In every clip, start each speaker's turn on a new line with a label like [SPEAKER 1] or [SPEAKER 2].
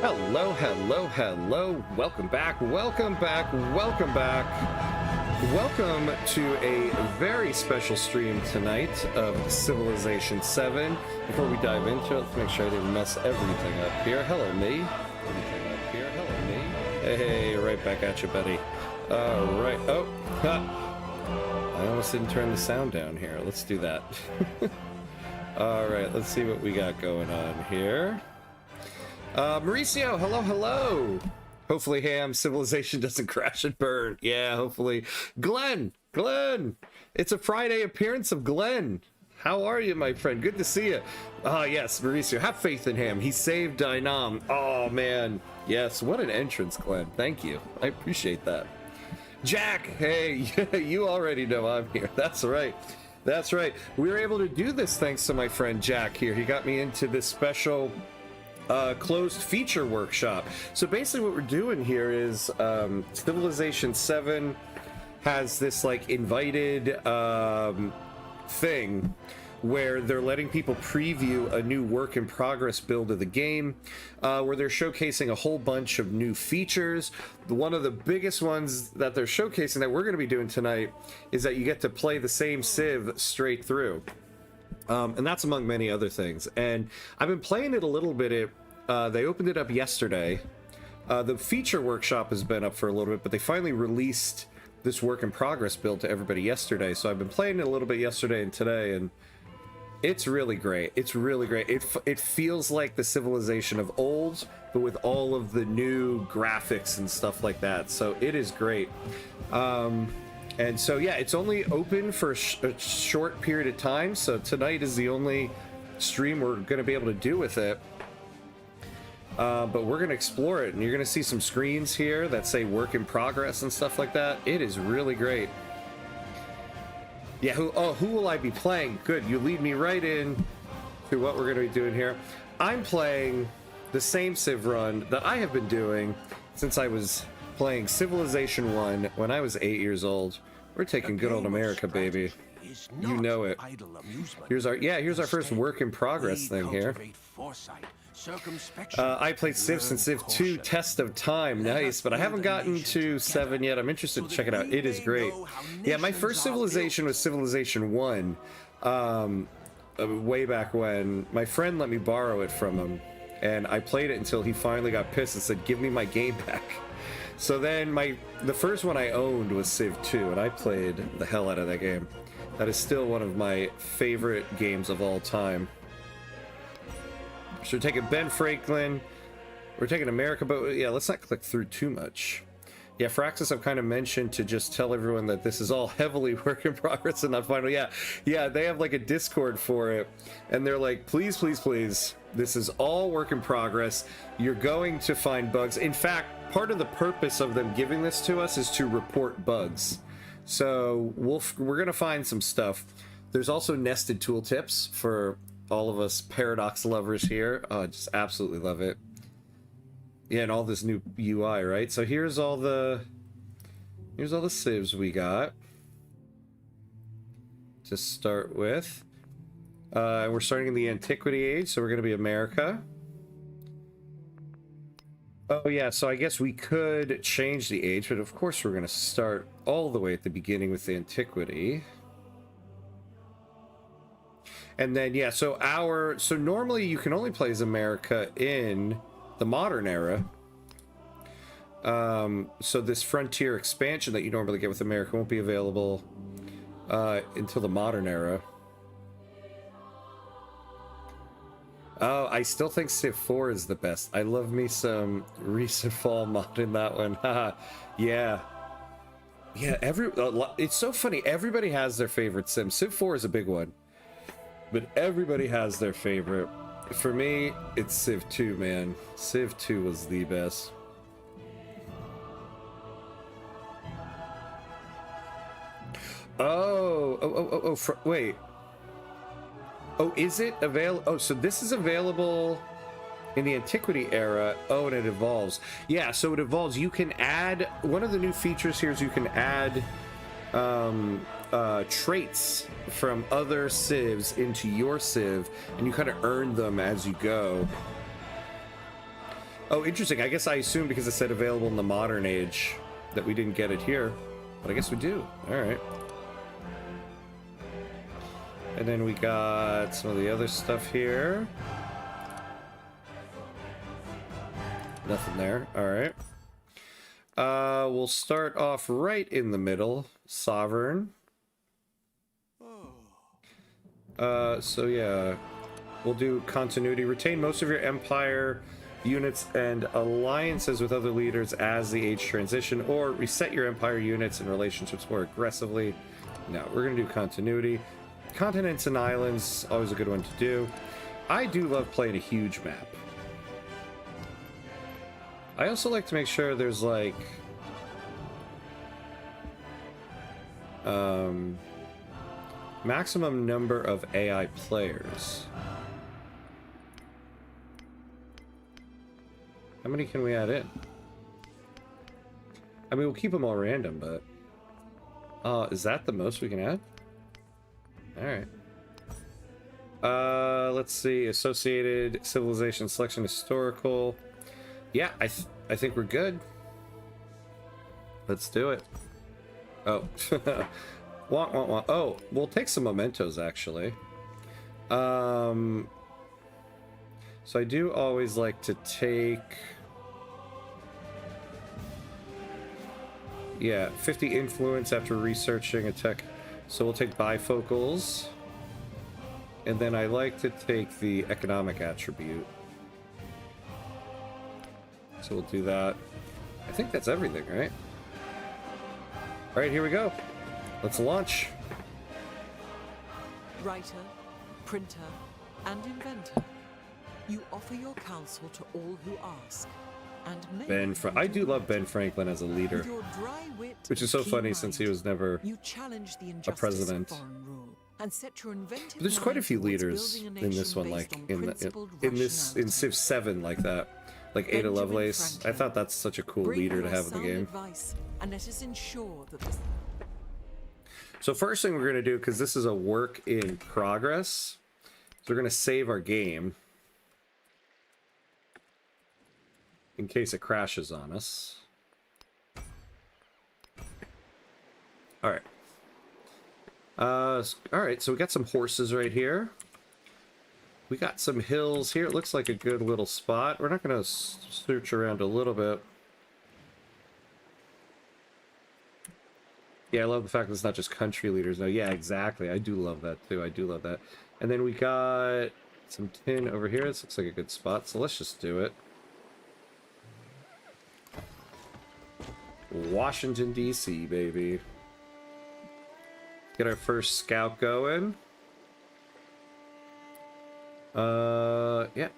[SPEAKER 1] Hello, hello, hello. Welcome back, welcome back, welcome back. Welcome to a very special stream tonight of Civilization VII. Before we dive into it, let's make sure I didn't mess everything up here. Hello, me. Everything up here. Hello, me. Hey, right back at you, buddy. All right. Oh, ha. I almost didn't turn the sound down here. Let's do that. All right, let's see what we got going on here. Mauricio, hello, hello. Hopefully, Civilization doesn't crash and burn. Yeah, hopefully. Glenn, it's a Friday appearance of Glenn. How are you, my friend? Good to see you. Ah, yes, Mauricio, have faith in him. He saved Dynam. Oh, man. Yes, what an entrance, Glenn. Thank you. I appreciate that. Jack, hey, you already know I'm here. That's right. That's right. We were able to do this thanks to my friend Jack here. He got me into this special closed feature workshop. So basically what we're doing here is Civilization VII has this like invited thing where they're letting people preview a new work in progress build of the game, where they're showcasing a whole bunch of new features. One of the biggest ones that they're showcasing that we're going to be doing tonight is that you get to play the same Civ straight through. And that's among many other things. And I've been playing it a little bit. They opened it up yesterday. The feature workshop has been up for a little bit, but they finally released this work in progress build to everybody yesterday. So I've been playing it a little bit yesterday and today, and it's really great. It's really great. It feels like the Civilization of old, but with all of the new graphics and stuff like that. So it is great. And so, yeah, it's only open for a short period of time. So tonight is the only stream we're going to be able to do with it. But we're going to explore it, and you're going to see some screens here that say work in progress and stuff like that. It is really great. Yeah, who will I be playing? Good, you lead me right in to what we're going to be doing here. I'm playing the same Civ run that I have been doing since I was playing Civilization I when I was 8 years old. We're taking good old America, baby. You know it. Here's our first work in progress thing here. I played Civ since Civ 2 Test of Time. Nice, but I haven't gotten to 7 yet. I'm interested to check it out. It is great. Yeah, my first Civilization was Civilization 1. Way back when. My friend let me borrow it from him, and I played it until he finally got pissed and said, "Give me my game back." So then the first one I owned was Civ 2, and I played the hell out of that game. That is still one of my favorite games of all time. So we're taking Ben Franklin, we're taking America, but yeah, let's not click through too much. Yeah, Firaxis, I've kind of mentioned to just tell everyone that this is all heavily work in progress and not final. Yeah, they have like a Discord for it, and they're like, please, please, please, this is all work in progress. You're going to find bugs. In fact, part of the purpose of them giving this to us is to report bugs. So we're gonna find some stuff. There's also nested tooltips for all of us paradox lovers here. Oh, I just absolutely love it. Yeah, and all this new UI, right? So here's all the civs we got to start with. We're starting in the Antiquity Age, so we're going to be America. Oh yeah, so I guess we could change the age, but of course we're going to start all the way at the beginning with the Antiquity. And then, yeah, so normally you can only play as America in the modern era. So this frontier expansion that you normally get with America won't be available until the modern era. Oh, I still think Civ 4 is the best. I love me some recent fall mod in that one. Yeah. Yeah, it's so funny. Everybody has their favorite sim. Civ 4 is a big one, but everybody has their favorite. For me, it's Civ 2, man. Civ 2 was the best. Wait. Oh, is it available? Oh, so this is available in the Antiquity era. Oh, and it evolves. Yeah, so it evolves. You can add, one of the new features here is you can add traits from other civs into your civ, and you kind of earn them as you go. Oh, interesting. I guess I assumed because it said available in the modern age that we didn't get it here, but I guess we do. All right. And then we got some of the other stuff here. Nothing there. All right. We'll start off right in the middle. Sovereign. So yeah, we'll do continuity. Retain most of your empire units and alliances with other leaders as the age transition, or reset your empire units and relationships more aggressively. No, we're gonna do continuity. Continents and islands, always a good one to do. I do love playing a huge map. I also like to make sure there's like maximum number of AI players. How many can we add in? I mean, we'll keep them all random, but... is that the most we can add? Alright. Let's see. Associated Civilization Selection Historical. Yeah, I think we're good. Let's do it. Oh. Want. Oh, we'll take some mementos, actually. So I do always like to take... Yeah, 50 influence after researching a tech. So we'll take bifocals. And then I like to take the economic attribute. So we'll do that. I think that's everything, right? Alright, here we go. Let's launch.
[SPEAKER 2] Writer, printer, and inventor, you offer your counsel to all who ask. And
[SPEAKER 1] I do love Ben Franklin as a leader, which is so funny since he was never a president.
[SPEAKER 2] And set your inventive
[SPEAKER 1] But there's quite a few leaders in this one, like in Civ VII, like that, like Ada Lovelace. I thought that's such a cool leader to have in the game.
[SPEAKER 2] And let us ensure that
[SPEAKER 1] So first thing we're gonna do, because this is a work in progress, so we're gonna save our game in case it crashes on us. All right. All right, so we got some horses right here. We got some hills here. It looks like a good little spot. We're not going to search around a little bit. Yeah, I love the fact that it's not just country leaders. No, yeah, exactly. I do love that, too. I do love that. And then we got some tin over here. This looks like a good spot, so let's just do it. Washington, D.C., baby. Get our first scout going. Yeah.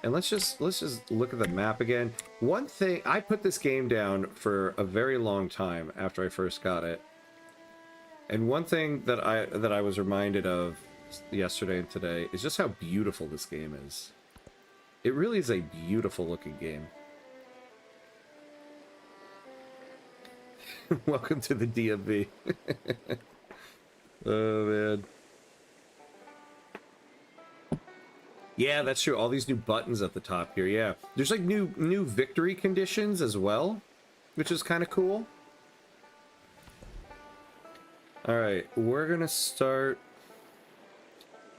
[SPEAKER 1] And let's just look at the map again. One thing, I put this game down for a very long time after I first got it. And one thing that I was reminded of yesterday and today is just how beautiful this game is. It really is a beautiful looking game. Welcome to the DMV. Oh, man. Yeah, that's true. All these new buttons at the top here, yeah. There's like new victory conditions as well, which is kind of cool. Alright, we're gonna start...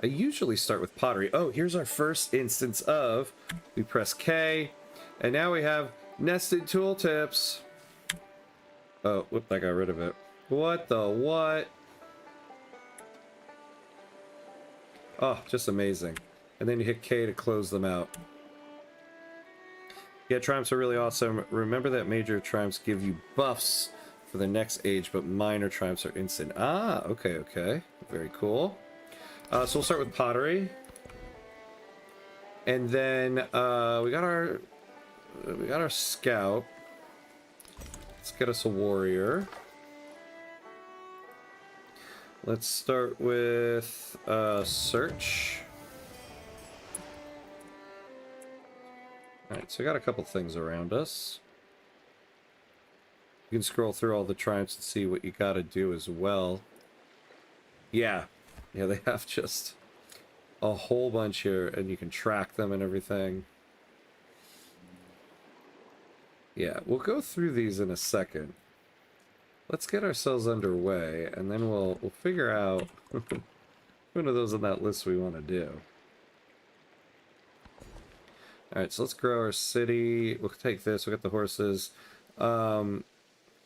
[SPEAKER 1] I usually start with pottery. Oh, here's our first instance of... We press K, and now we have nested tooltips. Oh, whoop, I got rid of it. What the what? Oh, just amazing. And then you hit K to close them out. Yeah, triumphs are really awesome. Remember that major triumphs give you buffs for the next age, but minor triumphs are instant. Ah, okay, okay. Very cool. So we'll start with pottery. And then we got our scout. Let's get us a warrior. Let's start with search. Alright, so we got a couple things around us. You can scroll through all the triumphs and see what you gotta do as well. Yeah, they have just a whole bunch here, and you can track them and everything. Yeah, we'll go through these in a second. Let's get ourselves underway, and then we'll figure out one of those on that list we want to do. Alright, so let's grow our city. We'll take this, we'll get the horses. So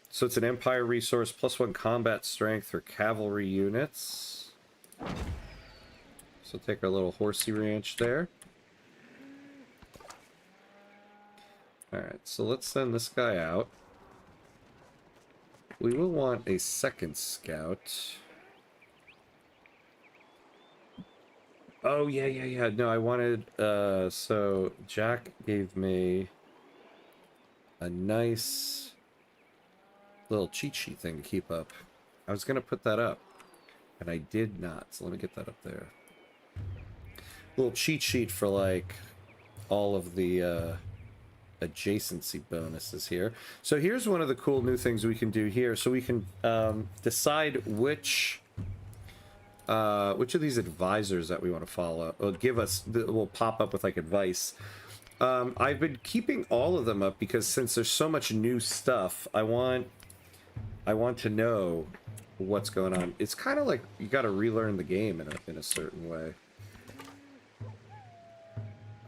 [SPEAKER 1] it's an empire resource, +1 combat strength for cavalry units. So take our little horsey ranch there. Alright, so let's send this guy out. We will want a second scout. Oh, yeah. No, I wanted, so Jack gave me a nice little cheat sheet thing to keep up. I was going to put that up, and I did not, so let me get that up there. Little cheat sheet for, like, all of the adjacency bonuses here. So here's one of the cool new things we can do here. So we can decide which of these advisors that we want to follow will give us, will pop up with like advice. I've been keeping all of them up because since there's so much new stuff, I want to know what's going on. It's kind of like you got to relearn the game in a certain way.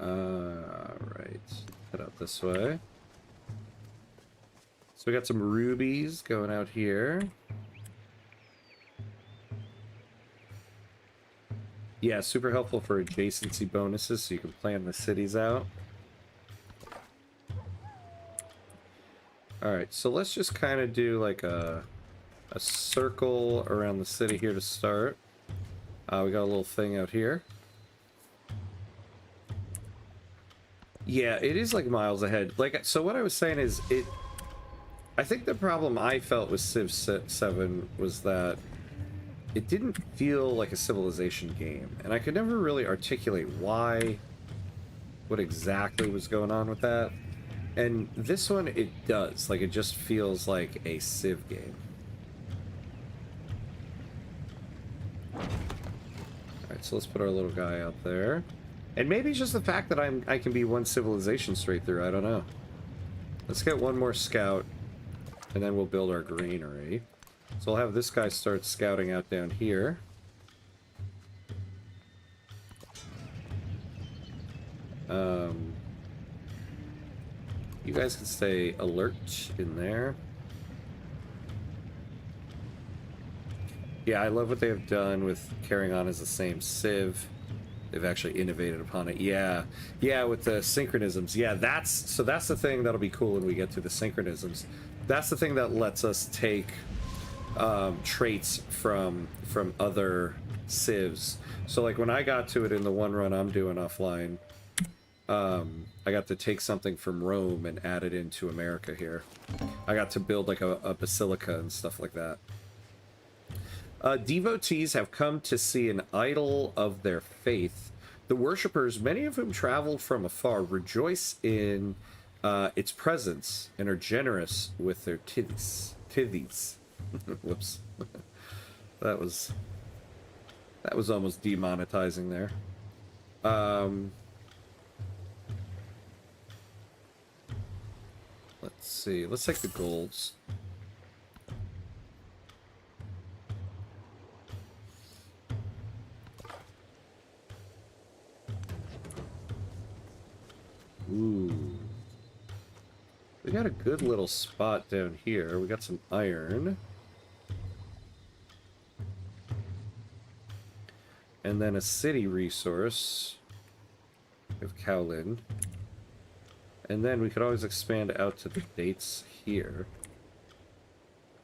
[SPEAKER 1] Right, head out this way. So we got some rubies going out here. Yeah, super helpful for adjacency bonuses, so you can plan the cities out. Alright, so let's just kind of do like a circle around the city here to start. We got a little thing out here. Yeah, it is like miles ahead. Like, so what I was saying is, I think the problem I felt with Civ VII was that it didn't feel like a Civilization game, and I could never really articulate what exactly was going on with that. And this one, it does. Like, it just feels like a Civ game. Alright, so let's put our little guy out there. And maybe it's just the fact that I can be one civilization straight through. I don't know. Let's get one more scout, and then we'll build our granary. So I'll have this guy start scouting out down here. You guys can stay alert in there. Yeah, I love what they have done with carrying on as the same Civ. They've actually innovated upon it. Yeah, with the synchronisms. Yeah, that's the thing that'll be cool when we get to the synchronisms. That's the thing that lets us take traits from other civs. So like when I got to it in the one run I'm doing offline, I got to take something from Rome and add it into America here. I got to build like a basilica and stuff like that. Devotees have come to see an idol of their faith. The worshippers, many of whom traveled from afar, rejoice in its presence and are generous with their tithes. Whoops. that was almost demonetizing there. Let's see. Let's take the golds. Ooh. We got a good little spot down here. We got some iron. And then a city resource of Kowlin. And then we could always expand out to the dates here.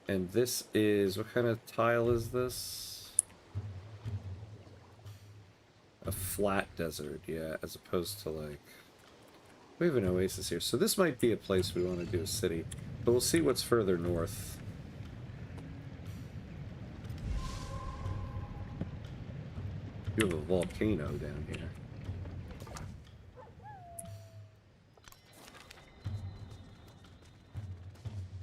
[SPEAKER 1] And this is... what kind of tile is this? A flat desert, yeah, as opposed to like... we have an oasis here, so this might be a place we want to do a city. But we'll see what's further north. You have a volcano down here.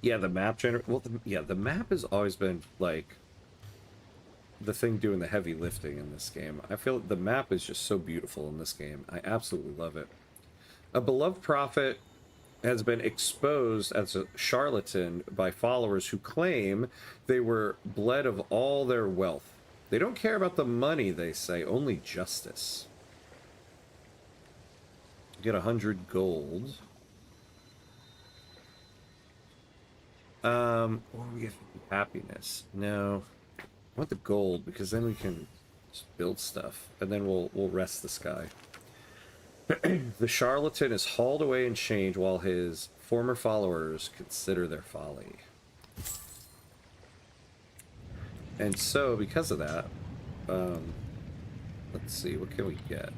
[SPEAKER 1] Yeah, the map the map has always been like the thing doing the heavy lifting in this game. I feel the map is just so beautiful in this game. I absolutely love it. A beloved prophet has been exposed as a charlatan by followers who claim they were bled of all their wealth. They don't care about the money, they say, only justice. Get 100 gold. Or we get happiness. No. I want the gold because then we can just build stuff. And then we'll rest this guy. The charlatan is hauled away in chains while his former followers consider their folly. And so, because of that, let's see, what can we get?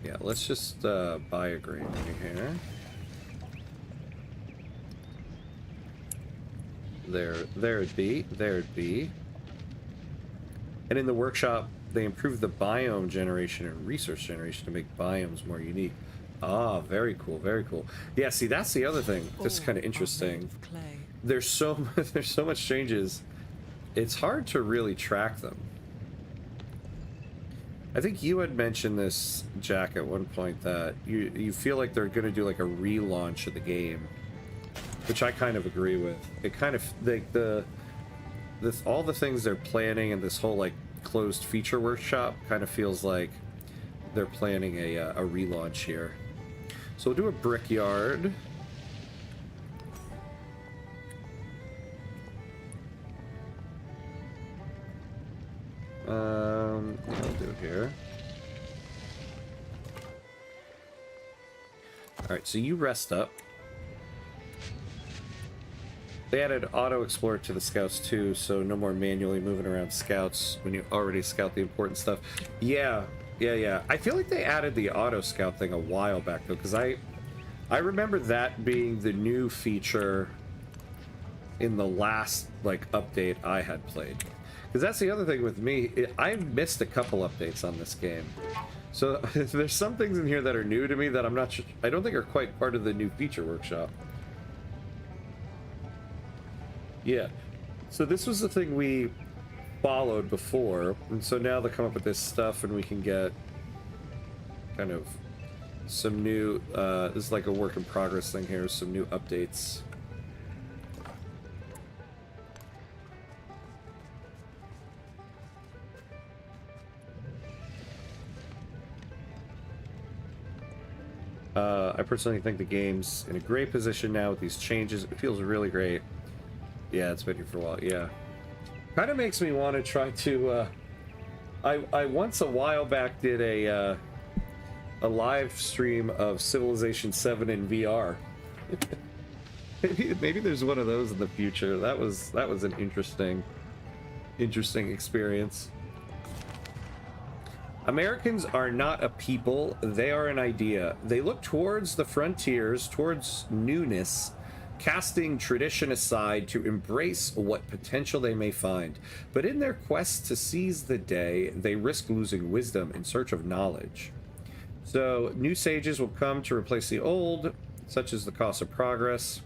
[SPEAKER 1] Yeah, let's just buy a granary here. There it'd be. And in the workshop, they improved the biome generation and resource generation to make biomes more unique. Ah, very cool, very cool. Yeah, see, that's the other thing that's kind of interesting. There's so there's so much changes. It's hard to really track them. I think you had mentioned this, Jack, at one point, that you feel like they're going to do like a relaunch of the game, which I kind of agree with. It kind of like all the things they're planning and this whole like closed feature workshop kind of feels like they're planning a relaunch here. So we'll do a brickyard. What I'll do here. Alright, so you rest up. They added auto explorer to the scouts too, so no more manually moving around scouts when you already scout the important stuff. Yeah. I feel like they added the auto scout thing a while back though, because I remember that being the new feature in the last like update I had played. Because that's the other thing with me, I've missed a couple updates on this game. So there's some things in here that are new to me that I'm not sure, I don't think are quite part of the new feature workshop. Yeah, so this was the thing we followed before, and so now they come up with this stuff and we can get kind of some new, this is like a work in progress thing here, some new updates. I personally think the game's in a great position now with these changes. It feels really great. Yeah, it's been here for a while. Yeah, kind of makes me want to try to. I once a while back did a live stream of Civilization VII in VR. maybe there's one of those in the future. That was an interesting experience. Americans are not a people, they are an idea. They look towards the frontiers, towards newness, casting tradition aside to embrace what potential they may find. But in their quest to seize the day, they risk losing wisdom in search of knowledge. So new sages will come to replace the old, such as the cost of progress.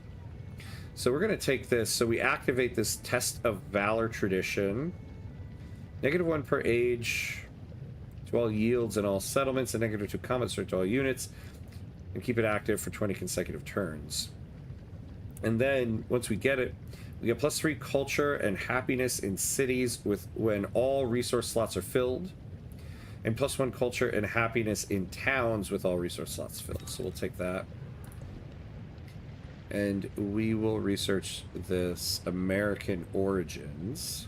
[SPEAKER 1] So we're going to take this, so we activate this test of valor tradition. -1 per age to all yields and all settlements, and -2 combat strength to all units, and keep it active for 20 consecutive turns. And then once we get it, we get +3 culture and happiness in cities with when all resource slots are filled, and +1 culture and happiness in towns with all resource slots filled. So we'll take that, and we will research this American origins.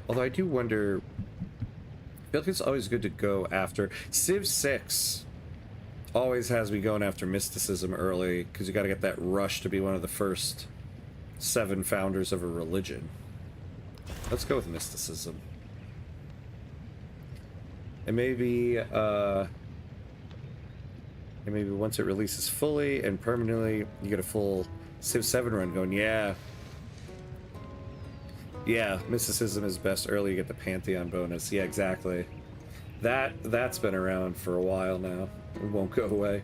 [SPEAKER 1] Although I do wonder, I feel like it's always good to go after Civ VI. Always has me going after mysticism early, because you got to get that rush to be one of the first 7 founders of a religion. Let's go with mysticism. And maybe once it releases fully and permanently, you get a full Civ VII run going. Yeah, mysticism is best early. You get the Pantheon bonus. Yeah, exactly. That's been around for a while now. It won't go away.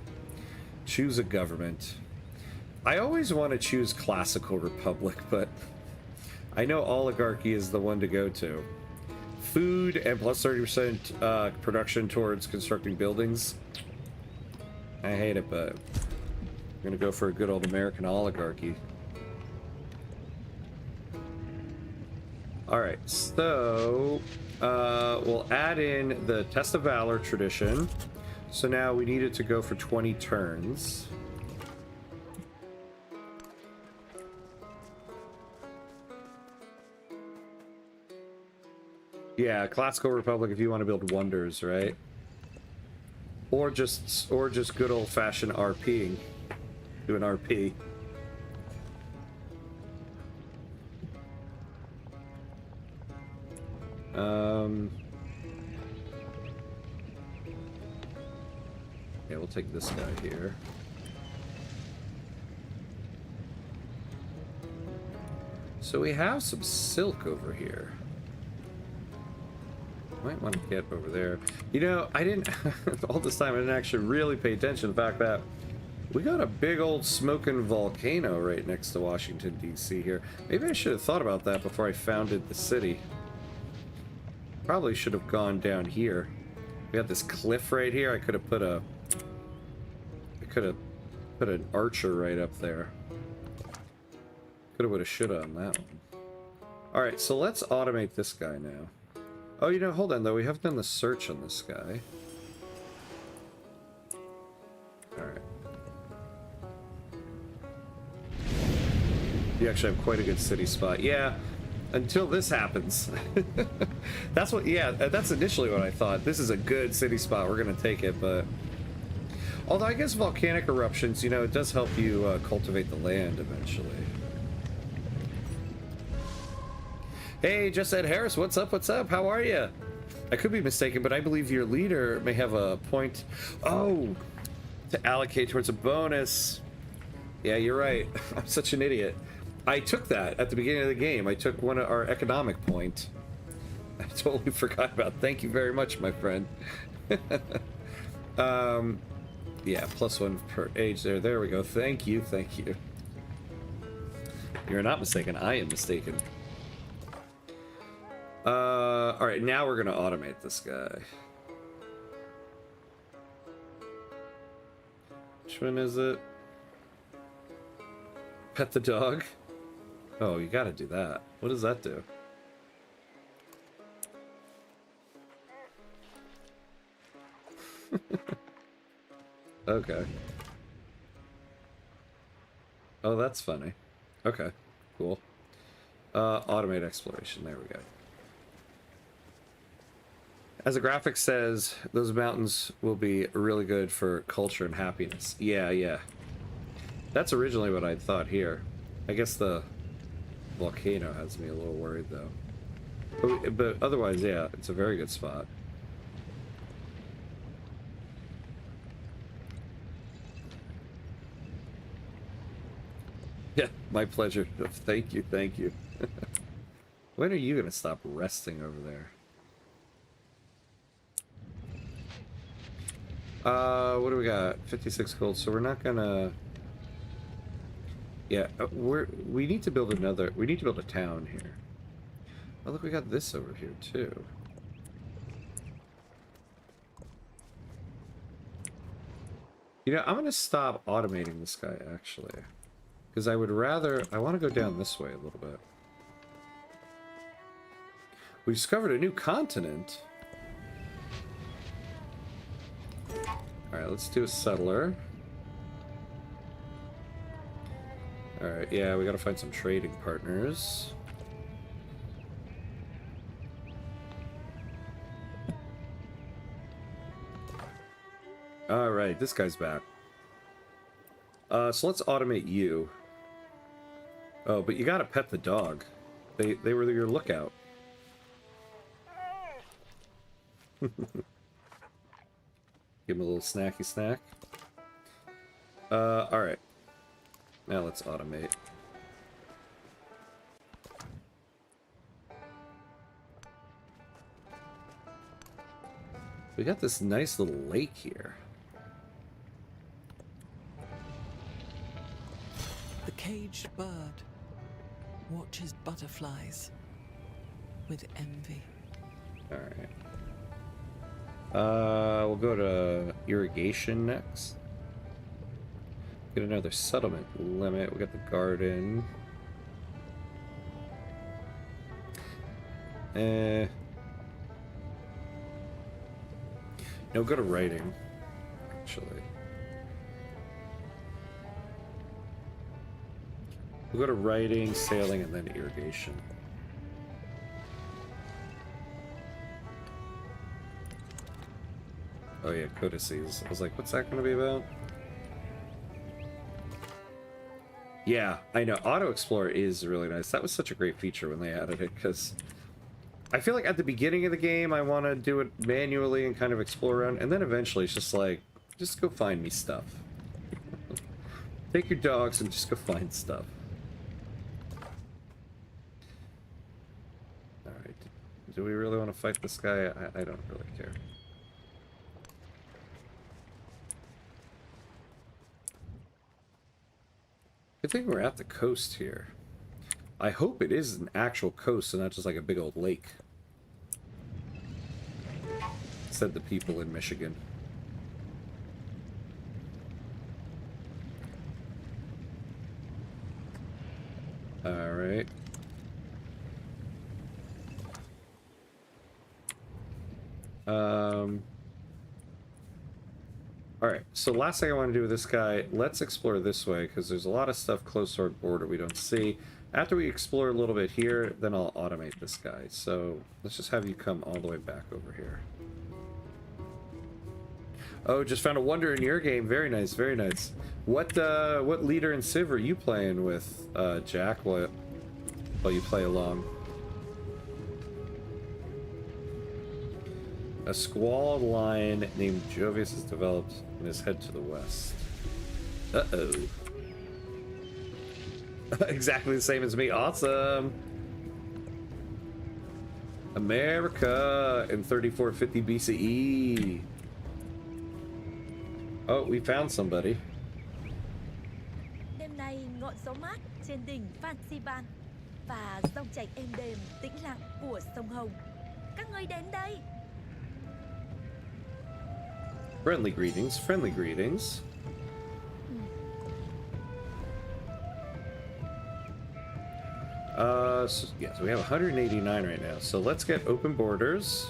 [SPEAKER 1] Choose a government. I always want to choose classical republic, but I know oligarchy is the one to go to. Food and +30% production towards constructing buildings. I hate it, but I'm gonna go for a good old American oligarchy. Alright, so we'll add in the Test of Valor tradition. So now we need it to go for 20 turns. Yeah, classical republic if you want to build wonders, right? Or just good old-fashioned RPing. Do an RP. Yeah, we'll take this guy here. So we have some silk over here. Might want to get over there. You know, I didn't, all this time I didn't actually really pay attention to the fact that we got a big old smoking volcano right next to Washington, D.C. here. Maybe I should have thought about that before I founded the city. Probably should have gone down here. We got this cliff right here. I could have put an archer right up there. Coulda, woulda, shoulda on that one. Alright, so let's automate this guy now. Oh, you know, hold on though. We haven't done the search on this guy. Alright. You actually have quite a good city spot. Yeah, until this happens. That's what, yeah, that's initially what I thought. This is a good city spot. We're going to take it, but... Although I guess volcanic eruptions, you know, it does help you cultivate the land eventually. Hey, Just Ed Harris, what's up, what's up? How are you? I could be mistaken, but I believe your leader may have a point... Oh! To allocate towards a bonus. Yeah, you're right. I'm such an idiot. I took that at the beginning of the game. I took one of our economic point. I totally forgot about. Thank you very much, my friend. Yeah, +1 per age there. There we go. Thank you, thank you. You're not mistaken. I am mistaken. Alright, now we're gonna automate this guy. Which one is it? Pet the dog? Oh, you gotta do that. What does that do? Okay. Oh, that's funny. Okay, cool. Automate exploration. There we go. As the graphic says, those mountains will be really good for culture and happiness. Yeah, yeah. That's originally what I thought here. I guess the volcano has me a little worried, though. But otherwise, yeah, it's a very good spot. Yeah, my pleasure. Thank you, thank you. When are you going to stop resting over there? What do we got? 56 gold, so we're not gonna... Yeah, we need to build another... We need to build a town here. Oh, look, we got this over here, too. You know, I'm gonna stop automating this guy, actually. Because I would rather... I want to go down this way a little bit. We discovered a new continent. Alright, let's do a settler. Alright, yeah, we gotta find some trading partners. Alright, this guy's back. So let's automate you. Oh, but you gotta pet the dog. They were your lookout. Give him a little snacky snack. Alright. Now let's automate. We got this nice little lake here.
[SPEAKER 2] The caged bird watches butterflies with envy.
[SPEAKER 1] Alright. We'll go to irrigation next. Get another settlement limit. We got the garden. No, go to writing, actually. We'll go to writing, sailing, and then irrigation. Oh yeah, codices. I was like, what's that going to be about? Yeah, I know. Auto Explorer is really nice. That was such a great feature when they added it, because I feel like at the beginning of the game, I want to do it manually and kind of explore around, and then eventually it's just like, just go find me stuff. Take your dogs and just go find stuff. Alright. Do we really want to fight this guy? I don't really care. Good thing we're at the coast here. I hope it is an actual coast and not just like a big old lake. Said the people in Michigan. Alright. Alright, so last thing I want to do with this guy, let's explore this way, because there's a lot of stuff close to our border we don't see. After we explore a little bit here, then I'll automate this guy. So let's just have you come all the way back over here. Oh, just found a wonder in your game. Very nice, very nice. What leader in Civ are you playing with, Jack, while you play along? A squalled lion named Jovius has developed and is head to the west. Uh-oh. Exactly the same as me. Awesome. America in 3450 BCE. Oh, we found somebody.
[SPEAKER 3] Đêm nay ngọn gió mát trên đỉnh Firaxis và dòng chảy êm đềm tĩnh lặng của sông Hồng. Các ngươi đến đây.
[SPEAKER 1] Friendly greetings, friendly greetings. So we have 189 right now. So let's get open borders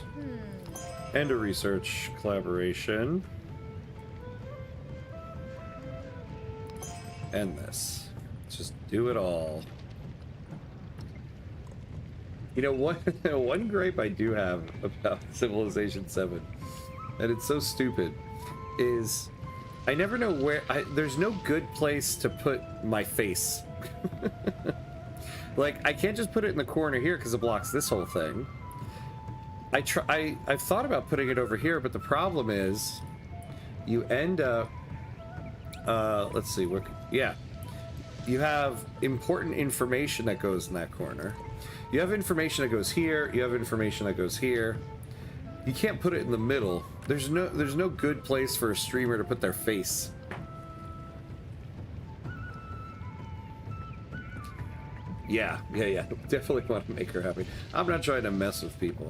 [SPEAKER 1] and a research collaboration. And this. Let's just do it all. You know, one gripe I do have about Civilization VII, and it's so stupid, is I never know where... there's no good place to put my face. Like, I can't just put it in the corner here because it blocks this whole thing. I've thought about putting it over here, but the problem is you end up... let's see, yeah. You have important information that goes in that corner. You have information that goes here. You have information that goes here. You can't put it in the middle. There's no good place for a streamer to put their face. Yeah. Definitely want to make her happy. I'm not trying to mess with people.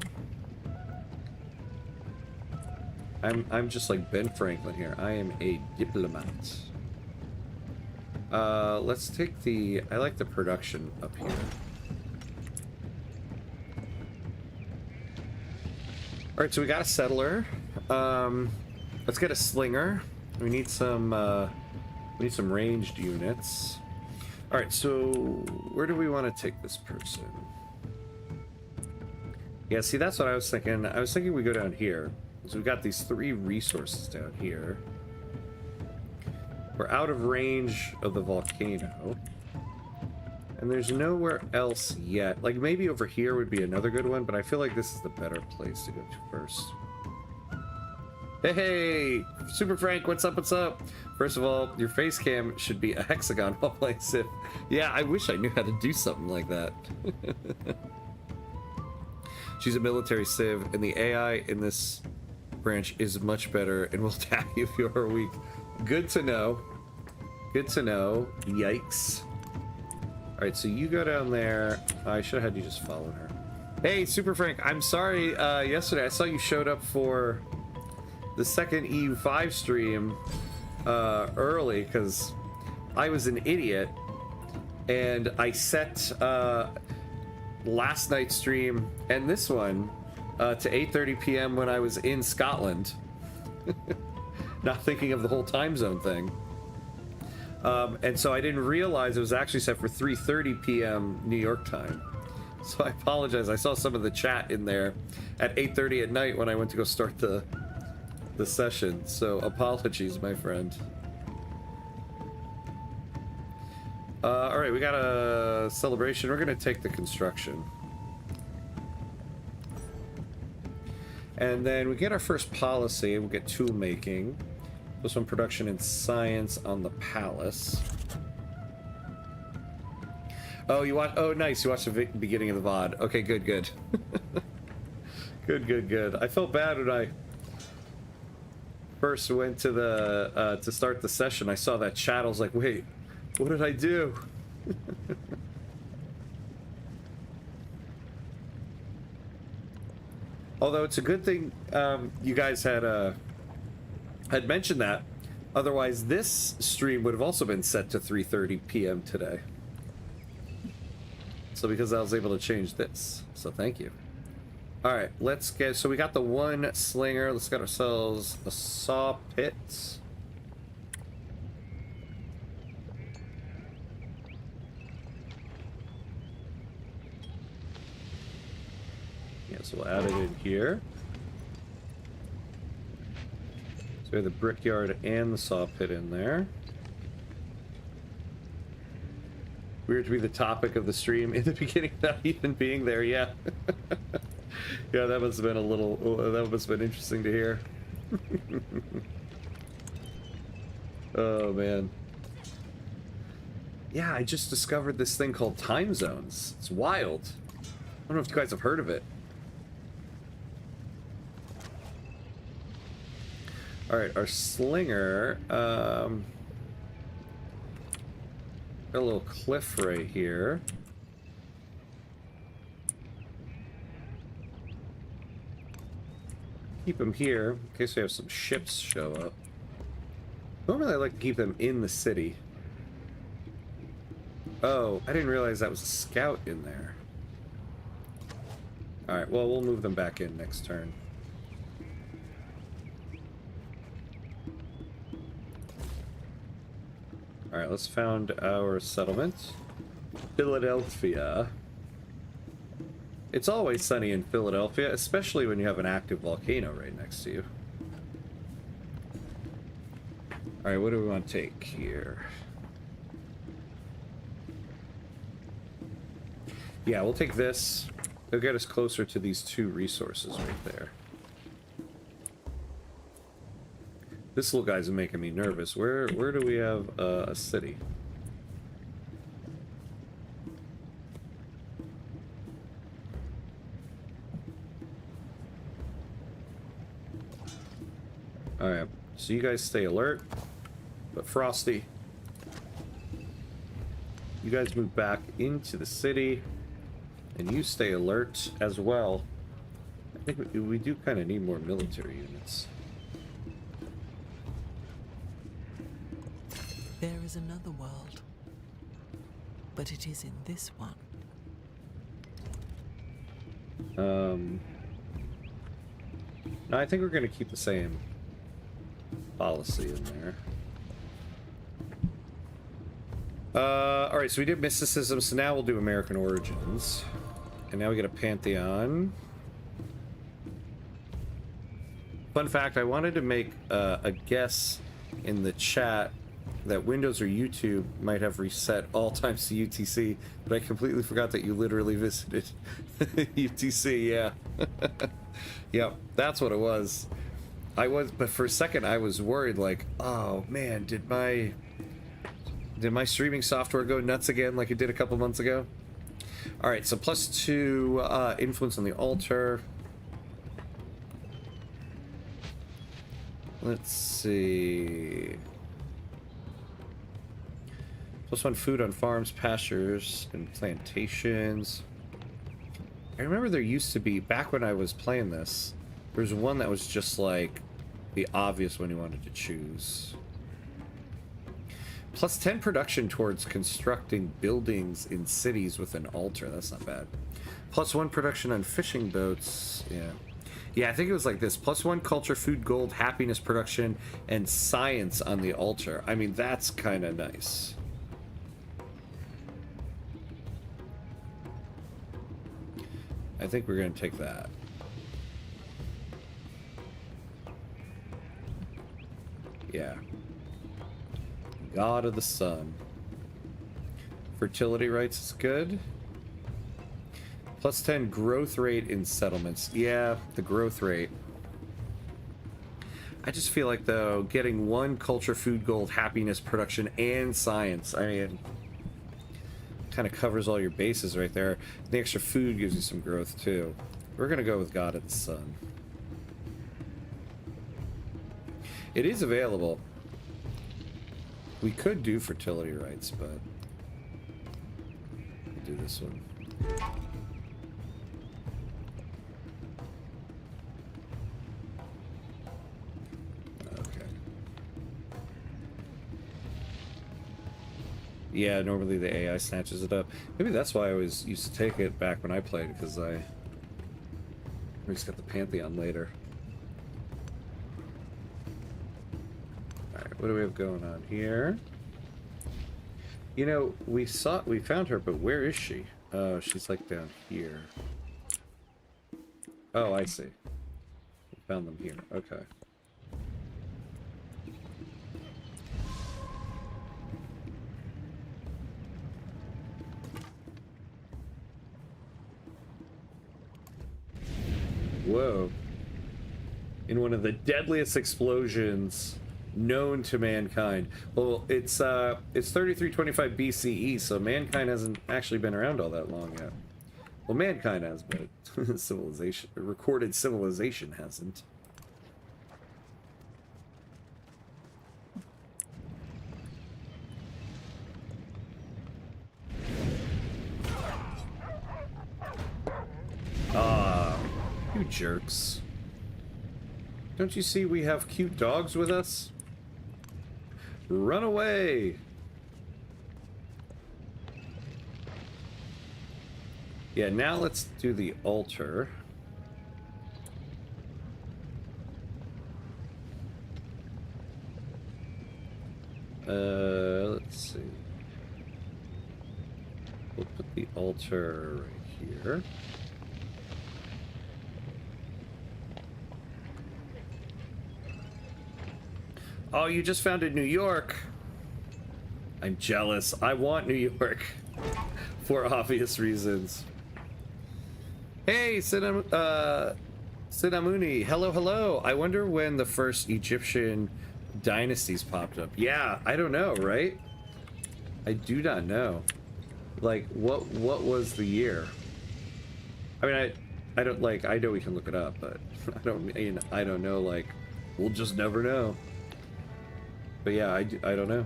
[SPEAKER 1] I'm just like Ben Franklin here. I am a diplomat. Let's take the... I like the production up here. Alright, so we got a settler. Let's get a slinger. We need some ranged units. Alright, so where do we want to take this person? Yeah, see, that's what I was thinking. I was thinking we go down here. So we've got these 3 resources down here. We're out of range of the volcano. And there's nowhere else yet. Like, maybe over here would be another good one, but I feel like this is the better place to go to first. Hey, Super Frank, what's up, what's up? First of all, your face cam should be a hexagon while playing Civ. Yeah, I wish I knew how to do something like that. She's a military Civ, and the AI in this branch is much better and will tap you if you're weak. Good to know. Good to know. Yikes. Alright, so you go down there. I should have had you just follow her. Hey, Super Frank, I'm sorry, yesterday I saw you showed up for the second EU5 stream early, because I was an idiot, and I set last night's stream and this one to 8:30 p.m. when I was in Scotland. Not thinking of the whole time zone thing. And so I didn't realize it was actually set for 3:30 p.m. New York time. So I apologize. I saw some of the chat in there at 8:30 at night when I went to go start the session. So apologies, my friend. All right, we got a celebration. We're going to take the construction. And then we get our first policy. We'll get tool making. This one, production and science on the palace. Oh, you watch? Oh, nice. You watched the beginning of the VOD. Okay, good, good. Good, good, good. I felt bad when I first went to the to start the session. I saw that chat. I was like, wait, what did I do? Although it's a good thing you guys had mentioned that. Otherwise, this stream would have also been set to 3:30 p.m. today. So because I was able to change this, so thank you. All right, let's get. So we got the one slinger. Let's get ourselves a saw pit. Yeah, so we'll add it in here. So we have the brickyard and the saw pit in there. Weird to be the topic of the stream in the beginning without even being there, yeah. Yeah, that must have been a little, that must have been interesting to hear. Oh, man. Yeah, I just discovered this thing called time zones. It's wild. I don't know if you guys have heard of it. Alright, our slinger, got a little cliff right here. Keep them here, in case we have some ships show up. Normally I like to keep them in the city. Oh, I didn't realize that was a scout in there. Alright, well, we'll move them back in next turn. Alright, let's found our settlement. Philadelphia. It's always sunny in Philadelphia, especially when you have an active volcano right next to you. Alright, what do we want to take here? Yeah, we'll take this. It'll get us closer to these two resources right there. This little guy's making me nervous. Where do we have a city? Alright, so you guys stay alert. But Frosty, you guys move back into the city. And you stay alert as well. I think we do kind of need more military units.
[SPEAKER 2] There is another world, but it is in this one.
[SPEAKER 1] No, I think we're going to keep the same policy in there. Alright, so we did mysticism, so now we'll do American origins. And now we get a pantheon. Fun fact, I wanted to make a guess in the chat that Windows or YouTube might have reset all times to UTC, but I completely forgot that you literally visited UTC, yeah. Yep, that's what it was. But for a second I was worried, like, oh man, did my streaming software go nuts again like it did a couple months ago? Alright, so +2 influence on the altar. Let's see. +1 food on farms, pastures, and plantations. I remember there used to be, back when I was playing this, there was one that was just like the obvious one you wanted to choose. +10 production towards constructing buildings in cities with an altar. That's not bad. +1 production on fishing boats. Yeah. Yeah, I think it was like this. +1 culture, food, gold, happiness production, and science on the altar. I mean, that's kind of nice. I think we're going to take that. Yeah. God of the Sun. Fertility rights is good. +10 growth rate in settlements. Yeah, the growth rate. I just feel like, though, getting 1 culture, food, gold, happiness, production, and science, I mean, kind of covers all your bases right there. The extra food gives you some growth, too. We're gonna go with God of the Sun. It is available. We could do fertility rights, but we'll do this one. Okay. Yeah, normally the AI snatches it up. Maybe that's why I always used to take it back when I played, because we just got the Pantheon later. Alright, what do we have going on here? You know, we found her, but where is she? Oh, she's like down here. Oh, I see. We found them here. Okay. Whoa. In one of the deadliest explosions known to mankind. Well, it's 3325 BCE, so mankind hasn't actually been around all that long yet. Well, mankind has, but recorded civilization hasn't. Ah, you jerks. Don't you see we have cute dogs with us? Run away! Yeah, now let's do the altar. Let's see. We'll put the altar right here. Oh, you just founded New York. I'm jealous. I want New York for obvious reasons. Hey, Sinamuni. Hello, hello. I wonder when the first Egyptian dynasties popped up. Yeah, I don't know, right? I do not know. Like, what was the year? I mean, I don't, like, I know we can look it up, but I don't know, like, we'll just never know. But yeah, I don't know.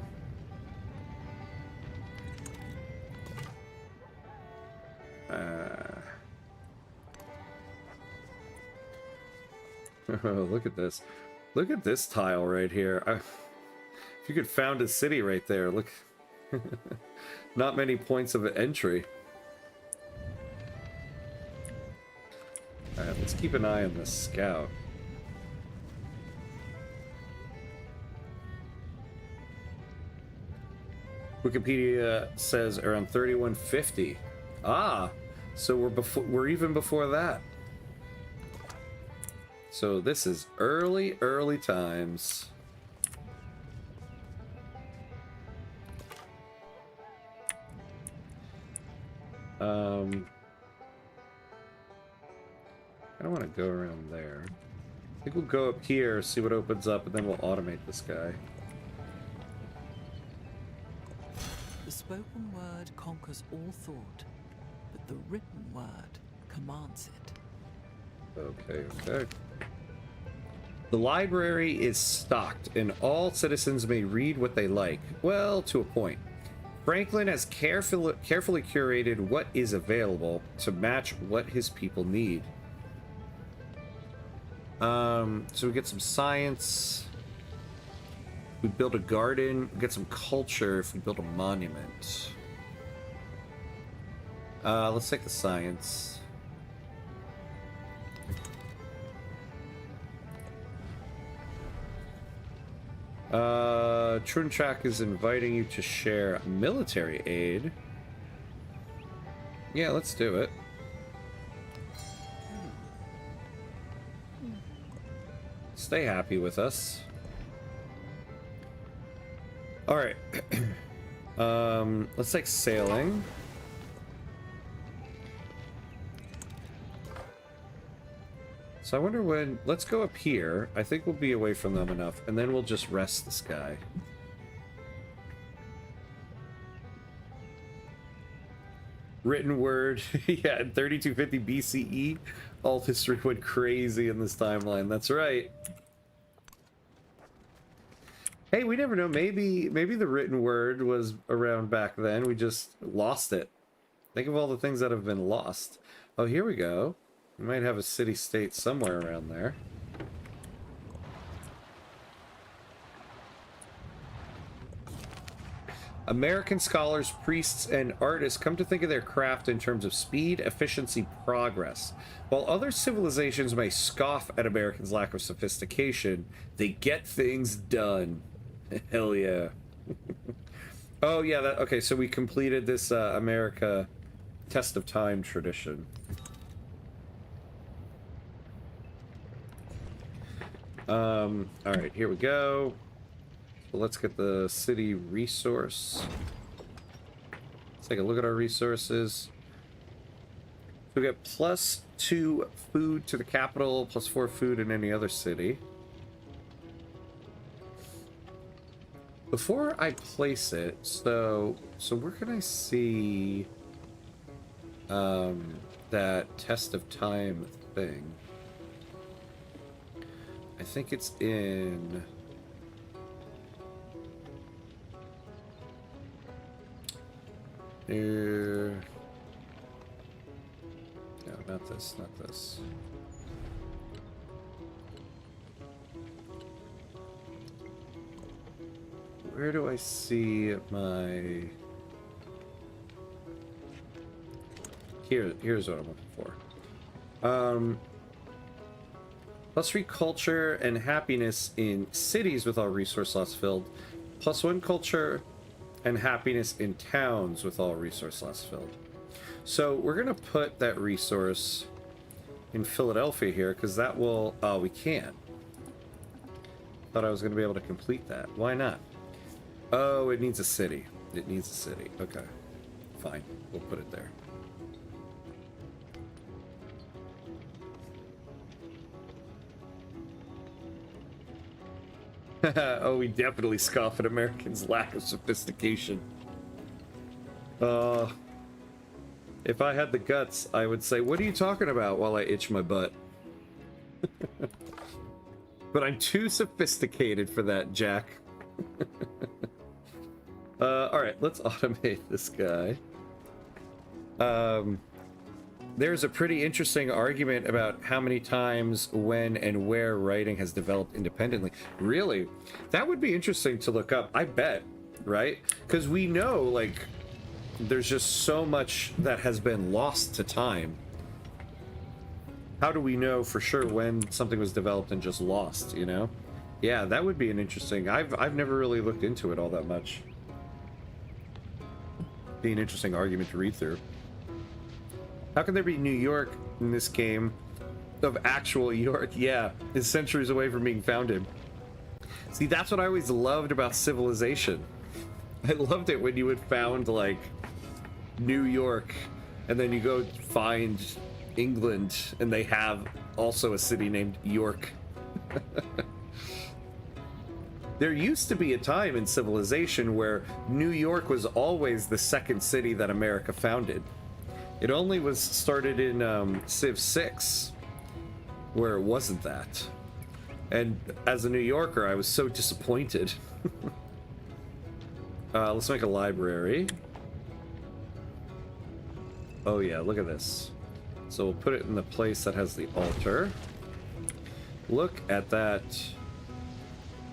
[SPEAKER 1] Look at this. Look at this tile right here. If you could found a city right there, look. Not many points of entry. Alright, let's keep an eye on this scout. Wikipedia says around 3150. Ah, so we're even before that. So this is early times. I don't want to go around there. I think we'll go up here, see what opens up, and then we'll automate this guy.
[SPEAKER 2] The spoken word conquers all thought, but the written word commands it.
[SPEAKER 1] Okay. The library is stocked, and all citizens may read what they like. Well, to a point. Franklin has carefully curated what is available to match what his people need. So we get some science. We build a garden. We get some culture if we build a monument. Let's take the science. Trunchak is inviting you to share military aid. Yeah, let's do it. Stay happy with us. All right. Let's take sailing. So I wonder when... Let's go up here. I think we'll be away from them enough, and then we'll just rest this guy. Written word. Yeah, 3250 BCE. All history went crazy in this timeline. That's right. Hey, we never know. Maybe the written word was around back then. We just lost it. Think of all the things that have been lost. Oh, here we go. We might have a city-state somewhere around there. American scholars, priests, and artists come to think of their craft in terms of speed, efficiency, progress. While other civilizations may scoff at Americans' lack of sophistication, they get things done. Hell yeah. Oh yeah, okay, so we completed this America Test of Time tradition. Alright, here we go. So let's get the city resource. Let's take a look at our resources. So we get +2 food to the capital, +4 food in any other city. Before I place it, so where can I see that Test of Time thing? I think it's in here. No, not this, not this. Where do I see my... Here's what I'm looking for. +3 culture and happiness in cities with all resource lots filled. +1 culture and happiness in towns with all resource lots filled. So we're gonna put that resource in Philadelphia here, because that will... Oh, we can't. Thought I was gonna be able to complete that. Why not? Oh, it needs a city. It needs a city. Okay. Fine. We'll put it there. Oh, we definitely scoff at Americans' lack of sophistication. If I had the guts, I would say, what are you talking about, while I itch my butt? But I'm too sophisticated for that, Jack. Alright, let's automate this guy. There's a pretty interesting argument about how many times, when, and where writing has developed independently. Really? That would be interesting to look up, I bet, right? Because we know, like, there's just so much that has been lost to time. How do we know for sure when something was developed and just lost, you know? Yeah, that would be an interesting... I've never really looked into it all that much. Be an interesting argument to read through. How can there be New York in this game of actual York? Yeah, it's centuries away from being founded. See, that's what I always loved about Civilization. I loved it when you would found, like, New York, and then you go find England, and they have also a city named York. There used to be a time in Civilization where New York was always the second city that America founded. It only was started in Civ VI, where it wasn't that. And as a New Yorker, I was so disappointed. Let's make a library. Oh yeah, look at this. So we'll put it in the place that has the altar. Look at that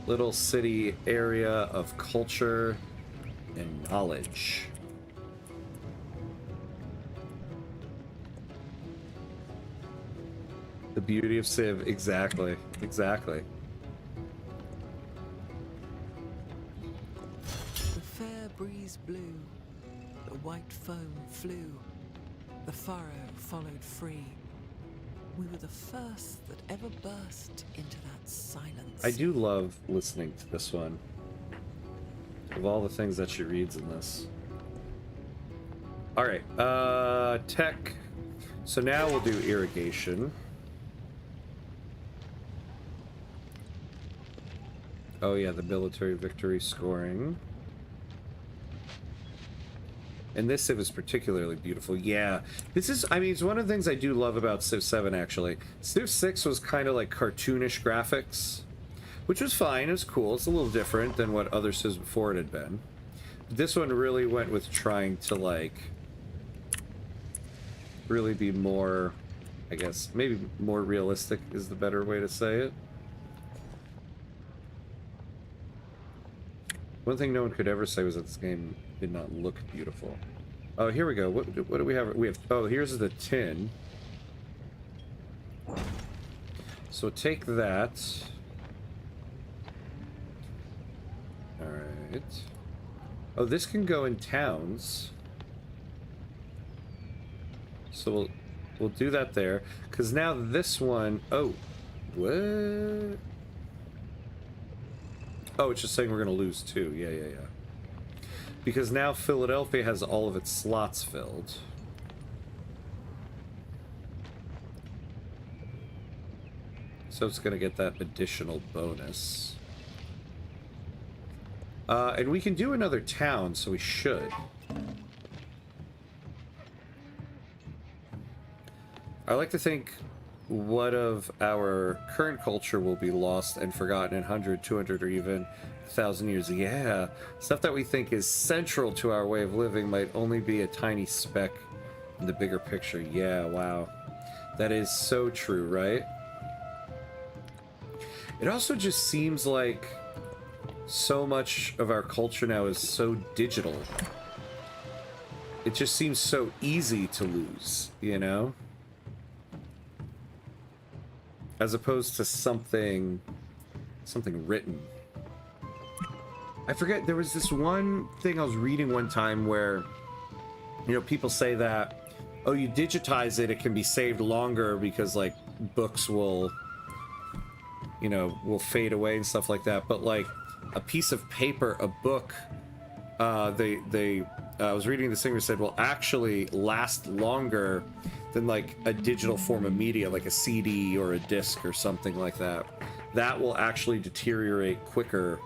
[SPEAKER 1] little city area of culture and knowledge. The beauty of Civ, exactly, exactly.
[SPEAKER 2] The fair breeze blew, the white foam flew, the furrow followed free. We were the first that ever burst into that silence.
[SPEAKER 1] I do love listening to this one. Of all the things that she reads in this. Alright, tech. So now we'll do irrigation. Oh yeah, the military victory scoring. And this Civ is particularly beautiful. Yeah, this is, I mean, it's one of the things I do love about Civ 7, actually. Civ 6 was kind of like cartoonish graphics, which was fine. It was cool. It's a little different than what other Civs before it had been. But this one really went with trying to, like, really be more, I guess, maybe more realistic is the better way to say it. One thing no one could ever say was that this game did not look beautiful. Oh, here we go. What do we have? We have, oh, here's the tin. So take that. Alright. Oh, this can go in towns. So we'll do that there. Because now this one, oh, what? Oh, it's just saying we're going to lose 2. Yeah. Because now Philadelphia has all of its slots filled. So it's going to get that additional bonus. And we can do another town, so we should. I like to think what of our current culture will be lost and forgotten in 100, 200, or even 1,000 years. Yeah, stuff that we think is central to our way of living might only be a tiny speck in the bigger picture. Yeah, wow. That is so true, right? It also just seems like so much of our culture now is so digital. It just seems so easy to lose, you know? As opposed to something written. I forget, there was this one thing I was reading one time where, you know, people say that, oh, you digitize it, it can be saved longer because, like, books will, you know, will fade away and stuff like that. But, like, a piece of paper, a book, I was reading this thing that said will actually last longer than, like, a digital form of media, like a CD or a disc or something like that. That will actually deteriorate quicker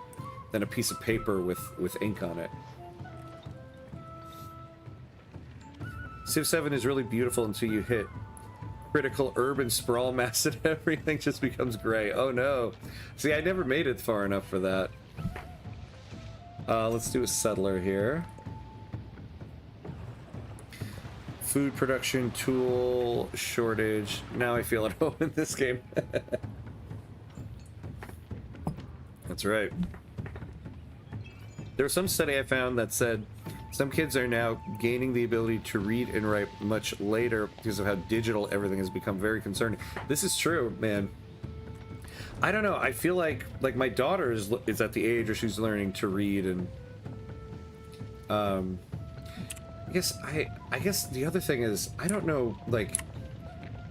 [SPEAKER 1] than a piece of paper with ink on it. Civ 7 is really beautiful until you hit critical urban sprawl mass and everything just becomes gray. Oh no. See, I never made it far enough for that. Let's do a settler here. Food production, tool, shortage. Now I feel at home in this game. That's right. There was some study I found that said some kids are now gaining the ability to read and write much later because of how digital everything has become. Very concerning. This is true, man. I don't know. I feel like my daughter is at the age where she's learning to read, and I guess the other thing is I don't know, like,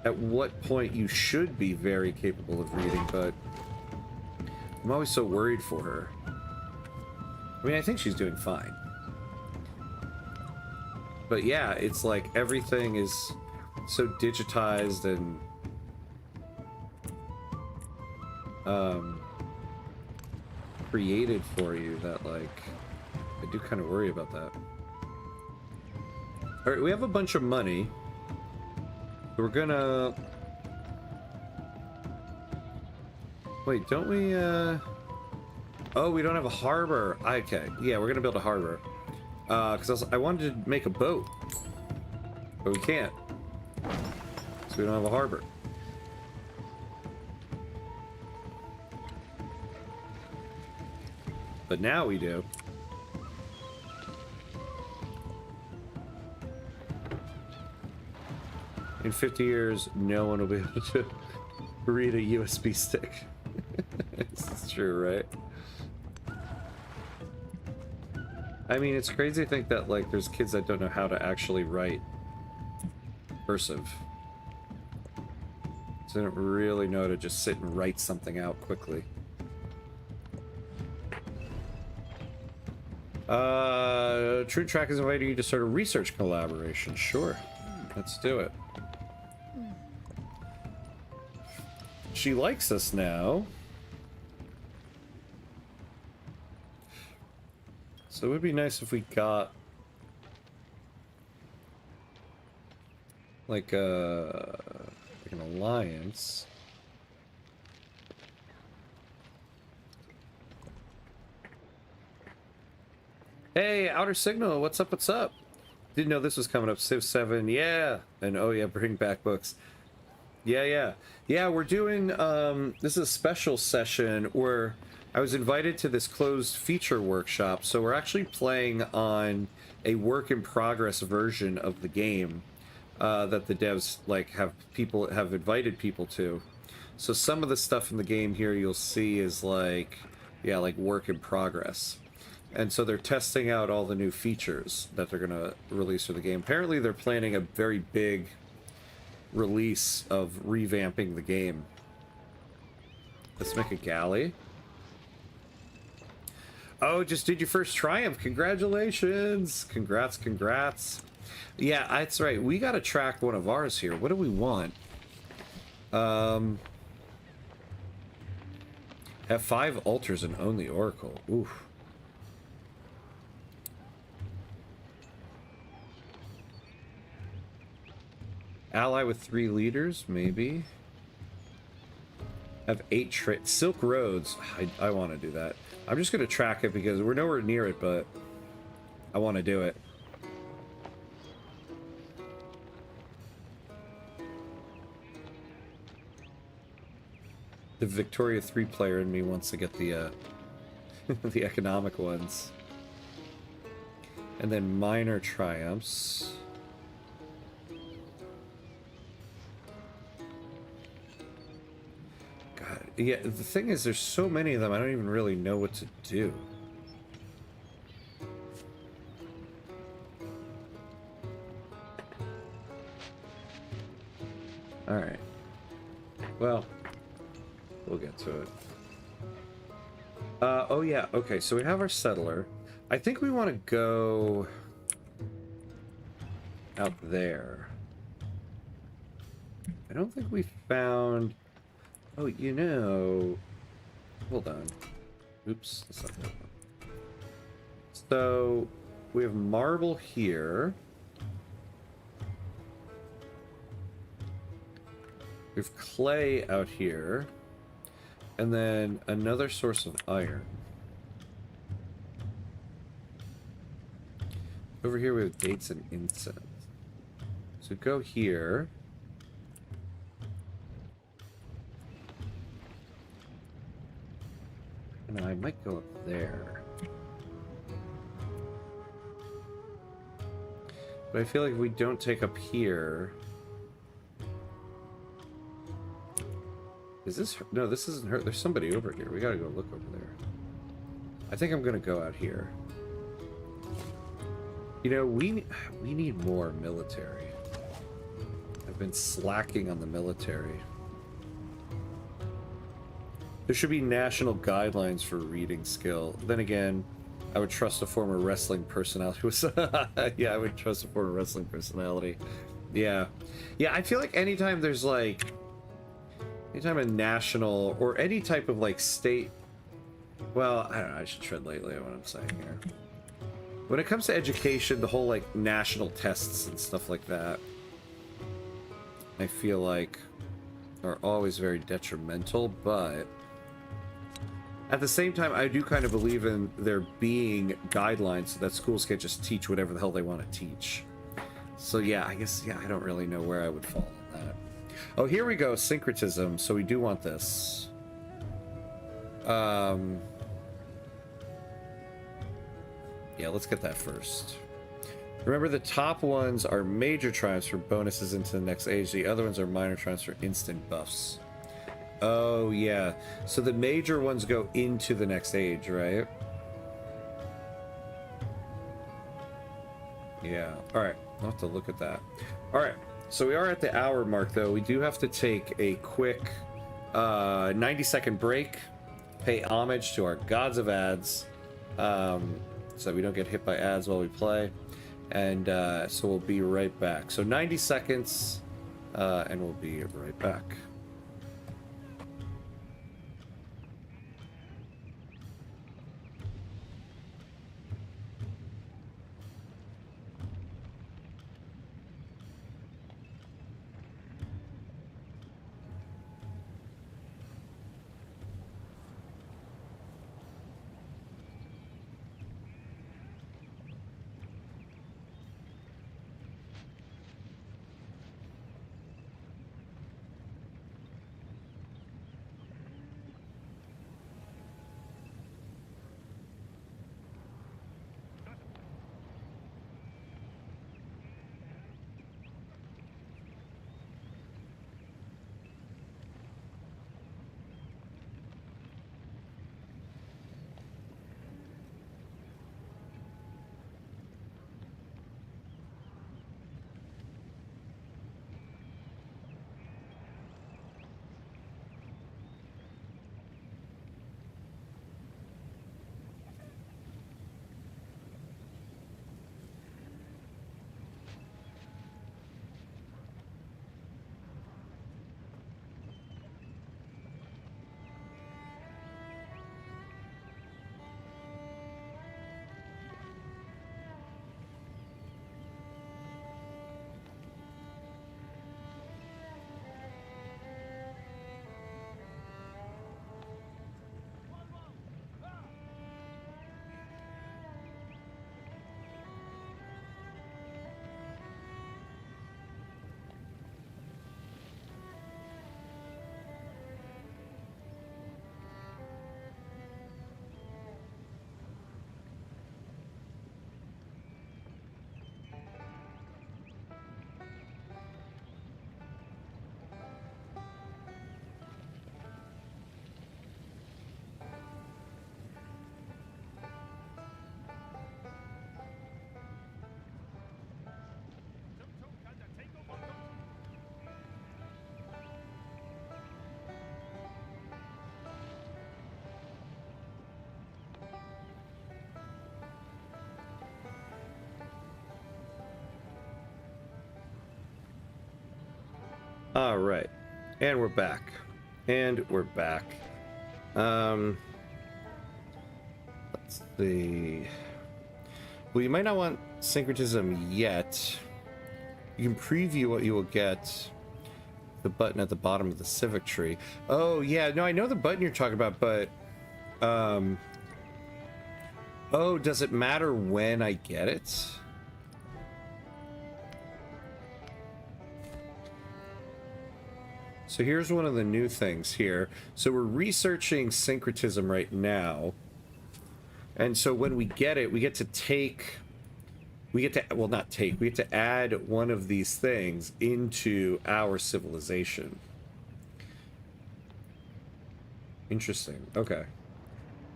[SPEAKER 1] at what point you should be very capable of reading, but I'm always so worried for her. I mean, I think she's doing fine. But yeah, it's like everything is so digitized and created for you that, like, I do kind of worry about that. All right, we have a bunch of money. We're gonna... Wait, don't we, Oh, we don't have a harbor. Okay, yeah, we're gonna build a harbor. Because I wanted to make a boat. But we can't. So we don't have a harbor. But now we do. In 50 years, no one will be able to read a USB stick. It's true, right? I mean, it's crazy to think that, like, there's kids that don't know how to actually write cursive. So they don't really know how to just sit and write something out quickly. True Track is inviting you to start a research collaboration. Sure. Let's do it. She likes us now. So it would be nice if we got like an alliance. Hey, Outer Signal, what's up, what's up? Didn't know this was coming up. Civ VII, yeah. And oh yeah, bring back books. Yeah, we're doing, this is a special session where I was invited to this closed feature workshop, so we're actually playing on a work-in-progress version of the game that the devs, like, have invited people to. So some of the stuff in the game here you'll see is like, yeah, like work in progress. And so they're testing out all the new features that they're going to release for the game. Apparently they're planning a very big release of revamping the game. Let's make a galley. Oh, just did your first triumph. Congratulations. Congrats. Yeah, that's right. We got to track one of ours here. What do we want? Have 5 altars and own the oracle. Oof. Ally with 3 leaders, maybe. Have 8 Silk Roads. I want to do that. I'm just going to track it because we're nowhere near it, but I want to do it. The Victoria 3 player in me wants to get the the economic ones. And then minor triumphs. God, yeah, the thing is there's so many of them I don't even really know what to do. Alright. Well, we'll get to it. Oh yeah, okay, so we have our settler. I think we want to go out there. I don't think we found... Oh, you know... Hold on. Oops, that's not that one. So, we have marble here. We have clay out here. And then another source of iron. Over here we have dates and incense. So go here. And I might go up there. But I feel like if we don't take up here... Is this... No, this isn't her. There's somebody over here. We gotta go look over there. I think I'm gonna go out here. You know, we need more military. I've been slacking on the military. There should be national guidelines for reading skill. Then again, I would trust a former wrestling personality. Yeah, I would trust a former wrestling personality. Yeah. Yeah, I feel like anytime there's like... Anytime a national or any type of like state... Well, I don't know, I should tread lightly on what I'm saying here. When it comes to education, the whole like national tests and stuff like that, I feel like are always very detrimental, but at the same time, I do kind of believe in there being guidelines so that schools can't just teach whatever the hell they want to teach. So yeah, I guess, yeah, I don't really know where I would fall on that. Oh, here we go, syncretism. So we do want this. Yeah, let's get that first. Remember, the top ones are major triumphs for bonuses into the next age. The other ones are minor triumphs for instant buffs. Oh, yeah. So the major ones go into the next age, right? Yeah. All right. I'll have to look at that. All right. So we are at the hour mark, though. We do have to take a quick 90-second break, pay homage to our gods of ads, so we don't get hit by ads while we play. And so we'll be right back. So 90 seconds, and we'll be right back. All right, and we're back, and we're back. Let's see. Well, you might not want syncretism yet. You can preview what you will get. The button at the bottom of the civic tree. Oh yeah, no, I know the button you're talking about, but oh, does it matter when I get it? So here's one of the new things here. So we're researching syncretism right now. And so when we get it, we get to take, we get to, well, not take, we get to add one of these things into our civilization. Interesting. Okay.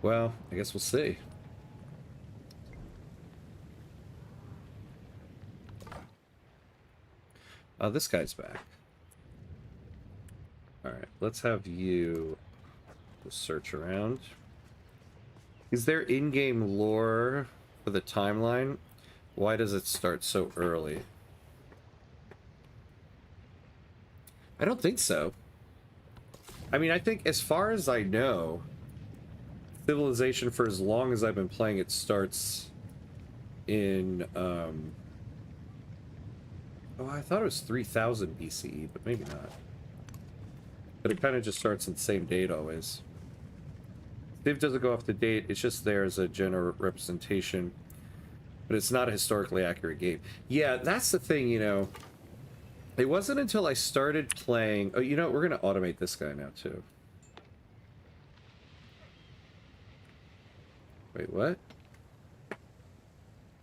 [SPEAKER 1] Well, I guess we'll see. This guy's back. Alright, let's have you search around. Is there in-game lore for the timeline? Why does it start so early? I don't think so. I mean, I think as far as I know, Civilization, for as long as I've been playing, it starts in, oh, I thought it was 3000 BCE, but maybe not. But it kind of just starts on the same date always. Civ doesn't go off the date, it's just there as a general representation. But it's not a historically accurate game. Yeah, that's the thing, you know. It wasn't until I started playing... Oh, you know what? We're going to automate this guy now, too. Wait, what?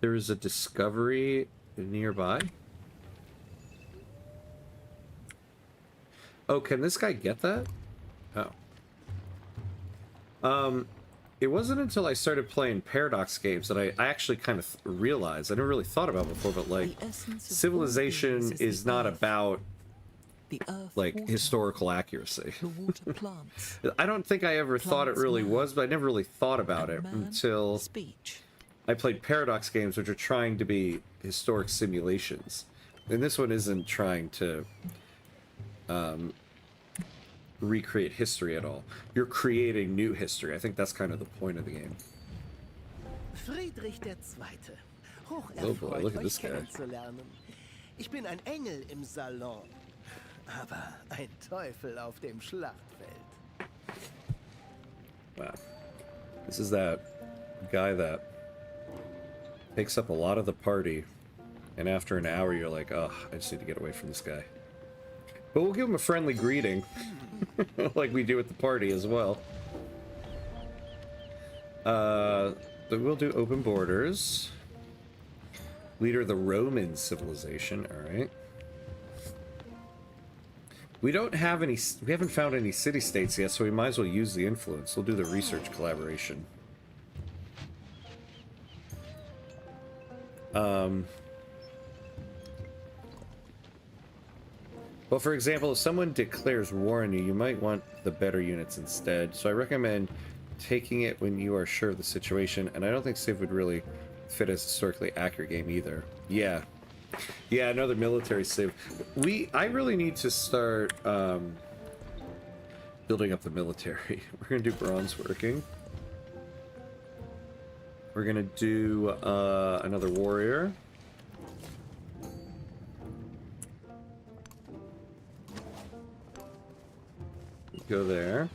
[SPEAKER 1] There is a discovery nearby? Oh, can this guy get that? Oh. It wasn't until I started playing Paradox games that I actually kind of realized, I never really thought about before, but like, Civilization is not about, like, historical accuracy. I don't think I ever thought it really was, but I never really thought about it until I played Paradox games, which are trying to be historic simulations. And this one isn't trying to recreate history at all. You're creating new history. I think that's kind of the point of the game.
[SPEAKER 4] Friedrich II.
[SPEAKER 1] Oh boy, look at this guy.
[SPEAKER 4] Ich bin ein Engel im Salon, aber ein Teufel auf dem Schlachtfeld.
[SPEAKER 1] Wow. This is that guy that takes up a lot of the party, and after an hour you're like, oh, I just need to get away from this guy. But we'll give him a friendly greeting. Like we do at the party as well. But we'll do open borders. Leader of the Roman civilization, alright. We don't have any, we haven't found any city-states yet, so we might as well use the influence. We'll do the research collaboration. Well, for example, if someone declares war on you, you might want the better units instead. So I recommend taking it when you are sure of the situation, and I don't think Civ would really fit as a historically accurate game either. Yeah. Yeah, another military Civ. I really need to start building up the military. We're going to do bronze working. We're going to do another warrior. Go there.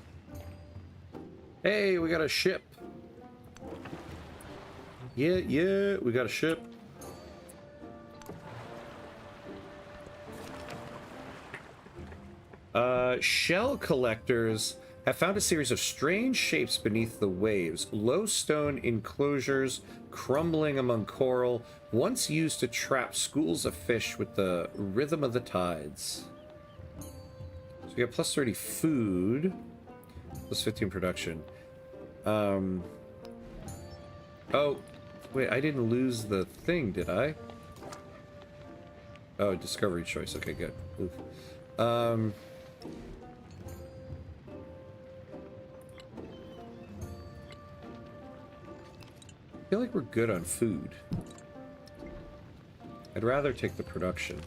[SPEAKER 1] Hey, we got a ship. Yeah, we got a ship. Shell collectors have found a series of strange shapes beneath the waves. Low stone enclosures crumbling among coral, once used to trap schools of fish with the rhythm of the tides. So we got plus 30 food, plus 15 production. Oh, wait, I didn't lose the thing, did I? Oh, discovery choice. Okay, good. Oof. I feel like we're good on food. I'd rather take the production.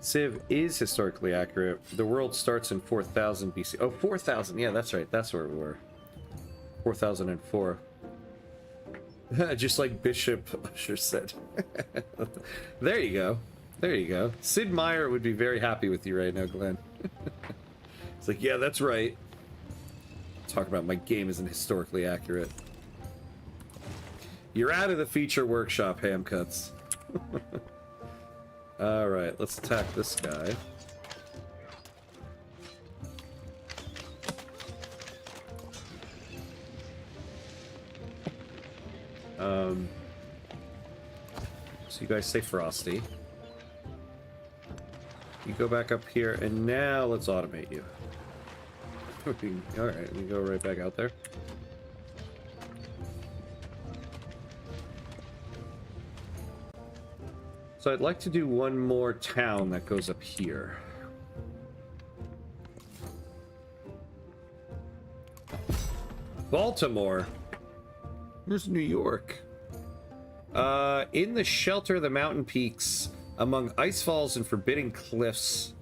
[SPEAKER 1] Civ is historically accurate. The world starts in 4000 BC. Oh, 4000. Yeah, that's right. That's where we were. 4004. Just like Bishop Usher said. There you go. There you go. Sid Meier would be very happy with you right now, Glenn. It's like, yeah, that's right. Talk about my game isn't historically accurate. You're out of the feature workshop, ham cuts. Alright, let's attack this guy. So you guys stay frosty. You go back up here, and now let's automate you. Alright, we go right back out there. So I'd like to do one more town that goes up here. Baltimore. Where's New York? In the shelter of the mountain peaks, among ice falls and forbidding cliffs,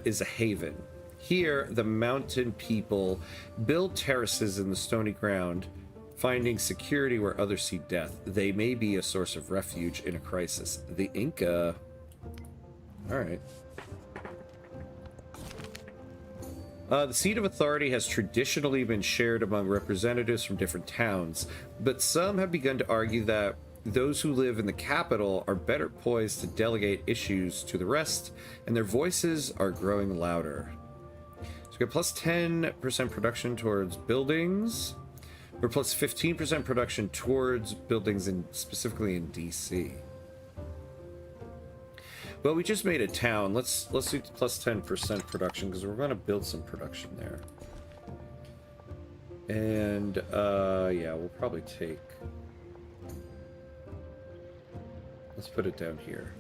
[SPEAKER 1] is a haven. Here, the mountain people build terraces in the stony ground, finding security where others see death. They may be a source of refuge in a crisis. The Inca. Alright. The seat of authority has traditionally been shared among representatives from different towns, but some have begun to argue that those who live in the capital are better poised to delegate issues to the rest, and their voices are growing louder. So we get plus 10% production towards buildings, or plus 15% production towards buildings specifically in DC. Well, we just made a town. Let's do plus 10% production because we're going to build some production there. And yeah, we'll probably take. Let's put it down here.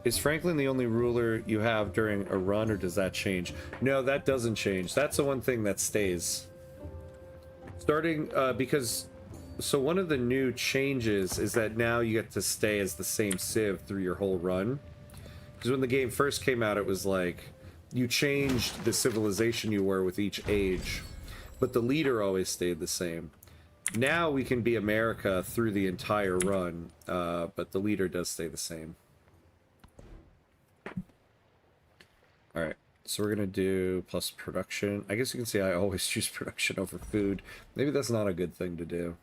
[SPEAKER 1] Is Franklin the only ruler you have during a run, or does that change? No, that doesn't change. That's the one thing that stays. Starting, because... So one of the new changes is that now you get to stay as the same Civ through your whole run. Because when the game first came out, it was like, you changed the civilization you were with each age, but the leader always stayed the same. Now we can be America through the entire run, but the leader does stay the same. Alright, so we're going to do plus production. I guess you can see I always choose production over food. Maybe that's not a good thing to do.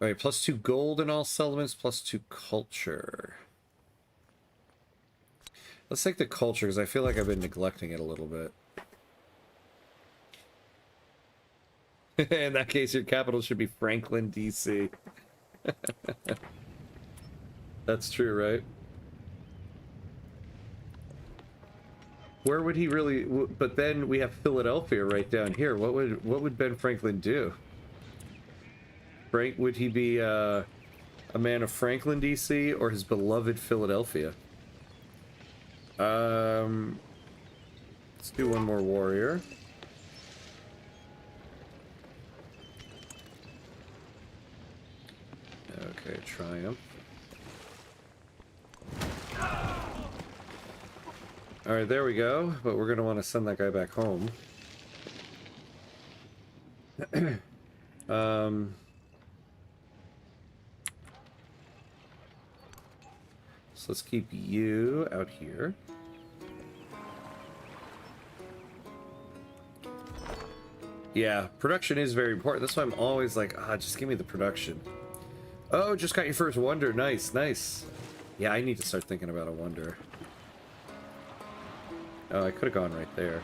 [SPEAKER 1] Alright, plus 2 gold in all settlements, plus 2 culture. Let's take the culture, because I feel like I've been neglecting it a little bit. In that case, your capital should be Franklin, DC. That's true, right? Where would he really... But then we have Philadelphia right down here. What would Ben Franklin do? Frank, would he be a man of Franklin, DC, or his beloved Philadelphia? Let's do one more warrior. Okay, triumph. Alright, there we go. But we're going to want to send that guy back home. So let's keep you out here. Yeah, production is very important. That's why I'm always like, just give me the production. Oh, just got your first wonder. Nice, nice. Yeah, I need to start thinking about a wonder. Oh, I could have gone right there.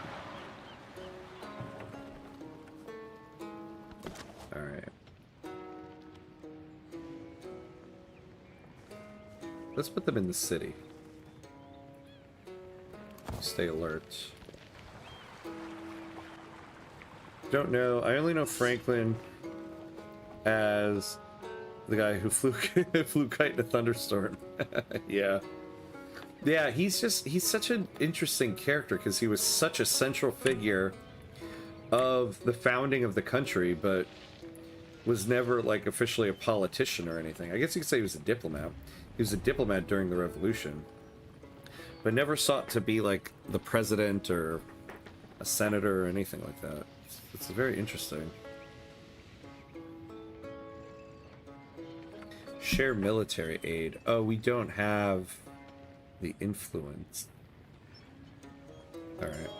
[SPEAKER 1] Alright. Let's put them in the city. Stay alert. Don't know. I only know Franklin as the guy who flew kite in a thunderstorm. Yeah. Yeah, he's such an interesting character because he was such a central figure of the founding of the country, but was never like officially a politician or anything. I guess you could say he was a diplomat. He was a diplomat during the revolution, but never sought to be like the president or a senator or anything like that. It's very interesting. Share military aid. Oh, we don't have the influence. All right.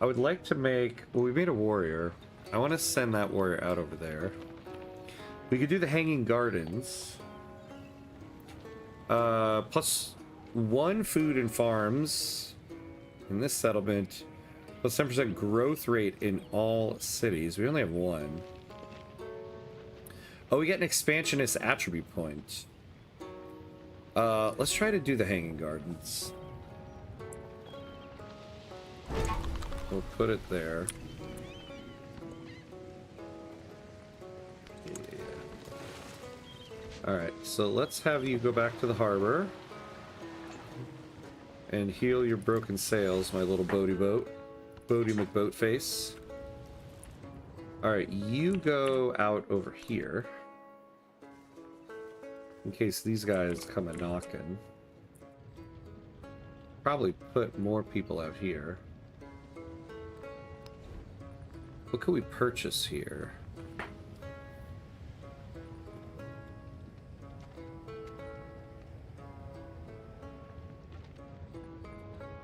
[SPEAKER 1] I would like to make... Well, we made a warrior. I want to send that warrior out over there. We could do the Hanging Gardens. Plus 1 food and farms in this settlement. Plus 10% growth rate in all cities. We only have 1. Oh, we get an expansionist attribute point. Let's try to do the Hanging Gardens. We'll put it there. Yeah. Alright, so let's have you go back to the harbor. And heal your broken sails, my little boaty boat. Boaty McBoatface. Alright, you go out over here. In case these guys come a knocking. Probably put more people out here. What could we purchase here?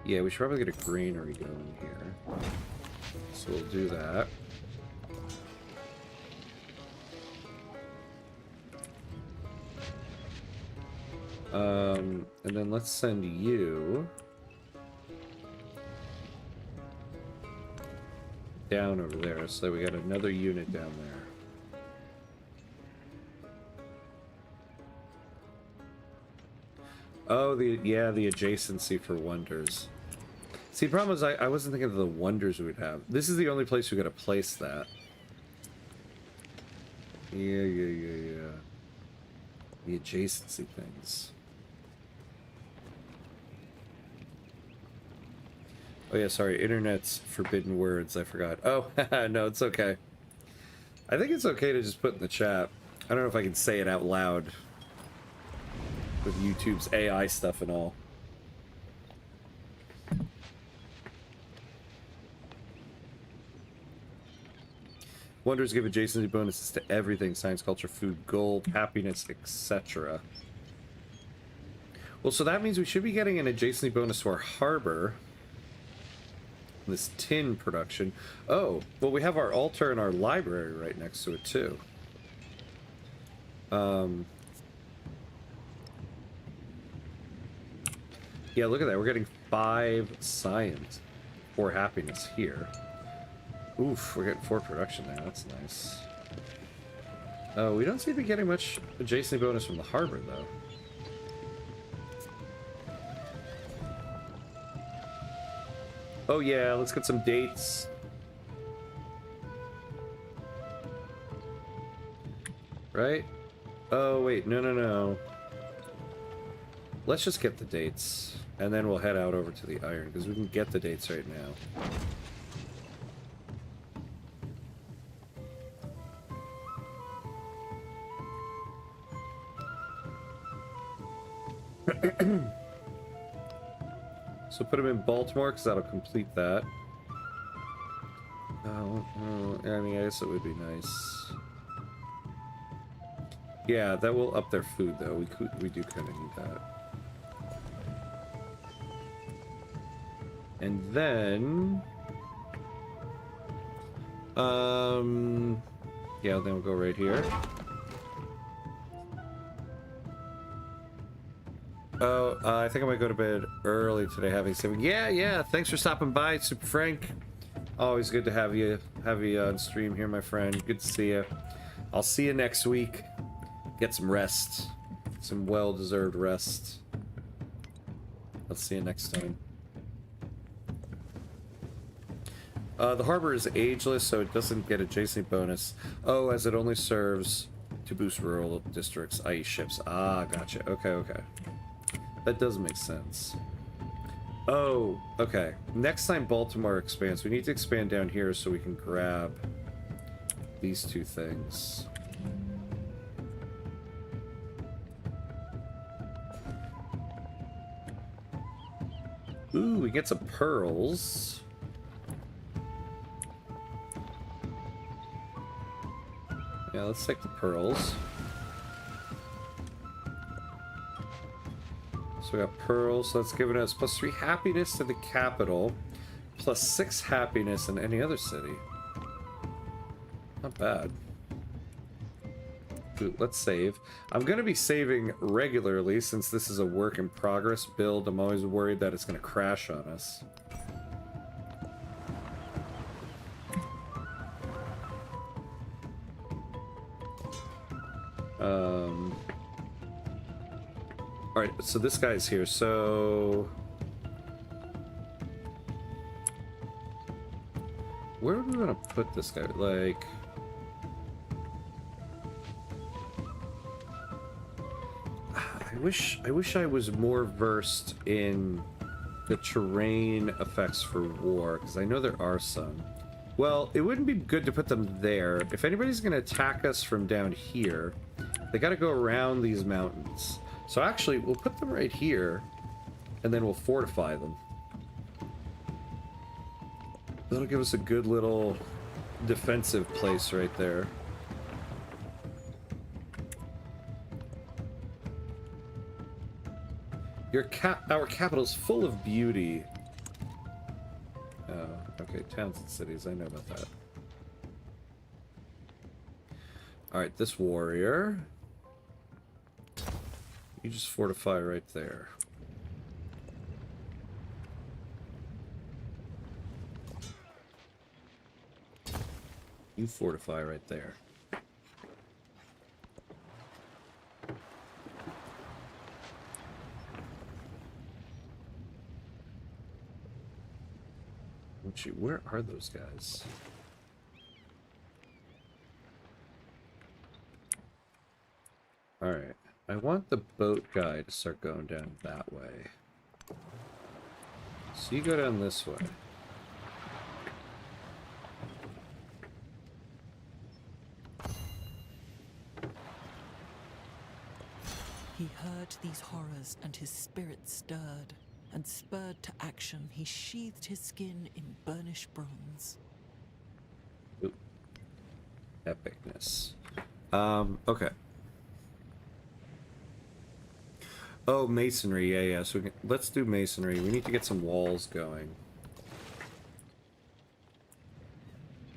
[SPEAKER 1] Yeah, we should probably get a granary going here. So we'll do that. And then let's send you down over there, so we got another unit down there. Oh, the adjacency for wonders. See, the problem is I wasn't thinking of the wonders we would have. This is the only place we gotta place that. Yeah. The adjacency things. Oh yeah, sorry, internet's forbidden words, I forgot. Oh, no, it's okay. I think it's okay to just put in the chat. I don't know if I can say it out loud with YouTube's AI stuff and all. Wonders give adjacency bonuses to everything: science, culture, food, gold, happiness, etc. Well, so that means we should be getting an adjacency bonus to our harbor. This tin production. Oh, well, we have our altar and our library right next to it, too. Yeah, look at that. We're getting 5 science, 4 happiness here. Oof, we're getting 4 production now. That's nice. Oh, we don't seem to be getting much adjacent bonus from the harbor, though. Oh yeah, let's get some dates. Right? Oh wait, no. Let's just get the dates, and then we'll head out over to the iron, because we can get the dates right now. So put him in Baltimore, because that'll complete that. Oh, I mean, I guess it would be nice. Yeah, that will up their food, though. We do kind of need that. And then... yeah, then we'll go right here. Oh, I think I might go to bed early today having Civ. Yeah, thanks for stopping by, Super Frank. Always good to have you on stream here, my friend. Good to see you. I'll see you next week. Get some rest. Some well-deserved rest. I'll see you next time. The harbor is ageless, so it doesn't get adjacent bonus. Oh, as it only serves To boost rural districts, i.e. ships. Ah, gotcha. Okay, okay. That does make sense. Oh, okay. Next time Baltimore expands, we need to expand down here so we can grab these two things. Ooh, we get some pearls. Yeah, let's take the pearls. So we got pearls, so that's giving us +3 happiness to the capital, +6 happiness in any other city. Not bad. Ooh, let's save. I'm going to be saving regularly since this is a work in progress build. I'm always worried that it's going to crash on us. Alright, so this guy's here, so... Where are we gonna put this guy? Like... I wish I was more versed in the terrain effects for war, because I know there are some. Well, it wouldn't be good to put them there. If anybody's gonna attack us from down here, they gotta go around these mountains. So actually, we'll put them right here, and then we'll fortify them. That'll give us a good little defensive place right there. Our capital's full of beauty. Oh, okay, towns and cities, I know about that. Alright, this warrior. You just fortify right there. You fortify right there. Where are those guys? Alright. I want the boat guy to start going down that way. So you go down this way.
[SPEAKER 2] He heard these horrors and his spirit stirred, and spurred to action, he sheathed his skin in burnished bronze.
[SPEAKER 1] Ooh. Epicness. Okay. Oh, masonry, yeah. So let's do masonry. We need to get some walls going.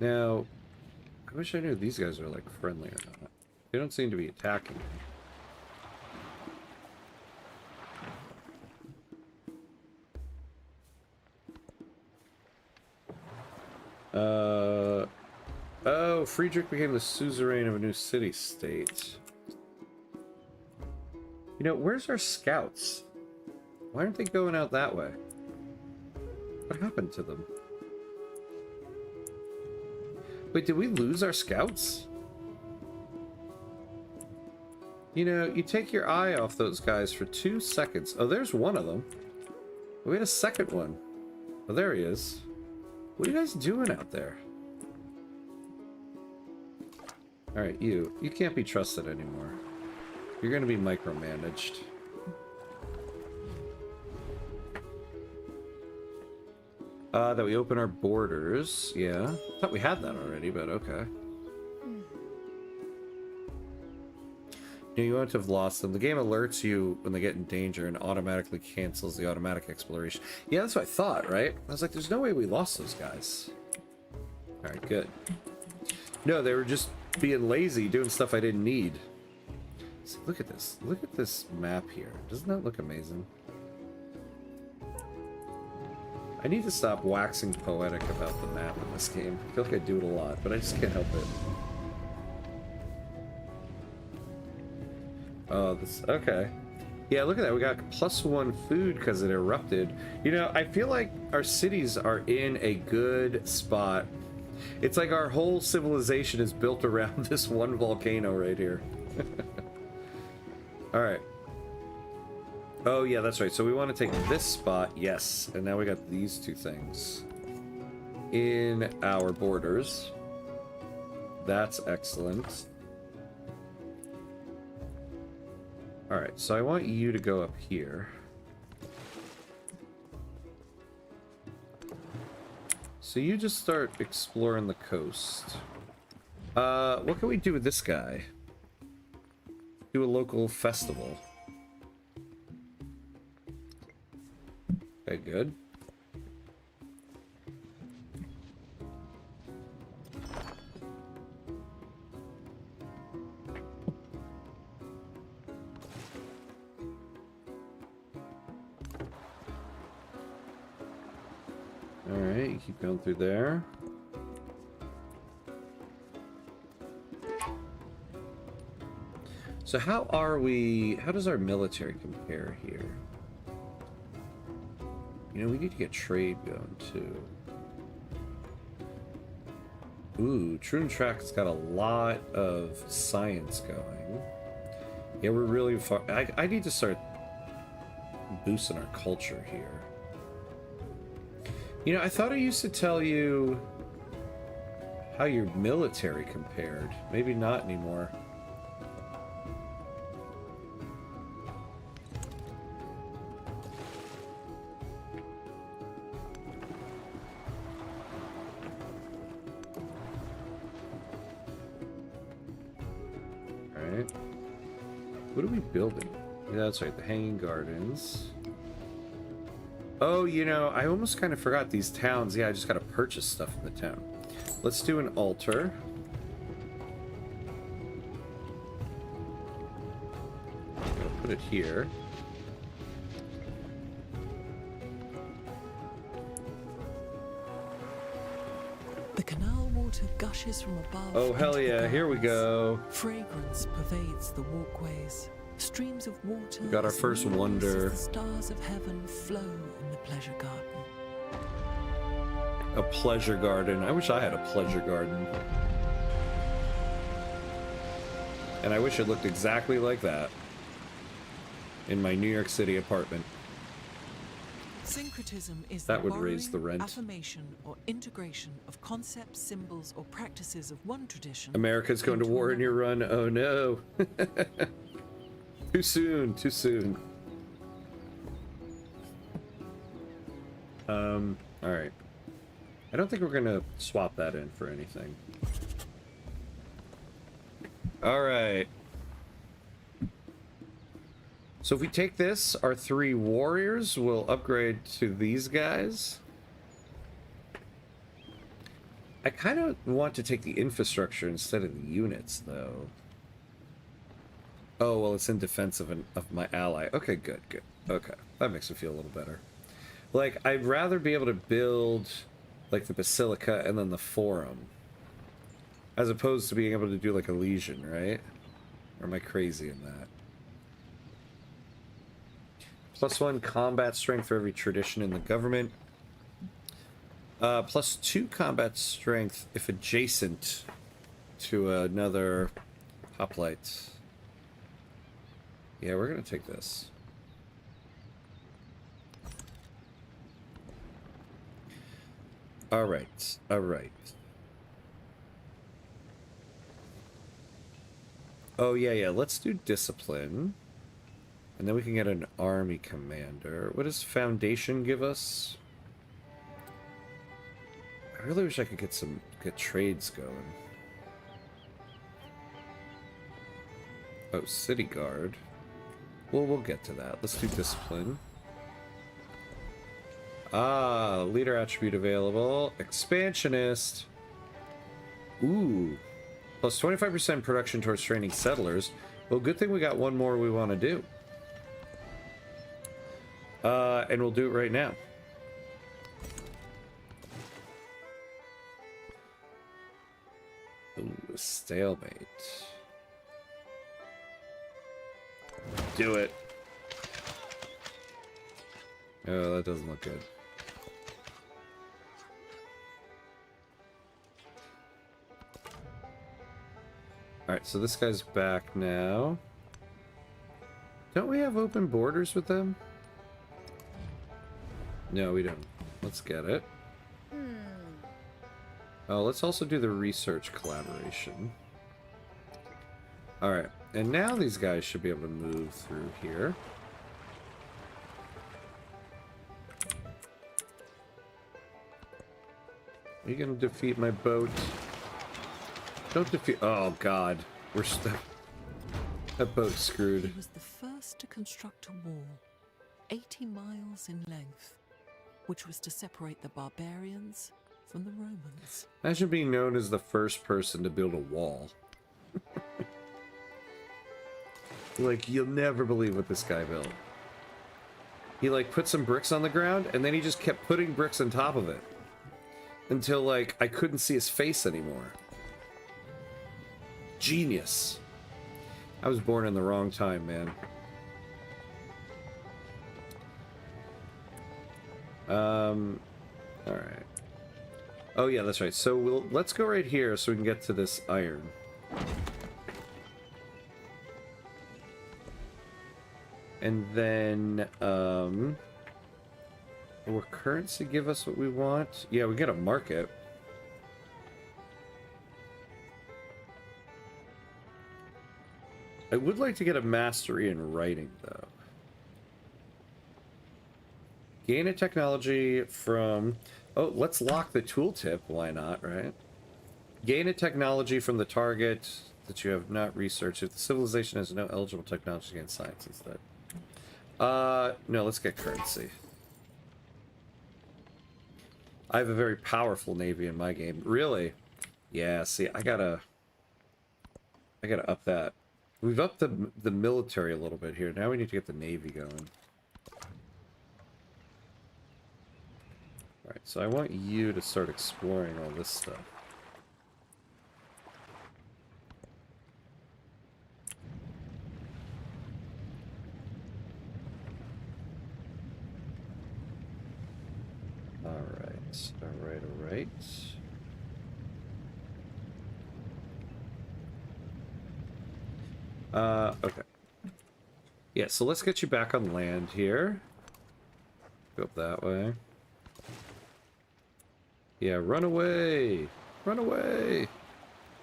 [SPEAKER 1] Now, I wish I knew these guys are, like, friendly or not. They don't seem to be attacking me. Oh, Friedrich became the suzerain of a new city-state. You know, where's our scouts? Why aren't they going out that way? What happened to them? Wait, did we lose our scouts? You know, you take your eye off those guys for 2 seconds. Oh, there's one of them. We had a second one. Oh, there he is. What are you guys doing out there? Alright, you can't be trusted anymore. You're gonna be micromanaged. That we open our borders. Yeah. I thought we had that already, but okay. You won't have lost them. The game alerts you when they get in danger and automatically cancels the automatic exploration. Yeah, that's what I thought, right? I was like, there's no way we lost those guys. Alright, good. No, they were just being lazy, doing stuff I didn't need. See, look at this. Look at this map here. Doesn't that look amazing? I need to stop waxing poetic about the map in this game. I feel like I do it a lot, but I just can't help it. Oh, this... Okay. Yeah, look at that. We got +1 food because it erupted. You know, I feel like our cities are in a good spot. It's like our whole civilization is built around this one volcano right here. All right. Oh, yeah, that's right. So we want to take this spot. Yes. And now we got these two things in our borders. That's excellent. All right. So I want you to go up here. So you just start exploring the coast. What can we do with this guy? Do a local festival. Okay, good. Alright, you keep going through there. So how does our military compare here? You know, we need to get trade going too. Ooh, True and Track's got a lot of science going. Yeah, we're really far. I need to start boosting our culture here. You know, I thought I used to tell you how your military compared. Maybe not anymore. Alright. What are we building? Yeah, that's right, the Hanging Gardens. Oh, you know, I almost kind of forgot these towns. Yeah, I just gotta purchase stuff in the town. Let's do an altar. I'll put it here.
[SPEAKER 2] The canal water gushes from above.
[SPEAKER 1] Oh, hell yeah, here we go.
[SPEAKER 2] Fragrance pervades the walkways. Streams of water.
[SPEAKER 1] We got our first wonder.
[SPEAKER 2] The stars of heaven flow in the pleasure garden.
[SPEAKER 1] A pleasure garden. I wish I had a pleasure garden. And I wish it looked exactly like that in my New York City apartment.
[SPEAKER 2] Syncretism is
[SPEAKER 1] That
[SPEAKER 2] the
[SPEAKER 1] would raise the rent.
[SPEAKER 2] affirmation or integration of concepts, symbols, or practices of one tradition.
[SPEAKER 1] America's going to
[SPEAKER 2] into
[SPEAKER 1] war in your
[SPEAKER 2] another.
[SPEAKER 1] run. Oh no. Too soon, too soon. Alright. I don't think we're gonna swap that in for anything. Alright. So if we take this, our 3 warriors will upgrade to these guys. I kind of want to take the infrastructure instead of the units, though. Oh, well, it's in defense of my ally. Okay, good, good. Okay, that makes me feel a little better. Like, I'd rather be able to build, like, the Basilica and then the Forum, as opposed to being able to do, like, a Legion, right? Or am I crazy in that? +1 combat strength for every tradition in the government. +2 combat strength if adjacent to another hoplite. Yeah, we're gonna take this. Alright, alright. Oh, yeah, let's do discipline. And then we can get an army commander. What does foundation give us? I really wish I could get trades going. Oh, city guard. Well, we'll get to that. Let's do discipline. Ah, leader attribute available. Expansionist. Ooh. Plus 25% production towards training settlers. Well, good thing we got one more we want to do. And we'll do it right now. Ooh, stalemate. Do it. Oh, that doesn't look good. Alright, so this guy's back now. Don't we have open borders with them? No, we don't. Let's get it. Oh, let's also do the research collaboration. Alright, and now these guys should be able to move through here. Are you gonna defeat my boat? Don't defeat. Oh god, we're stuck. That boat's screwed.
[SPEAKER 2] He was the first to construct a wall, 80 miles in length, which was to separate the barbarians from the Romans.
[SPEAKER 1] Imagine being known as the first person to build a wall. Like, you'll never believe what this guy built. He, like, put some bricks on the ground, and then he just kept putting bricks on top of it. Until, like, I couldn't see his face anymore. Genius. I was born in the wrong time, man. Alright. Oh, yeah, that's right. So, let's go right here so we can get to this iron. And then, will currency give us what we want? Yeah, we gotta market. I would like to get a mastery in writing, though. Gain a technology from... Oh, let's lock the tooltip. Why not, right? Gain a technology from the target that you have not researched. If the civilization has no eligible technology, gain science instead. No, let's get currency. I have a very powerful navy in my game. Really? Yeah, see, I gotta up that. We've upped the military a little bit here. Now we need to get the navy going. Alright, so I want you to start exploring all this stuff. Alright. Okay. Yeah, so let's get you back on land here. Go up that way. Yeah, run away! Run away!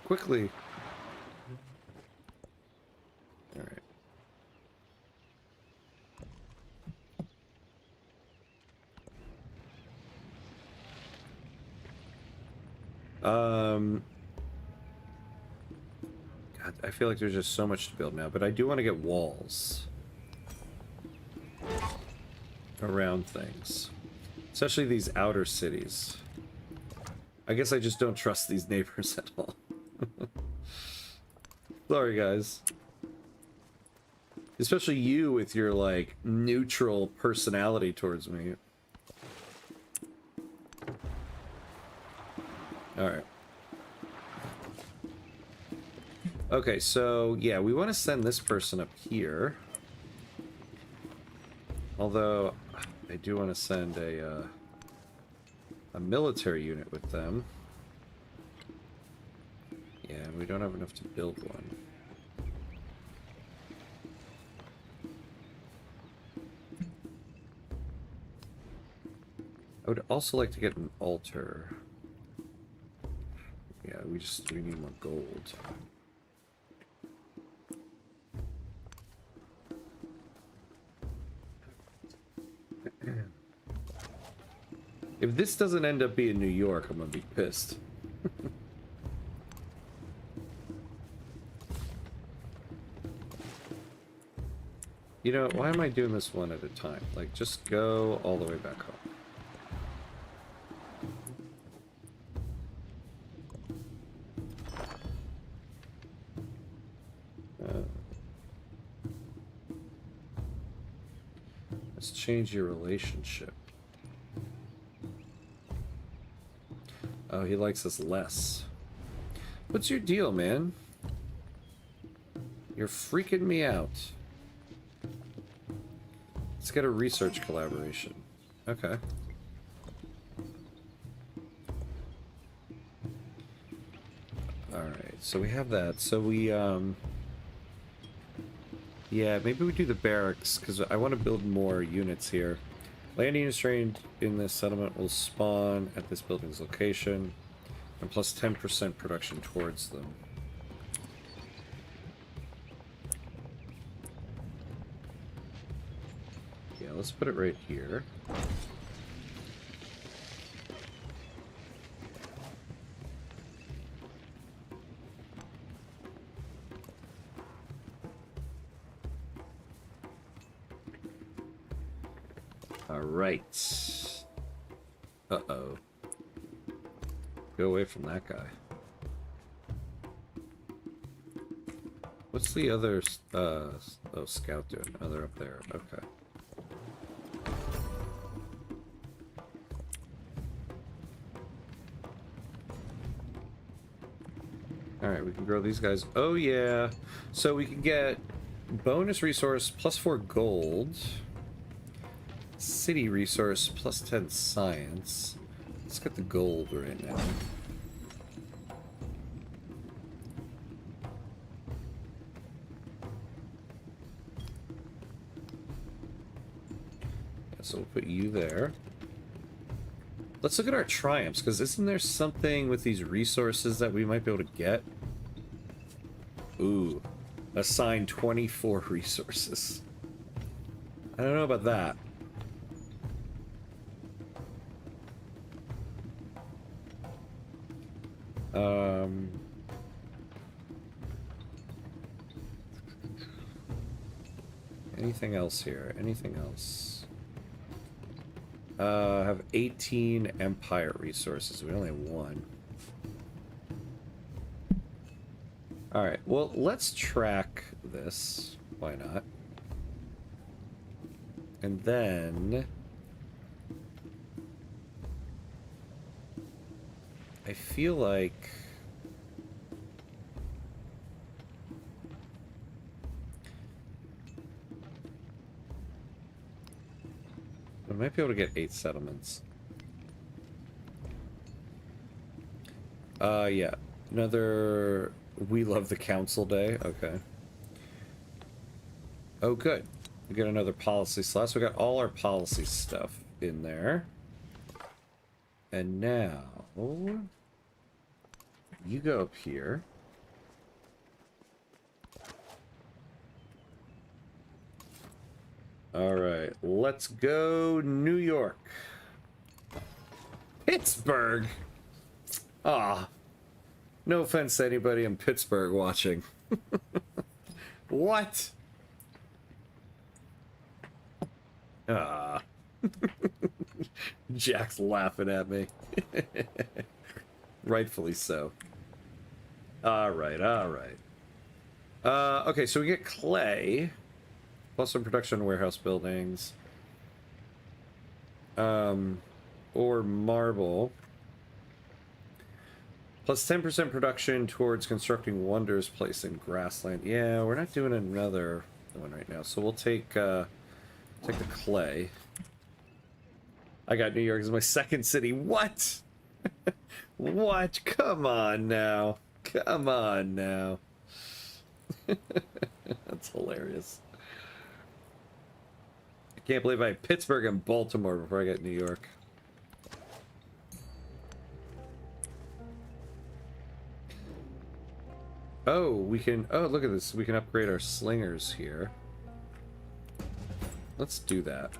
[SPEAKER 1] Quickly! Alright. God, I feel like there's just so much to build now, but I do want to get walls around things. Especially these outer cities. I guess I just don't trust these neighbors at all. Sorry, guys. Especially you with your, like, neutral personality towards me. Alright. Okay, so, yeah, we want to send this person up here. Although, I do want to send a military unit with them. Yeah, we don't have enough to build one. I would also like to get an altar. Yeah, we need more gold. If this doesn't end up being New York, I'm gonna be pissed. You know, why am I doing this one at a time? Like, just go all the way back home. Let's change your relationship. Oh, he likes us less. What's your deal, man? You're freaking me out. Let's get a research collaboration. Okay. Alright, so we have that. So we, yeah, maybe we do the barracks, because I want to build more units here. Land units trained in this settlement will spawn at this building's location, and plus 10% production towards them. Yeah, let's put it right here. Alright. Uh-oh. Go away from that guy. What's the other, oh, scout doing? Oh, they're up there. Okay. Alright, we can grow these guys. Oh, yeah. So we can get bonus resource plus 4 gold. City resource plus 10 science. Let's get the gold right now. Yeah, so we'll put you there. Let's look at our triumphs, because isn't there something with these resources that we might be able to get? Ooh. Assign 24 resources. I don't know about that. Anything else here? Anything else? I have 18 empire resources. We only have 1. Alright, well, let's track this. Why not? And then I feel like I might be able to get 8 settlements. Yeah. Another We Love the Council Day. Okay. Oh, good. We got another policy slot. So we got all our policy stuff in there. And now you go up here. Alright, let's go New York. Pittsburgh! Ah. No offense to anybody in Pittsburgh watching. What? Ah. Jack's laughing at me. Rightfully so. Alright, alright. Okay, so we get clay. Plus some production warehouse buildings. Or marble. Plus 10% production towards constructing wonders placed in grassland. Yeah, we're not doing another one right now. So we'll take the clay. I got New York as my second city. What? What? Come on now. Come on now. That's hilarious. I can't believe I had Pittsburgh and Baltimore before I got New York. Oh, we can... Oh, look at this. We can upgrade our slingers here. Let's do that.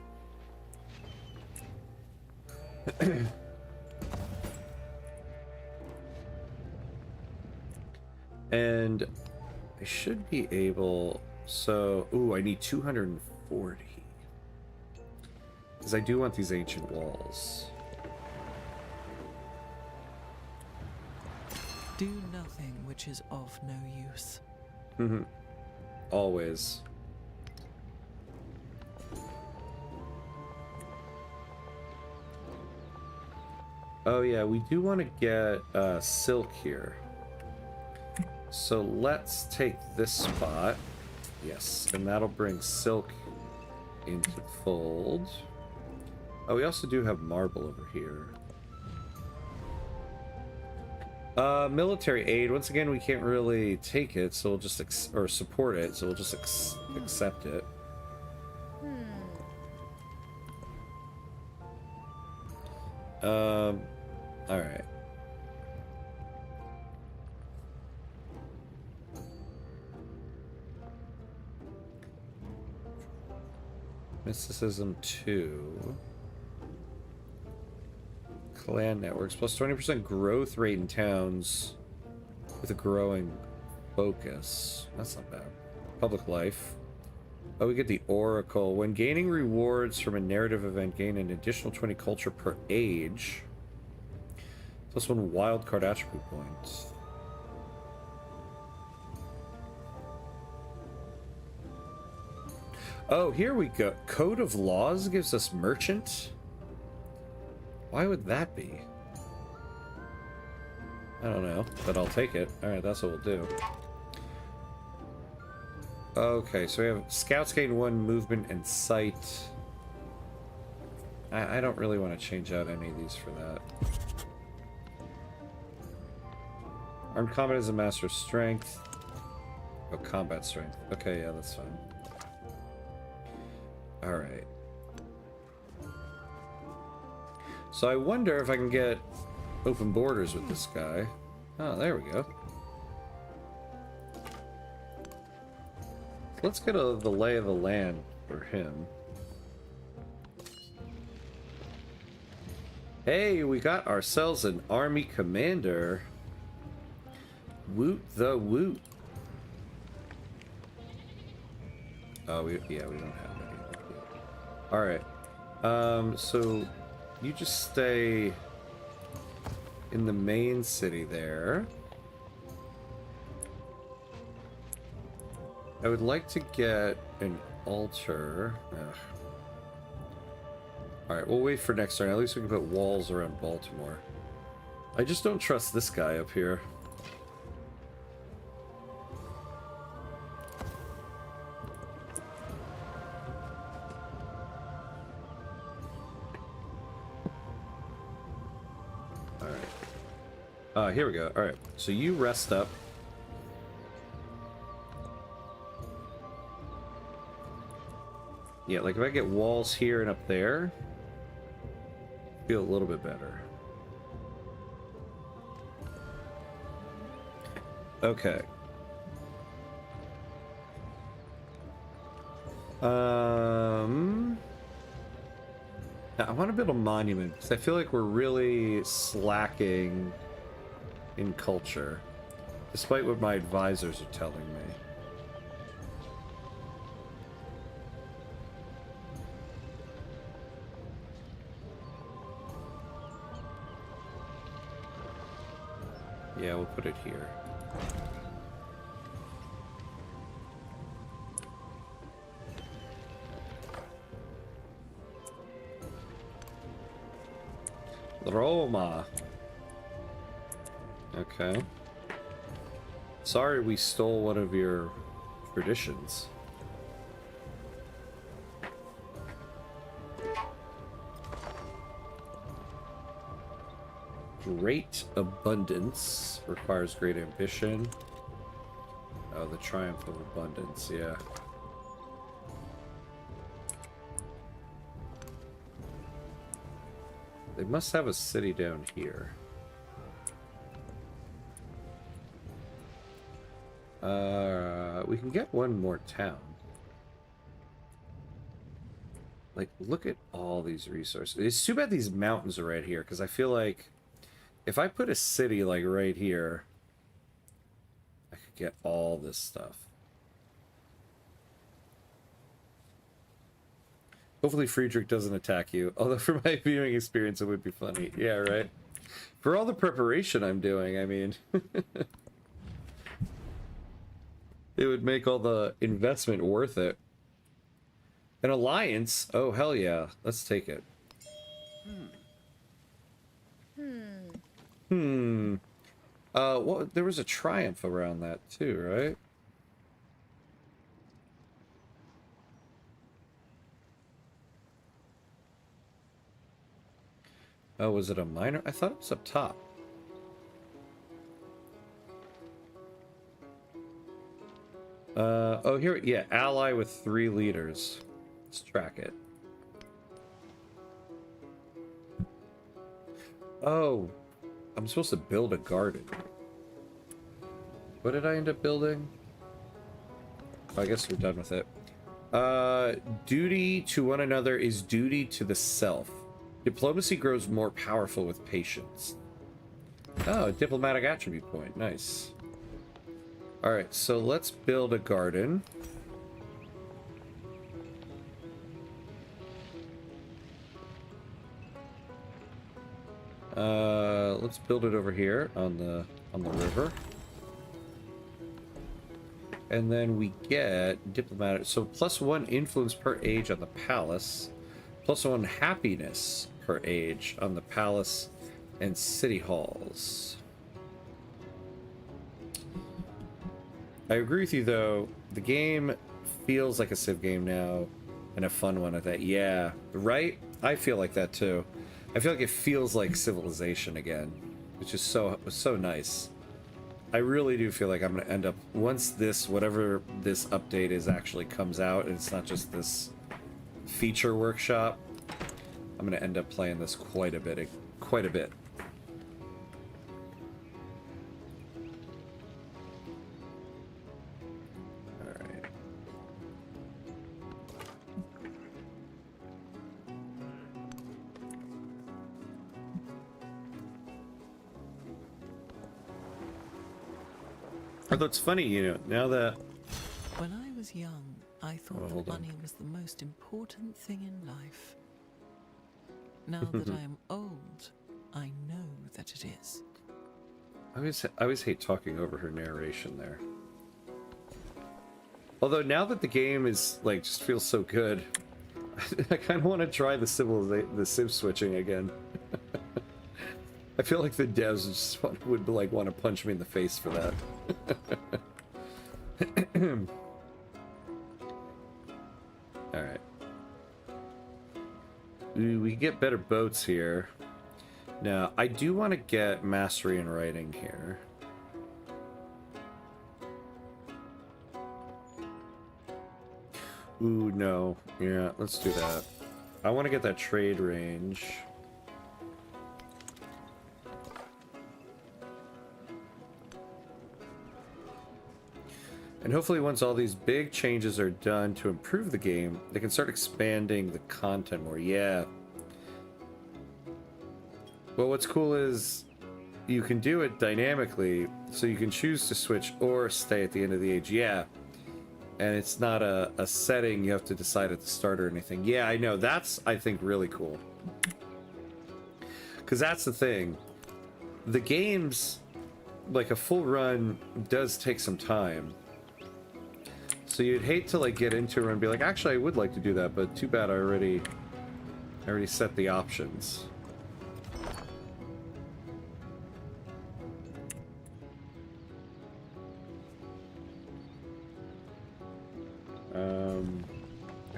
[SPEAKER 1] And I should be able... So... Ooh, I need 240. Because I do want these ancient walls.
[SPEAKER 2] Do nothing which is of no use.
[SPEAKER 1] Mm-hmm. Always. Oh yeah, we do want to get silk here. So let's take this spot. Yes, and that'll bring silk into the fold. Oh, we also do have marble over here. Military aid. Once again, we can't really take it, so we'll just or support it, so we'll just accept it. All right. Mysticism 2. Clan networks plus 20% growth rate in towns with a growing focus. That's not bad. Public life. Oh, we get the Oracle. When gaining rewards from a narrative event, gain an additional 20 culture per age. Plus 1 wildcard attribute point. Oh, here we go. Code of Laws gives us Merchant. Why would that be? I don't know, but I'll take it. Alright, that's what we'll do. Okay, so we have Scouts gain 1 movement and sight. I don't really want to change out any of these for that. Armed Combat is a Master of Strength. Oh, Combat Strength. Okay, yeah, that's fine. Alright. So I wonder if I can get open borders with this guy. Oh, there we go. Let's get the lay of the land for him. Hey, we got ourselves an army commander. Woot the woot. Oh, yeah, we don't have any. Alright. So you just stay in the main city there. I would like to get an altar. Alright, we'll wait for next turn. At least we can put walls around Baltimore. I just don't trust this guy up here. Here we go. Alright, so you rest up. Yeah, like if I get walls here and up there, feel a little bit better. Okay. Now I want to build a monument because I feel like we're really slacking in culture, despite what my advisors are telling me. Yeah, we'll put it here. Roma. Okay. Sorry we stole one of your traditions. Great abundance requires great ambition. Oh, the triumph of abundance, yeah. They must have a city down here. We can get one more town. Like, look at all these resources. It's too bad these mountains are right here, because I feel like if I put a city, like, right here, I could get all this stuff. Hopefully Friedrich doesn't attack you. Although for my viewing experience, it would be funny. Yeah, right? For all the preparation I'm doing, I mean... it would make all the investment worth it. An alliance? Oh, hell yeah. Let's take it. Well, there was a triumph around that too, right? Oh, was it a minor? I thought it was up top. Oh, here, yeah, ally with 3 leaders. Let's track it. Oh, I'm supposed to build a garden. What did I end up building? Oh, I guess we're done with it. Duty to one another is duty to the self. Diplomacy grows more powerful with patience. Oh, diplomatic attribute point. Nice. Alright, so let's build a garden. Let's build it over here on the river. And then we get diplomatic, so +1 influence per age on the palace, +1 happiness per age on the palace and city halls. I agree with you though, the game feels like a Civ game now, and a fun one at that. Yeah, right? I feel like that too. I feel like it feels like Civilization again, which is so nice. I really do feel like I'm gonna end up, once this, whatever this update is actually comes out, and it's not just this feature workshop, I'm gonna end up playing this quite a bit. Alright. Although it's funny, you know, now that...
[SPEAKER 2] When I was young, I thought
[SPEAKER 1] Oh,
[SPEAKER 2] that
[SPEAKER 1] hold on.
[SPEAKER 2] money was the most important thing in life. Now that I am old, I know that it is.
[SPEAKER 1] I always hate talking over her narration there. Although now that the game is, like, just feels so good, I kind of want to try the Civ switching again. I feel like the devs just would like want to punch me in the face for that. Alright. We can get better boats here. Now, I do want to get mastery in writing here. Ooh, no. Yeah, let's do that. I want to get that trade range. And hopefully once all these big changes are done to improve the game, they can start expanding the content more. Yeah. Well, what's cool is you can do it dynamically, so you can choose to switch or stay at the end of the age. Yeah. And it's not a setting you have to decide at the start or anything. Yeah, I know. That's, I think, really cool. Because that's the thing. The games, like a full run, does take some time. So you'd hate to like get into it and be like, actually, I would like to do that, but too bad I already set the options.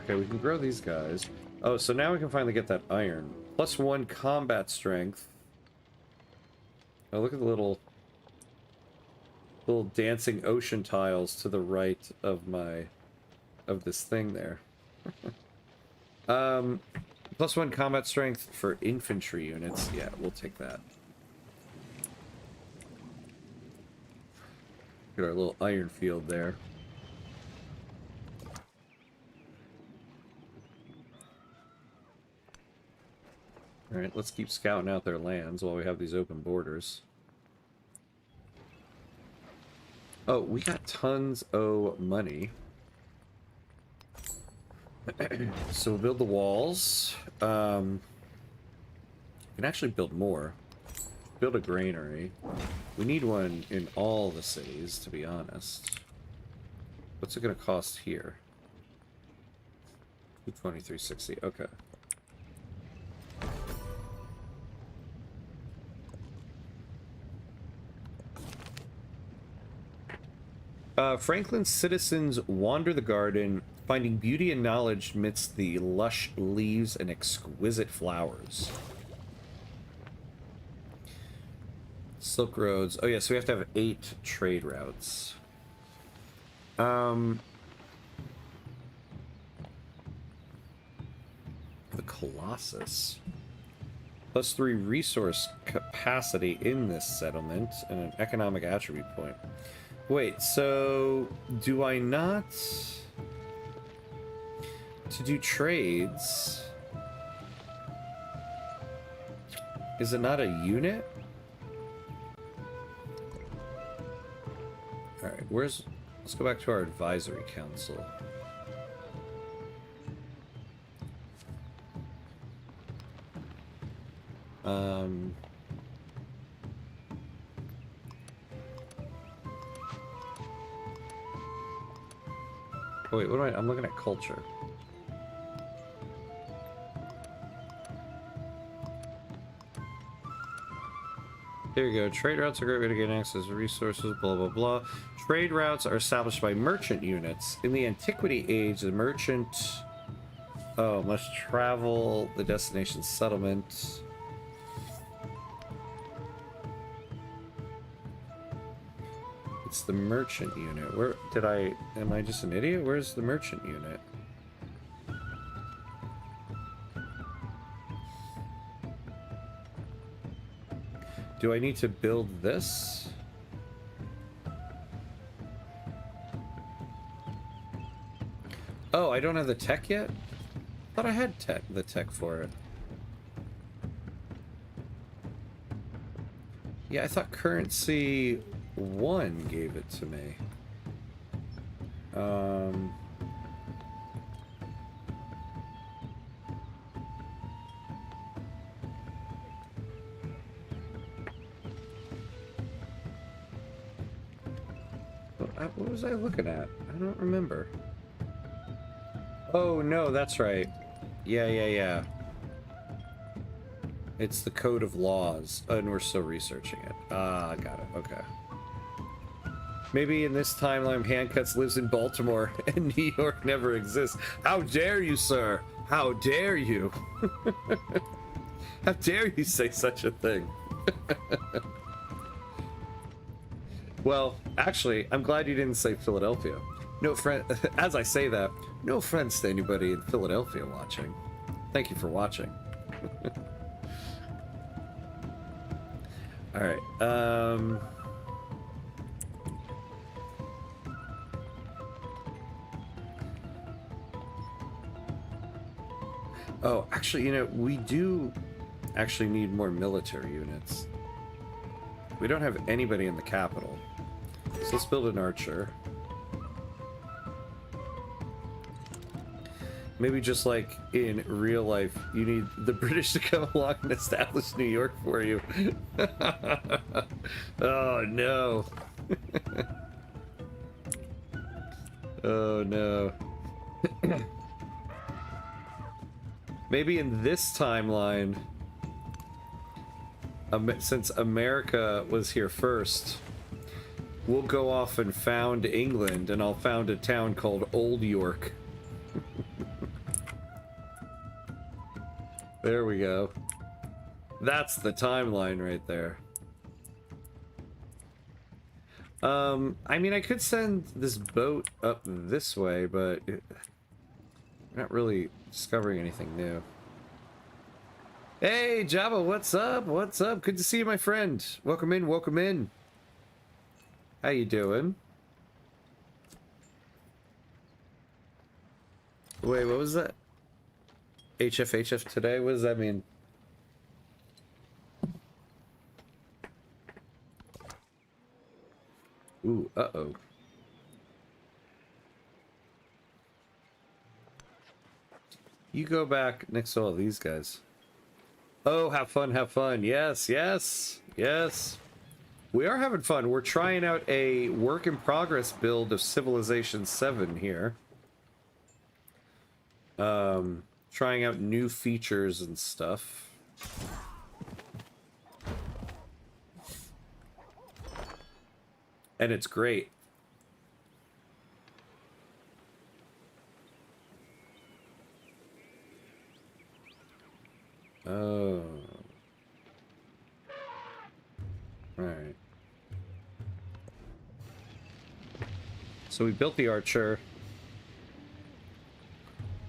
[SPEAKER 1] Okay, we can grow these guys. Oh, so now we can finally get that iron. +1 combat strength. Oh, look at the little dancing ocean tiles to the right of this thing there. +1 combat strength for infantry units. Yeah, we'll take that. Get our little iron field there. Alright, let's keep scouting out their lands while we have these open borders. Oh, we got tons of money. So we'll build the walls. We can actually build more. Build a granary. We need one in all the cities, to be honest. What's it going to cost here? 223.60. Okay. Franklin's citizens wander the garden, finding beauty and knowledge amidst the lush leaves and exquisite flowers. Silk roads. Oh yeah, so we have to have 8 trade routes. The Colossus. +3 resource capacity in this settlement and an economic attribute point. Wait, so do I not... To do trades... Is it not a unit? Alright, where's... Let's go back to our advisory council. Oh wait, what am I... I'm looking at culture. There you go. Trade routes are a great way to gain access to resources, blah, blah, blah. Trade routes are established by merchant units. In the Antiquity Age, the merchant... Oh, must travel the destination settlement. It's the merchant unit. Where did I... Am I just an idiot? Where's the merchant unit? Do I need to build this? Oh, I don't have the tech yet? I thought I had the tech for it. Yeah, I thought currency 1 gave it to me. What was I looking at? I don't remember. Oh, no, that's right. Yeah. It's the Code of Laws, and we're still researching it. Ah, got it. Okay. Maybe in this timeline, Handcuts lives in Baltimore, and New York never exists. How dare you, sir? How dare you? How dare you say such a thing? Well, actually, I'm glad you didn't say Philadelphia. No friend. As I say that, no offense to anybody in Philadelphia watching. Thank you for watching. All right. Oh, actually, you know, we do actually need more military units. We don't have anybody in the capital. So let's build an archer. Maybe just like in real life, you need the British to come along and establish New York for you. Oh no. Oh no. Maybe in this timeline, since America was here first, we'll go off and found England, and I'll found a town called Old York. There we go. That's the timeline right there. I mean, I could send this boat up this way, but we're not really discovering anything new. Hey, Java, what's up? What's up? Good to see you, my friend. Welcome in, welcome in. How you doing? Wait, what was that? HF today? What does that mean? Ooh, uh-oh. You go back next to all these guys. Oh, have fun, have fun. Yes, yes, yes. We are having fun. We're trying out a work-in-progress build of Civilization VII here. Trying out new features and stuff. And it's great. Oh. Alright. So we built the archer.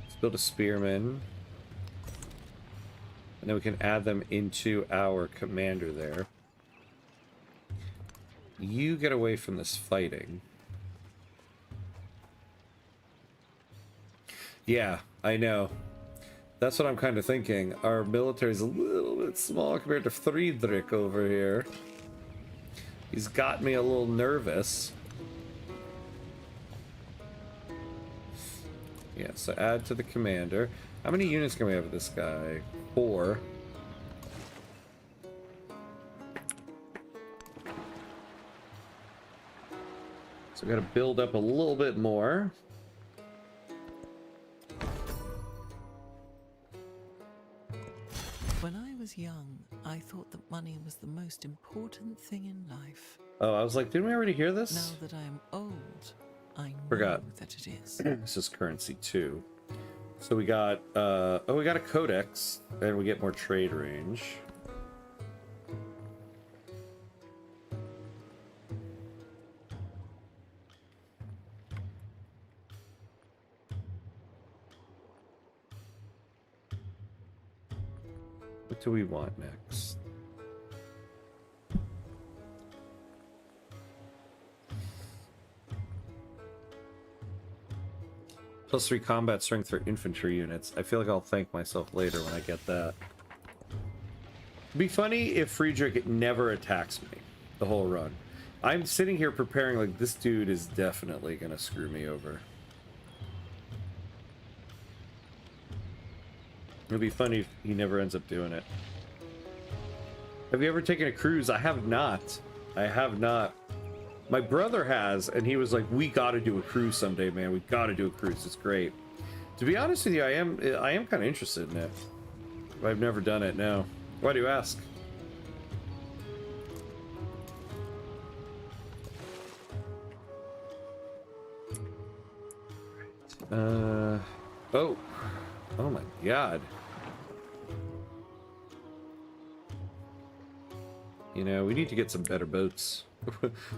[SPEAKER 1] Let's build a spearman. And then we can add them into our commander there. You get away from this fighting. Yeah, I know. That's what I'm kind of thinking. Our military is a little bit small compared to Friedrich over here. He's got me a little nervous. Yeah, so add to the commander. How many units can we have with this guy? 4. So we gotta build up a little bit more.
[SPEAKER 2] When I was young, I thought that money was the most important thing in life.
[SPEAKER 1] Oh, I was like, didn't we already hear this?
[SPEAKER 2] Now that I am old, I know
[SPEAKER 1] Forgot.
[SPEAKER 2] that it is.
[SPEAKER 1] This is currency too. So we got, oh, we got a codex, and we get more trade range. What do we want next? +3 combat strength for infantry units. I feel like I'll thank myself later when I get that. It'd be funny if Friedrich never attacks me the whole run. I'm sitting here preparing like this dude is definitely gonna screw me over. It'd be funny if he never ends up doing it. Have you ever taken a cruise? I have not. I have not. My brother has, and he was like, we gotta do a cruise someday, man. We gotta do a cruise. It's great. To be honest with you, I am kind of interested in it. I've never done it, no. Why do you ask? Oh. Oh my god. You know, we need to get some better boats.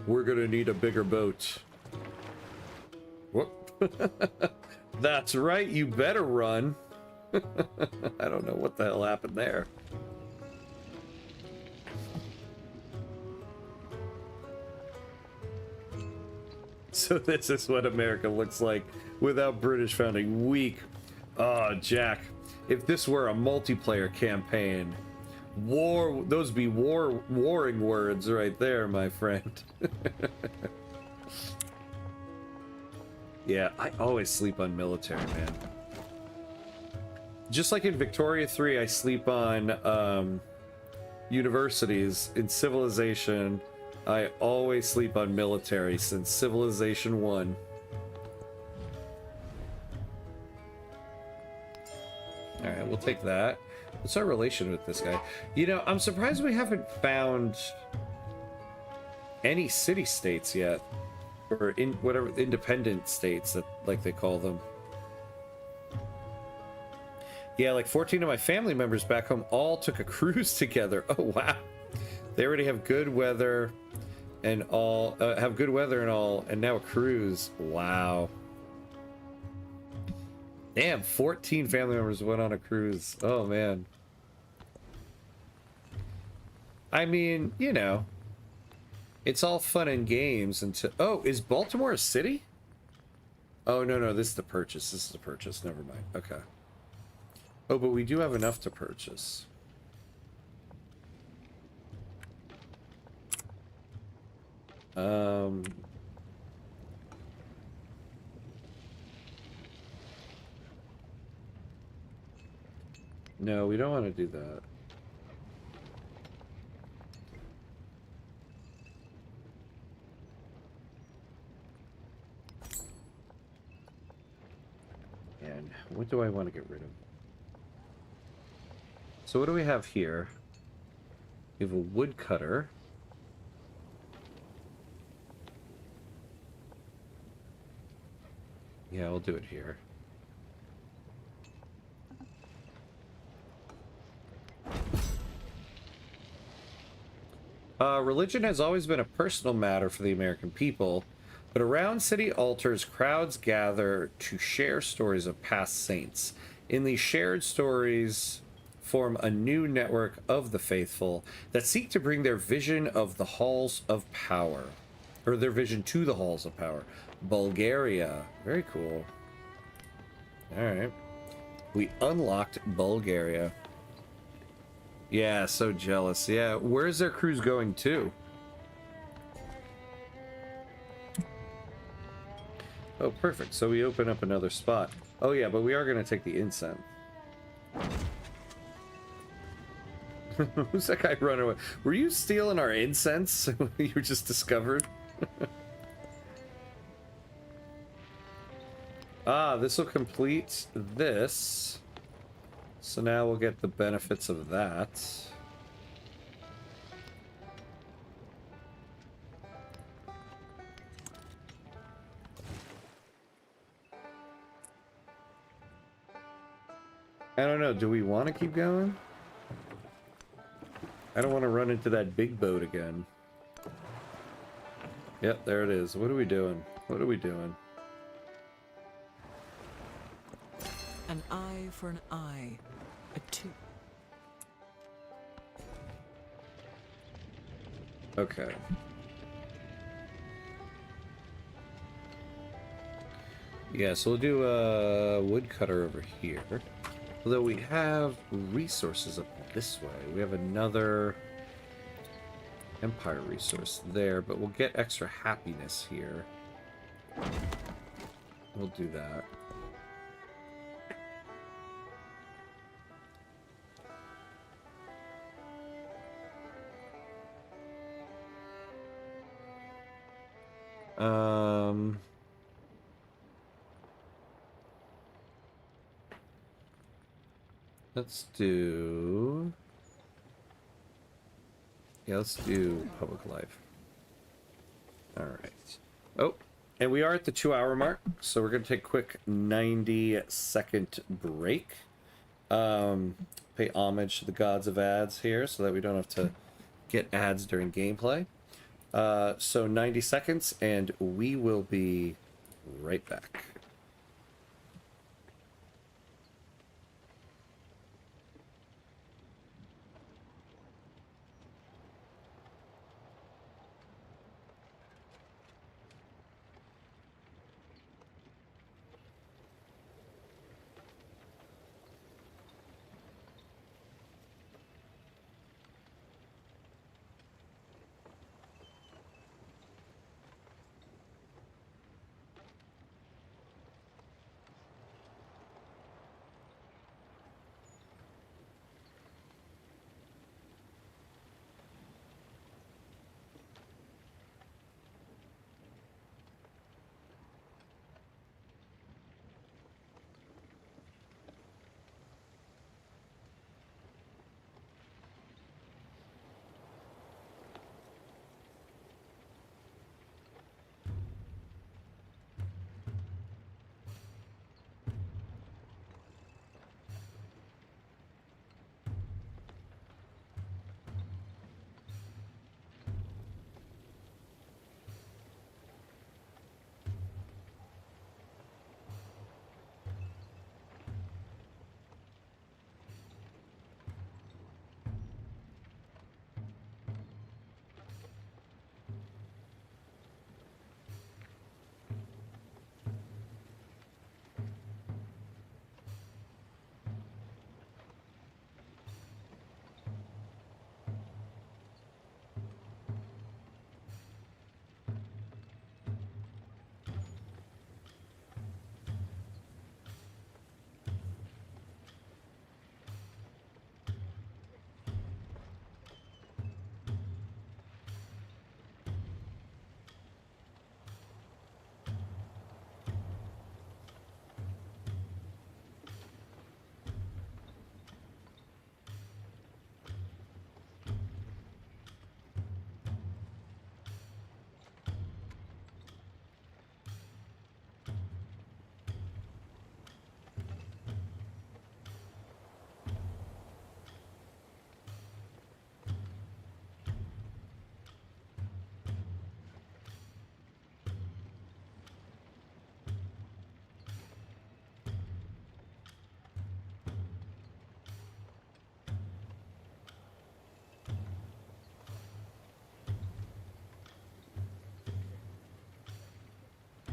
[SPEAKER 1] We're gonna need a bigger boat. What? That's right, you better run. I don't know what the hell happened there. So this is what America looks like without British founding. Weak. Oh, Jack. If this were a multiplayer campaign, war, those be warring words right there, my friend. Yeah, I always sleep on military, man. Just like in Victoria 3, I sleep on universities. In Civilization, I always sleep on military since Civilization 1. Alright, we'll take that. What's our relation with this guy? You know, I'm surprised we haven't found any city-states yet. Or in whatever independent states that like they call them. Yeah, like 14 of my family members back home all took a cruise together. Oh wow. They already have good weather and all and now a cruise. Wow. Damn, 14 family members went on a cruise. Oh, man. I mean, you know, it's all fun and games until... Oh, is Baltimore a city? Oh, no, this is the purchase. This is the purchase. Never mind. Okay. Oh, but we do have enough to purchase. No, we don't want to do that. And what do I want to get rid of? So what do we have here? We have a woodcutter. Yeah, we'll do it here. Religion has always been a personal matter for the American people. But around city altars, crowds gather to share stories of past saints. In these shared stories, form a new network of the faithful that seek to bring their vision of the halls of power, or their vision to the halls of power. Bulgaria, very cool. All right, we unlocked Bulgaria. Yeah, so jealous. Yeah, where's their cruise going to? Oh, perfect. So we open up another spot. Oh yeah, but we are going to take the incense. Who's that guy running away? Were you stealing our incense? You were just discovered? Ah, this will complete this. So now we'll get the benefits of that. I don't know. Do we want to keep going? I don't want to run into that big boat again. Yep, there it is. What are we doing? What are we doing?
[SPEAKER 2] An eye for an eye. A two.
[SPEAKER 1] Okay. Yeah, so we'll do a woodcutter over here. Although we have resources up this way. We have another empire resource there, but we'll get extra happiness here. We'll do that. Let's do... Yeah, let's do public life. Alright. Oh, and we are at the 2-hour mark, so we're going to take a quick 90-second break. Pay homage to the gods of ads here, so that we don't have to get ads during gameplay. So 90 seconds, and we will be right back.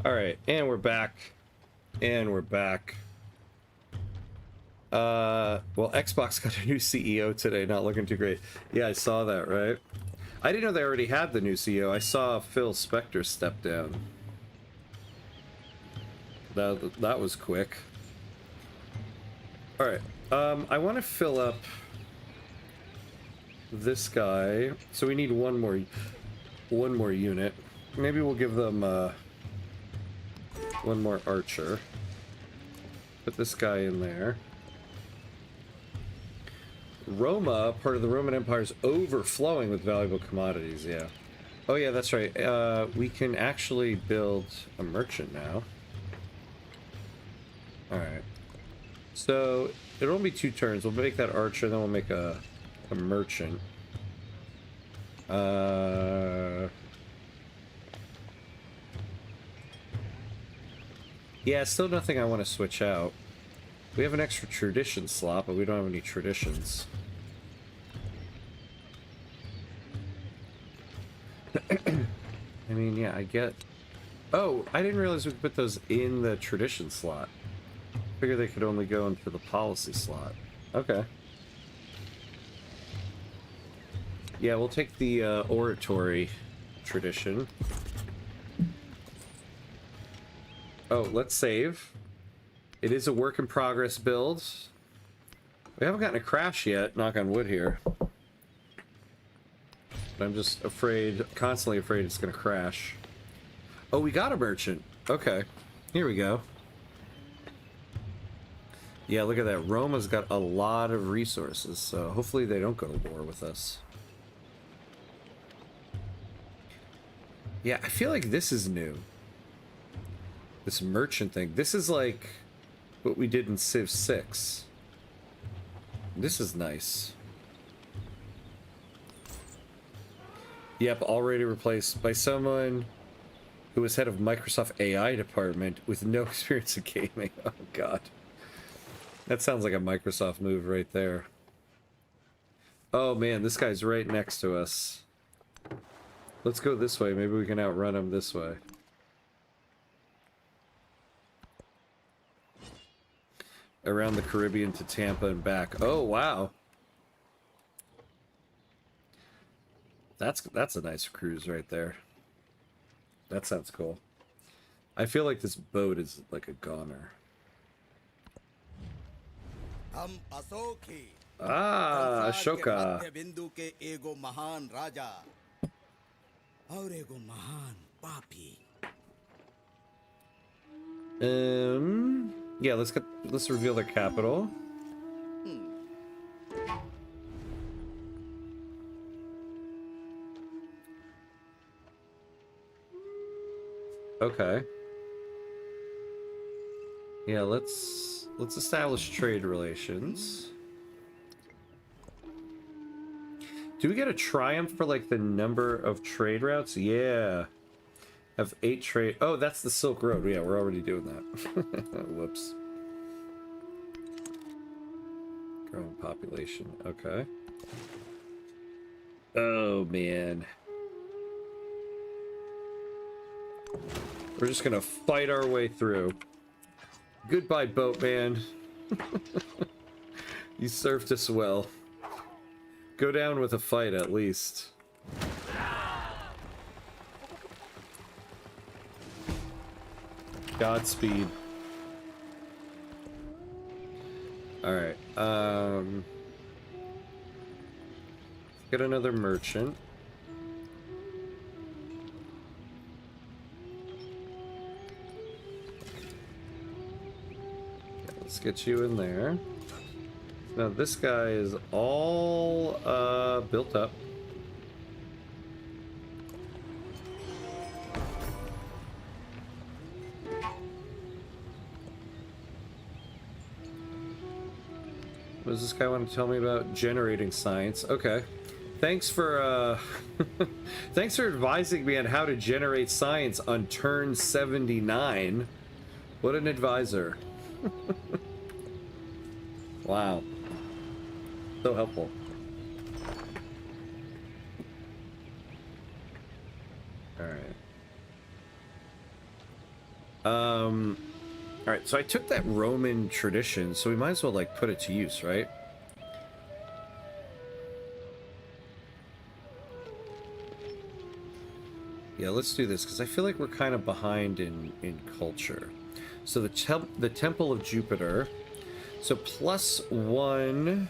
[SPEAKER 1] Alright, and we're back. And we're back. Well, Xbox got a new CEO today, not looking too great. Yeah, I saw that, right? I didn't know they already had the new CEO. I saw Phil Spector step down. That was quick. Alright, I want to fill up this guy. So we need one more unit. Maybe we'll give them one more archer. Put this guy in there. Roma, part of the Roman Empire, is overflowing with valuable commodities, yeah. Oh yeah, that's right. We can actually build a merchant now. Alright. So, it'll only be 2 turns. We'll make that archer, then we'll make a merchant. Yeah, still nothing I want to switch out. We have an extra tradition slot, but we don't have any traditions. I mean, yeah, I get... Oh, I didn't realize we could put those in the tradition slot. I figured they could only go into the policy slot. Okay. Yeah, we'll take the oratory tradition. Oh, let's save. It is a work in progress build. We haven't gotten a crash yet, knock on wood here. But I'm just afraid, constantly afraid it's gonna crash. Oh, we got a merchant. Okay, here we go. Yeah, look at that. Roma's got a lot of resources, so hopefully they don't go to war with us. Yeah, I feel like this is new. This merchant thing. This is like what we did in Civ VI. This is nice. Yep, already replaced by someone who was head of Microsoft AI department with no experience in gaming. Oh god. That sounds like a Microsoft move right there. Oh man, this guy's right next to us. Let's go this way. Maybe we can outrun him this way. Around the Caribbean to Tampa and back. Oh, wow. That's a nice cruise right there. That sounds cool. I feel like this boat is like a goner. Ah, Ashoka. Yeah, let's reveal their capital. Okay. Yeah, let's establish trade relations. Do we get a triumph for like the number of trade routes? Yeah. Have 8 trade. Oh, that's the Silk Road. Yeah, we're already doing that. Whoops. Growing population. Okay. Oh man. We're just gonna fight our way through. Goodbye, boatman. You served us well. Go down with a fight, at least. Godspeed. Alright, get another merchant. Let's get you in there. Now this guy is all built up. What does this guy want to tell me about? Generating science. Okay. Thanks for thanks for advising me on how to generate science on turn 79. What an advisor. Wow. So helpful. Alright. All right, so I took that Roman tradition, so we might as well like put it to use, right? Yeah, let's do this because I feel like we're kind of behind in culture. So the Temple of Jupiter. So +1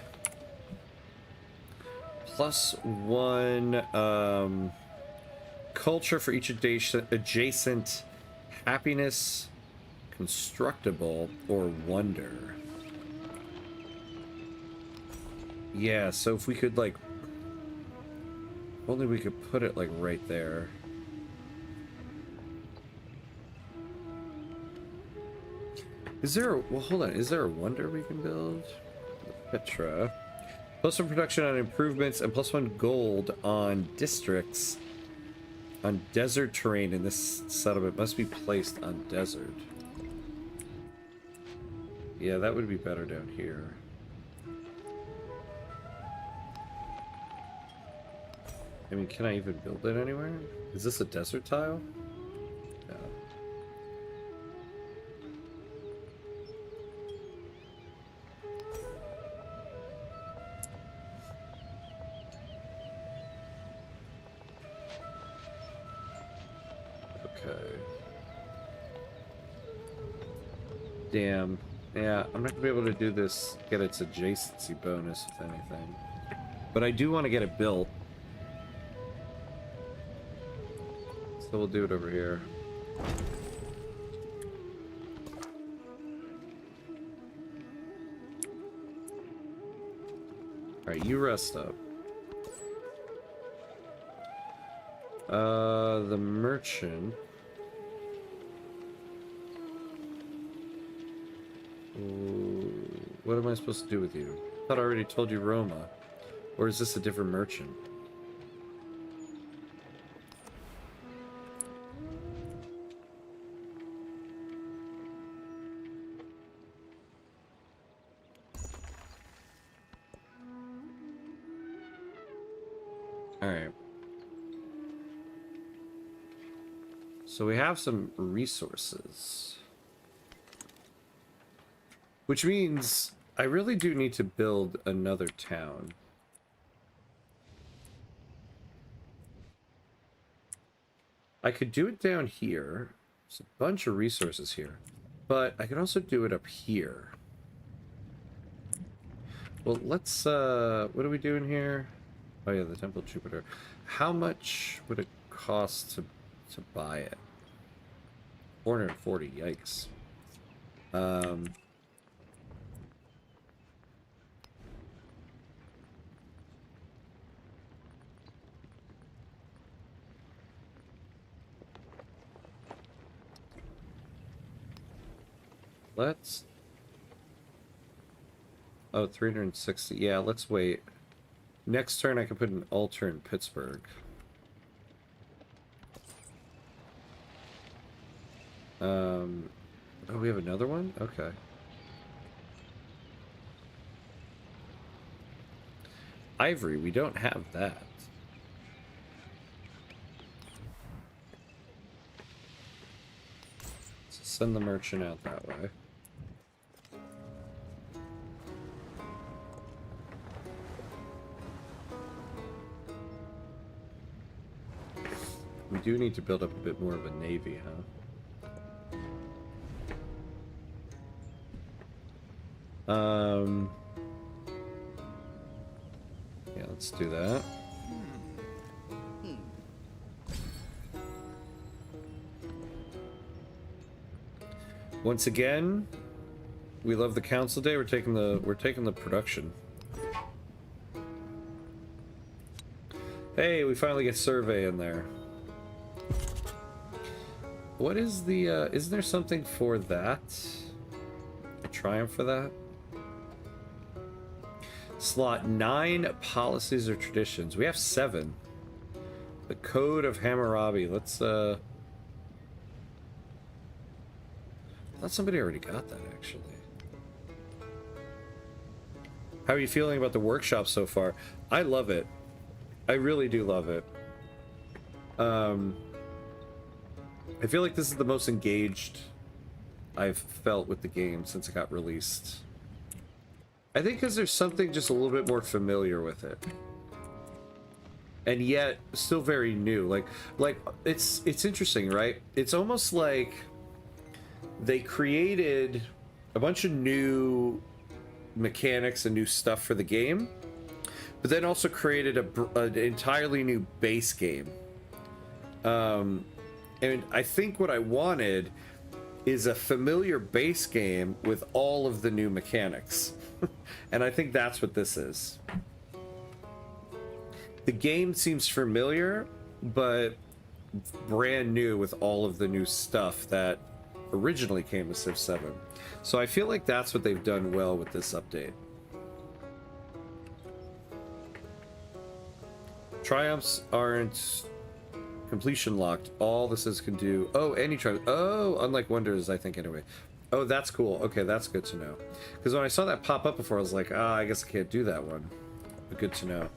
[SPEAKER 1] culture for each adjacent happiness, constructible, or wonder. Yeah, so if we could like, if only we could put it like right there. Is there a, well, hold on, is there a wonder we can build? Petra. +1 production on improvements and +1 gold on districts on desert terrain in this settlement must be placed on desert. Yeah, that would be better down here. I mean, can I even build it anywhere? Is this a desert tile? No. Okay. Damn. Yeah, I'm not gonna be able to do this, get its adjacency bonus, if anything. But I do want to get it built. So we'll do it over here. Alright, you rest up. The merchant. Ooh, what am I supposed to do with you? I thought I already told you Roma. Or is this a different merchant? Alright. So we have some resources. Which means I really do need to build another town. I could do it down here. There's a bunch of resources here. But I could also do it up here. Well, let's, what are we doing here? Oh yeah, the Temple of Jupiter. How much would it cost to buy it? 440, yikes. Let's... Oh, 360. Yeah, let's wait. Next turn I can put an altar in Pittsburgh. Oh, we have another one? Okay. Ivory, we don't have that. So send the merchant out that way. We do need to build up a bit more of a navy, huh? Yeah, let's do that. Once again, we love the council day. We're taking the production. Hey, we finally get survey in there. What is the, isn't there something for that? A triumph for that? Slot 9 policies or traditions. We have 7. The Code of Hammurabi. Let's, I thought somebody already got that, actually. How are you feeling about the workshop so far? I love it. I really do love it. I feel like this is the most engaged I've felt with the game since it got released. I think because there's something just a little bit more familiar with it. And yet still very new. Like it's interesting, right? It's almost like they created a bunch of new mechanics and new stuff for the game, but then also created an entirely new base game. And I think what I wanted is a familiar base game with all of the new mechanics. And I think that's what this is. The game seems familiar, but brand new with all of the new stuff that originally came with Civ VII. So I feel like that's what they've done well with this update. Triumphs aren't completion locked. All this is can do. Oh, any triumph. Oh, unlike wonders, I think anyway. Oh, that's cool. Okay, that's good to know. Because when I saw that pop up before, I was like, I guess I can't do that one. But good to know.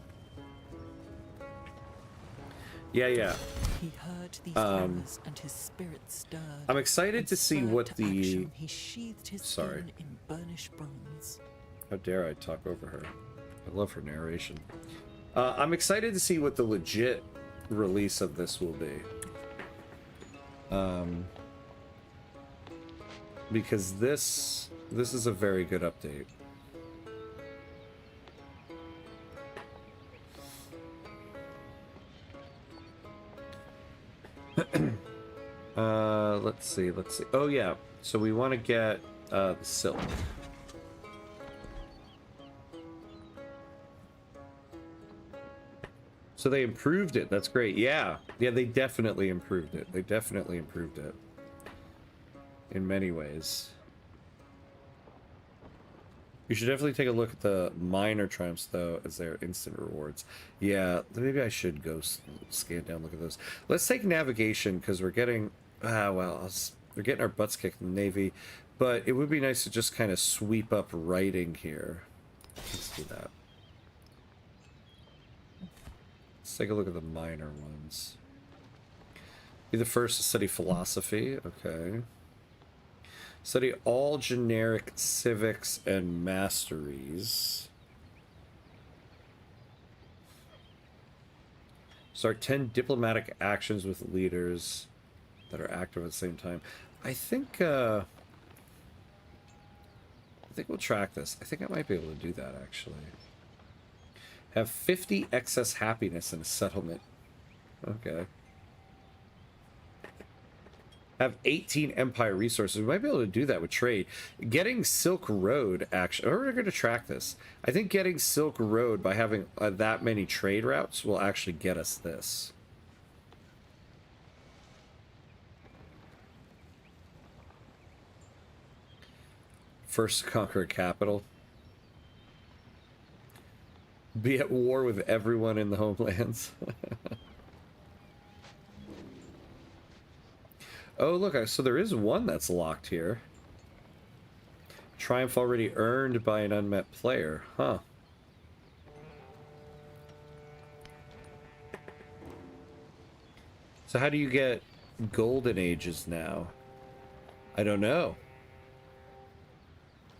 [SPEAKER 1] Yeah.
[SPEAKER 2] He heard these horrors and his spirit stirred.
[SPEAKER 1] I'm excited to see what the...
[SPEAKER 2] Action, he sheathed his skin in burnished bronze.
[SPEAKER 1] How dare I talk over her? I love her narration. I'm excited to see what the legit release of this will be. Because this is a very good update. Let's see. Oh yeah, so we want to get the silk. So they improved it. That's great. Yeah, they definitely improved it. In many ways. You should definitely take a look at the minor triumphs, though, as their instant rewards. Yeah, maybe I should go scan down, look at those. Let's take navigation, because we're getting... we're getting our butts kicked in the Navy. But it would be nice to just kind of sweep up writing here. Let's do that. Let's take a look at the minor ones. Be the first to study philosophy. Okay. Study all generic civics and masteries. Start 10 diplomatic actions with leaders that are active at the same time. I think we'll track this. I think I might be able to do that, actually. Have 50 excess happiness in a settlement. Okay. Have 18 empire resources. We might be able to do that with trade. Getting Silk Road, actually, we're going to track this. I think getting Silk Road by having that many trade routes will actually get us this. First to conquer a capital. Be at war with everyone in the homelands. Oh, look, so there is one that's locked here. Triumph already earned by an unmet player. Huh. So how do you get golden ages now? I don't know.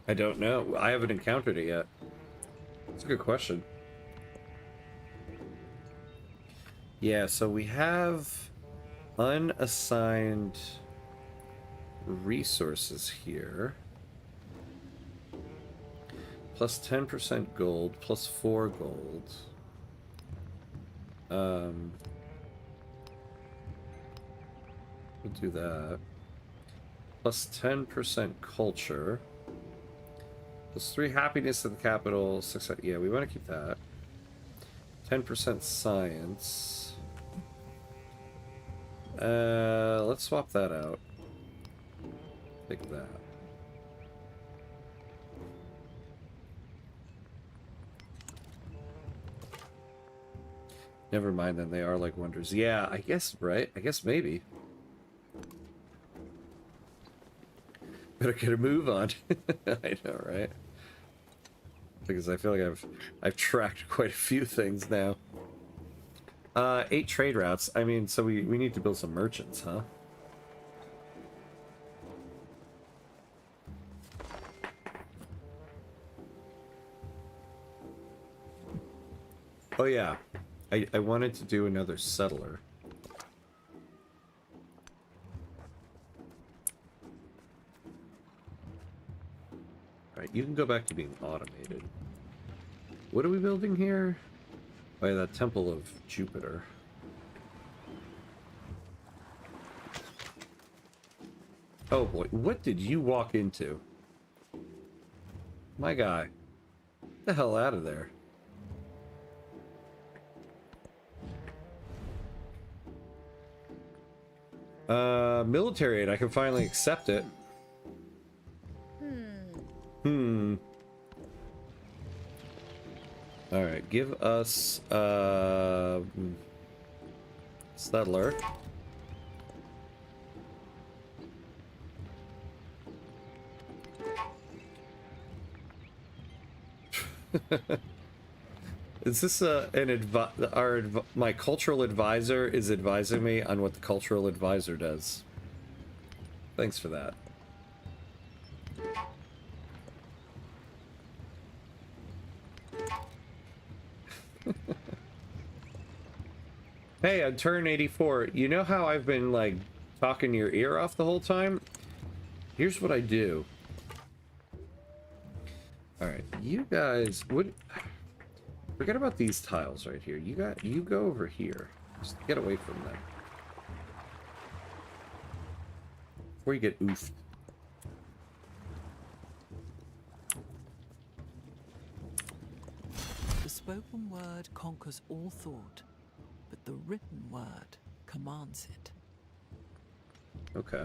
[SPEAKER 1] I haven't encountered it yet. That's a good question. Yeah, so we have unassigned resources here. Plus 10% gold, plus 4 gold. We'll do that. Plus 10% culture. Plus 3 happiness at the capital. 6, yeah, we want to keep that. 10% science. Let's swap that out. Take that. Never mind then, they are like wonders. Yeah, I guess, right? I guess maybe. Better get a move on. I know, right? Because I feel like I've tracked quite a few things now. 8 trade routes. I mean, so we need to build some merchants, huh? Oh yeah, I wanted to do another settler. Alright, you can go back to being automated. What are we building here? Oh yeah, that Temple of Jupiter. Oh boy, what did you walk into? My guy. Get the hell out of there. Military aid, I can finally accept it. Alright, give us settler. Is this my cultural advisor is advising me on what the cultural advisor does? Thanks for that. Hey, on turn 84, you know how I've been like talking your ear off the whole time? Here's what I do. Alright, you guys would forget about these tiles right here. You go over here. Just get away from them. Before you get oofed.
[SPEAKER 2] The spoken word conquers all thought, but the written word commands it.
[SPEAKER 1] Okay.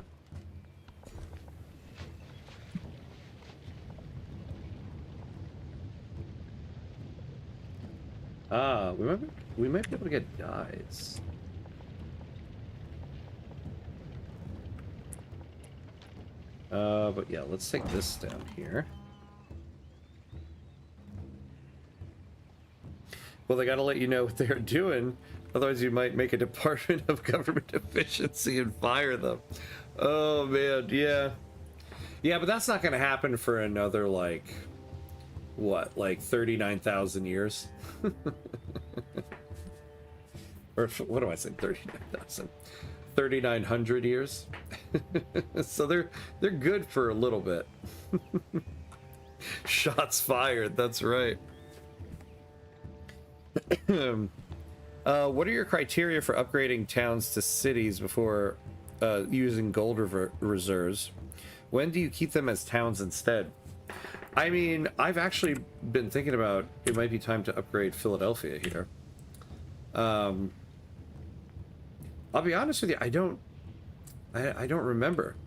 [SPEAKER 1] Ah, we might be able to get dyes. But yeah, let's take this down here. Well, they gotta let you know what they're doing, otherwise you might make a Department of Government Efficiency and fire them. Oh man, yeah. Yeah, but that's not gonna happen for another, like, what, like 39,000 years? Or what am I saying? 39,000. 3,900 years. So they're good for a little bit. Shots fired, that's right. What are your criteria for upgrading towns to cities before using gold reserves? When do you keep them as towns instead? I mean, I've actually been thinking about it might be time to upgrade Philadelphia here. I'll be honest with you, I don't remember.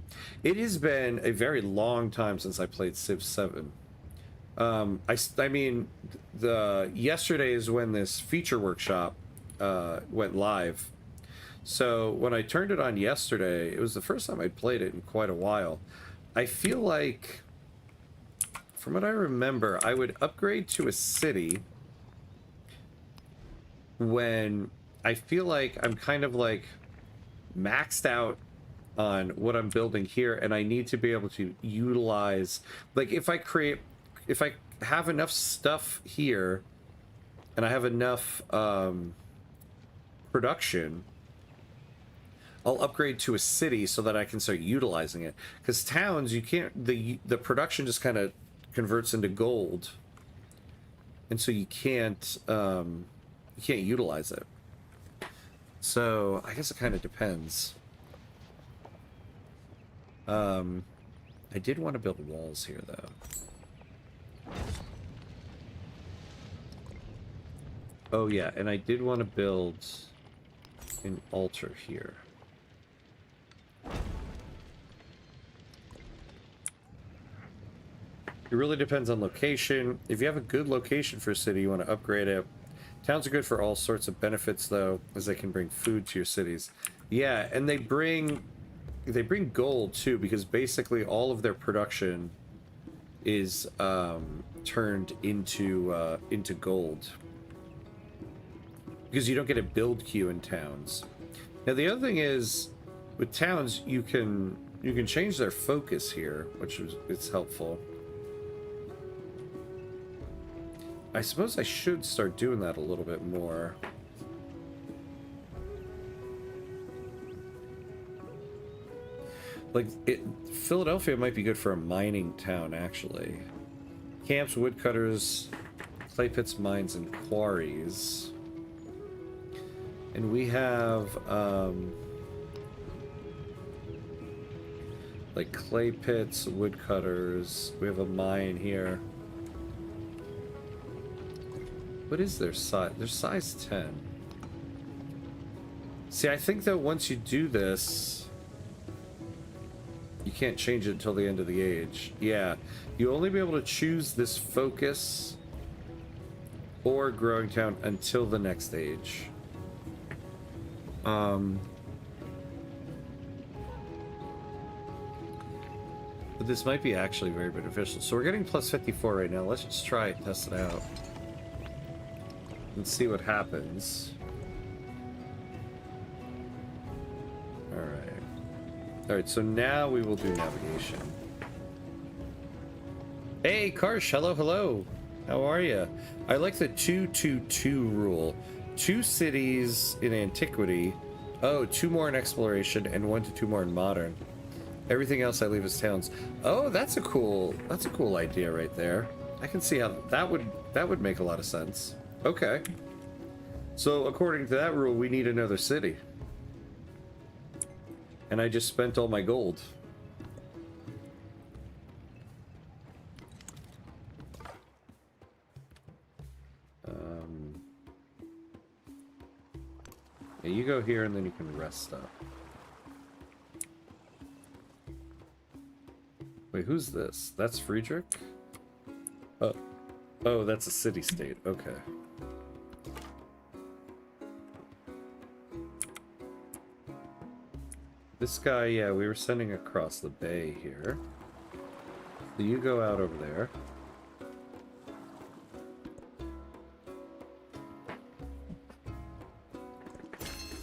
[SPEAKER 1] It has been a very long time since I played Civ VII. I mean, yesterday is when this feature workshop went live. So when I turned it on yesterday, it was the first time I'd played it in quite a while. I feel like, from what I remember, I would upgrade to a city when I feel like I'm kind of like maxed out on what I'm building here, and I need to be able to utilize, like, if I have enough stuff here and I have enough production, I'll upgrade to a city so that I can start utilizing it. Because towns, you can't, the production just kind of converts into gold, and so you can't utilize it. So I guess it kind of depends. I did want to build walls here though. Oh yeah, and I did want to build an altar here. It really depends on location. If you have a good location for a city, you want to upgrade it. Towns are good for all sorts of benefits though, as they can bring food to your cities. Yeah, and they bring gold too, because basically all of their production is turned into gold. Because you don't get a build queue in towns. Now the other thing is, with towns, you can change their focus here, which is, it's helpful. I suppose I should start doing that a little bit more. Like, Philadelphia might be good for a mining town, actually. Camps, woodcutters, clay pits, mines, and quarries. And we have, like, clay pits, woodcutters. We have a mine here. What is their size? Their size 10. See, I think that once you do this, you can't change it until the end of the age. Yeah, you only be able to choose this focus or growing town until the next age. But this might be actually very beneficial. So we're getting plus 54 right now. Let's just try it, test it out, and see what happens. Alright, so now we will do navigation. Hey, Karsh, hello, hello. How are you? I like the 2-2-2 rule. 2 cities in antiquity. Oh, 2 more in exploration and 1 to 2 more in modern. Everything else I leave as towns. Oh, that's a cool idea right there. I can see how that would make a lot of sense. Okay. So according to that rule, we need another city. And I just spent all my gold. Yeah, you go here and then you can rest up. Wait, who's this? That's Friedrich? Oh, that's a city-state. Okay. This guy, yeah, we were sending across the bay here. So you go out over there.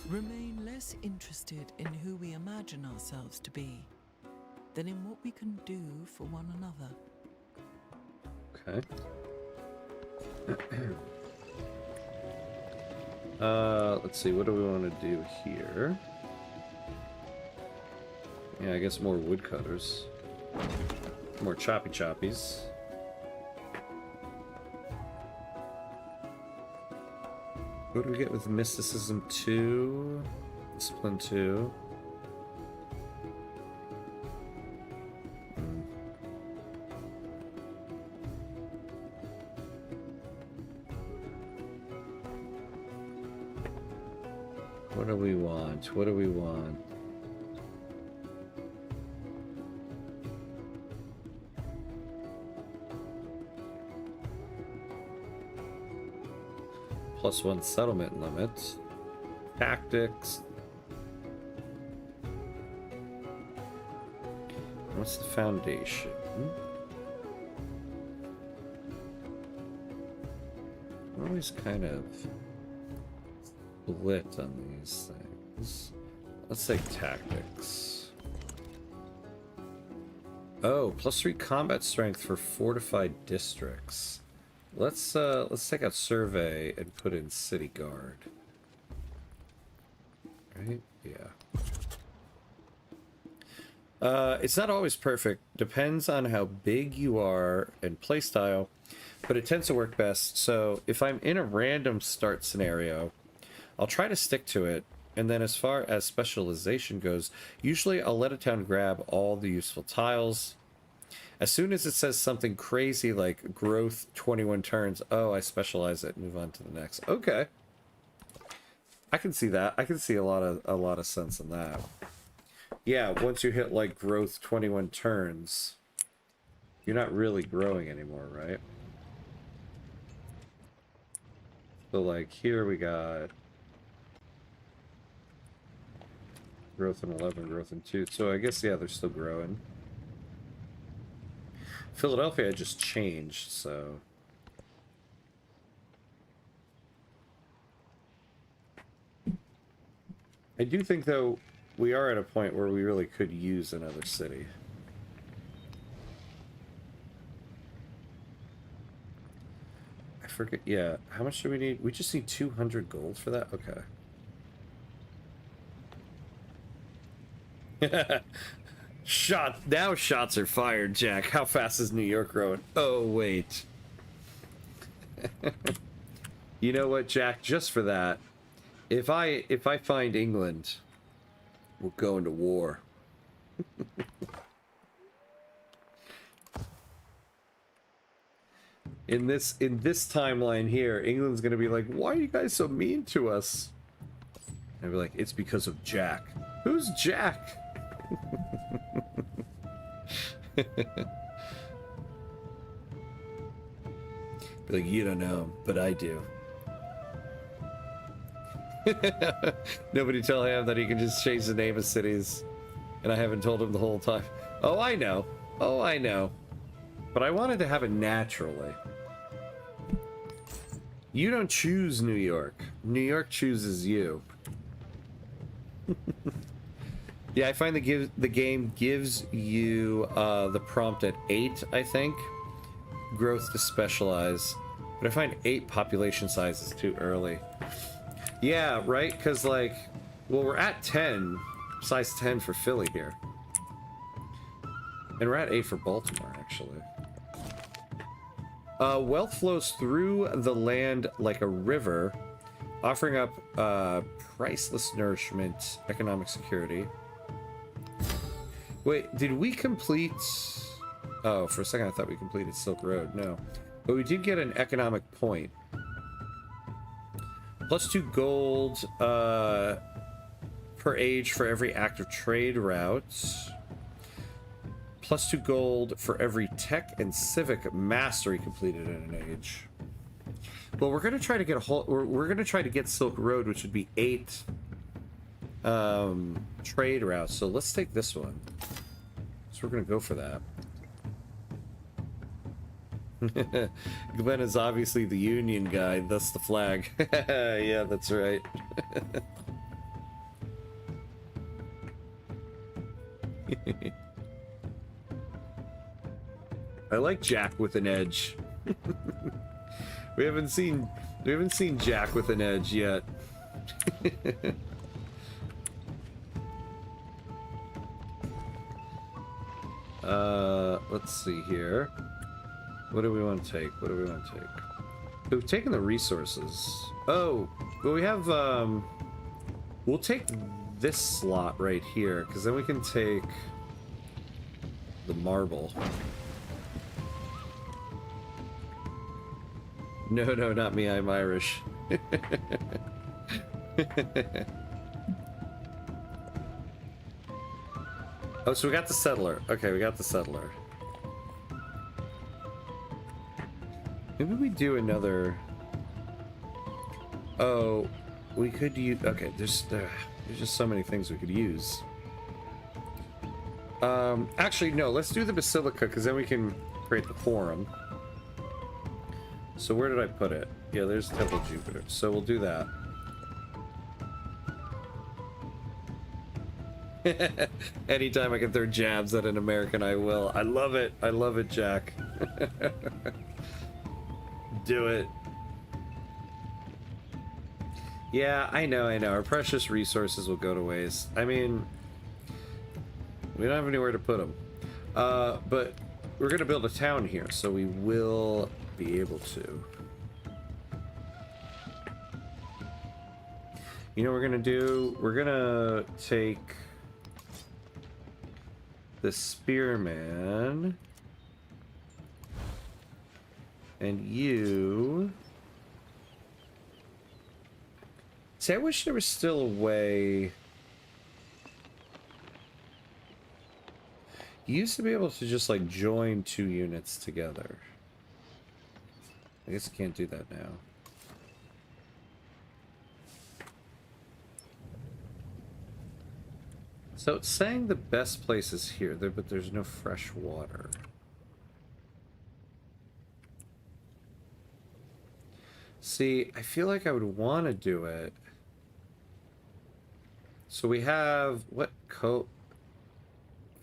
[SPEAKER 2] Remain less interested in who we imagine ourselves to be than in what we can do for one another.
[SPEAKER 1] Okay. Let's see, what do we want to do here? Yeah, I guess more woodcutters. More choppy choppies. What do we get with mysticism 2? Discipline 2. What do we want? What do we want? +1 settlement limit. Tactics. What's the foundation? I'm always kind of split on these things. Let's say tactics. Oh, +3 combat strength for fortified districts. Let's take out survey and put in city guard. Right? Yeah. It's not always perfect. Depends on how big you are and playstyle, but it tends to work best. So if I'm in a random start scenario, I'll try to stick to it. And then as far as specialization goes, usually I'll let a town grab all the useful tiles. As soon as it says something crazy like growth 21 turns, oh, I specialize it and move on to the next. Okay. I can see that. I can see a lot of sense in that. Yeah, once you hit like growth 21 turns, you're not really growing anymore, right? So like here we got growth in 11, growth in 2. So I guess, yeah, they're still growing. Philadelphia just changed, so... I do think, though, we are at a point where we really could use another city. I forget. Yeah, how much do we need? We just need 200 gold for that? Okay. Now shots are fired, Jack. How fast is New York growing? Oh, wait. You know what, Jack? Just for that, if I find England, we'll go into war. In this timeline here, England's gonna be like, why are you guys so mean to us? And I'll be like, it's because of Jack. Who's Jack? Be like, you don't know him, but I do. Nobody tell him that he can just change the name of cities, and I haven't told him the whole time. Oh, I know. Oh, I know. But I wanted to have it naturally. You don't choose New York. New York chooses you. Yeah, I find the game gives you the prompt at 8, I think. Growth to specialize. But I find 8 population size is too early. Yeah, right? Because, like, well, we're at 10. Size 10 for Philly here. And we're at 8 for Baltimore, actually. Wealth flows through the land like a river, offering up priceless nourishment, economic security. Wait, did we complete... Oh, for a second I thought we completed Silk Road. No. But we did get an economic point. Plus 2 gold per age for every active trade route. Plus 2 gold for every tech and civic mastery completed in an age. Well, we're gonna try to get a whole. We're gonna try to get Silk Road, which would be 8 trade routes. So let's take this one. So we're gonna go for that. Glenn is obviously the Union guy, thus the flag. Yeah, that's right. I like Jack with an edge. We haven't seen Jack with an edge yet. Let's see here. What do we want to take? What do we want to take? We've taken the resources. Oh, well, we have we'll take this slot right here, because then we can take the marble. No, not me, I'm Irish. Oh, so we got the settler. Okay, we got the settler. Maybe we do another... Oh, we could use... Okay, there's just so many things we could use. Actually, no, let's do the Basilica, because then we can create the Forum. So where did I put it? Yeah, there's Temple Jupiter. So we'll do that. Anytime I can throw jabs at an American, I will. I love it. I love it, Jack. Do it. Yeah, I know. Our precious resources will go to waste. I mean, we don't have anywhere to put them. But we're going to build a town here, so we will be able to. You know what we're going to do? We're going to take the Spearman. And you... See, I wish there was still a way... You used to be able to just, like, join 2 units together. I guess I can't do that now. So it's saying the best place is here, but there's no fresh water. See, I feel like I would want to do it. So we have, what,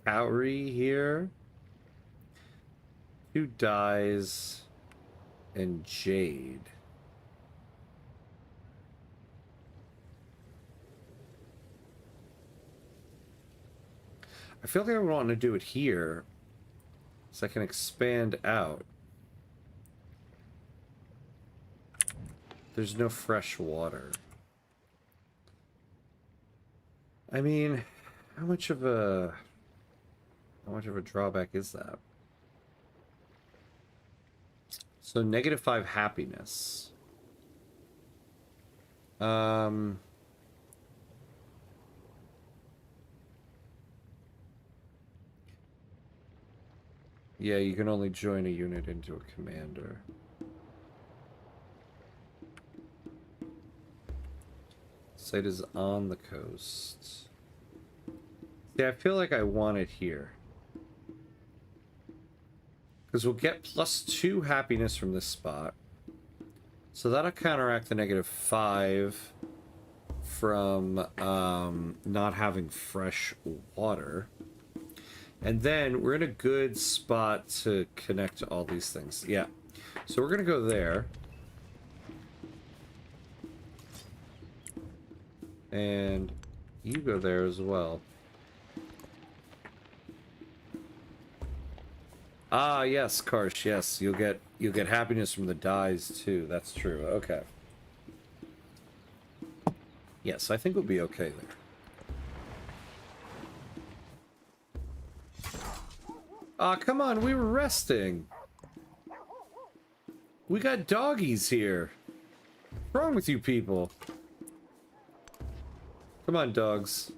[SPEAKER 1] Cowrie here? 2 dies. and jade. I feel like I want to do it here so I can expand out. There's no fresh water. I mean, how much of a drawback is that? So -5 happiness. Yeah, you can only join a unit into a commander. Site is on the coast. Yeah, I feel like I want it here. Because we'll get +2 happiness from this spot. So that'll counteract the -5 from not having fresh water. And then we're in a good spot to connect to all these things. Yeah. So we're going to go there. And you go there as well. Ah, yes, Karsh, yes. You'll get happiness from the dyes too. That's true. Okay. Yes, I think we'll be okay there. Ah, come on, we were resting. We got doggies here. What's wrong with you people? Come on, dogs.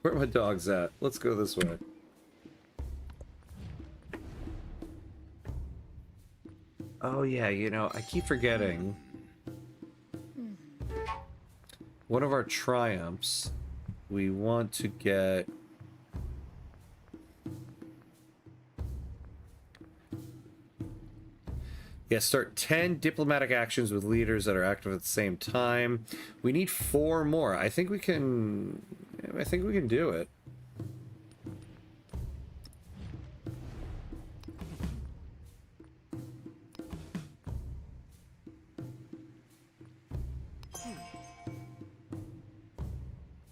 [SPEAKER 1] Where are my dogs at? Let's go this way. Oh yeah, you know, I keep forgetting. One of our triumphs, we want to get... Yeah, start 10 diplomatic actions with leaders that are active at the same time. We need 4 more. I think we can do it.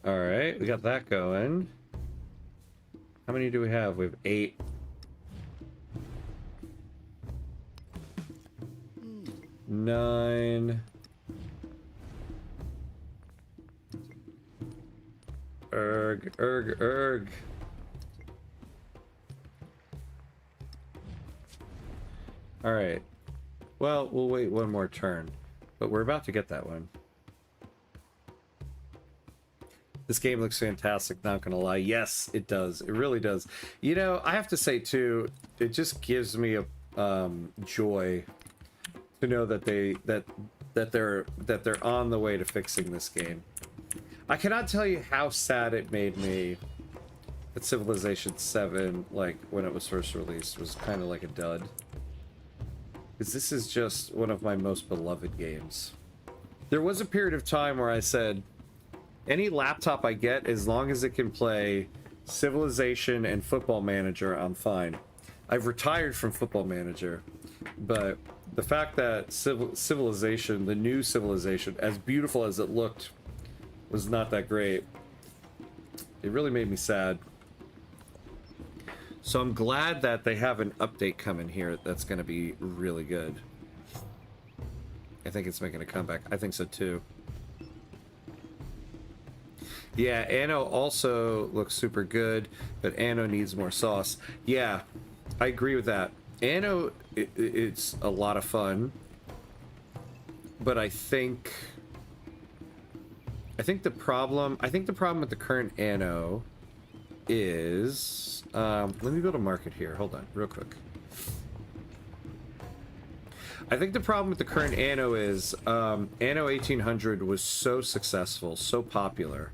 [SPEAKER 1] All right, we got that going. How many do we have? We have 8. Nine. Erg. All right. Well, we'll wait one more turn, but we're about to get that one. This game looks fantastic, not gonna lie. Yes, it does. It really does. You know, I have to say too, it just gives me a joy to know that they're on the way to fixing this game. I cannot tell you how sad it made me that Civilization VII, like when it was first released, was kind of like a dud. Because this is just one of my most beloved games. There was a period of time where I said, any laptop I get, as long as it can play Civilization and Football Manager, I'm fine. I've retired from Football Manager, but the fact that Civilization, the new Civilization, as beautiful as it looked, was not that great. It really made me sad. So I'm glad that they have an update coming here that's going to be really good. I think it's making a comeback. I think so too. Yeah, Anno also looks super good, but Anno needs more sauce. Yeah, I agree with that. Anno, it's a lot of fun, but I think the problem with the current Anno is, let me build a market here. Hold on, real quick. I think the problem with the current Anno is, Anno 1800 was so successful, so popular.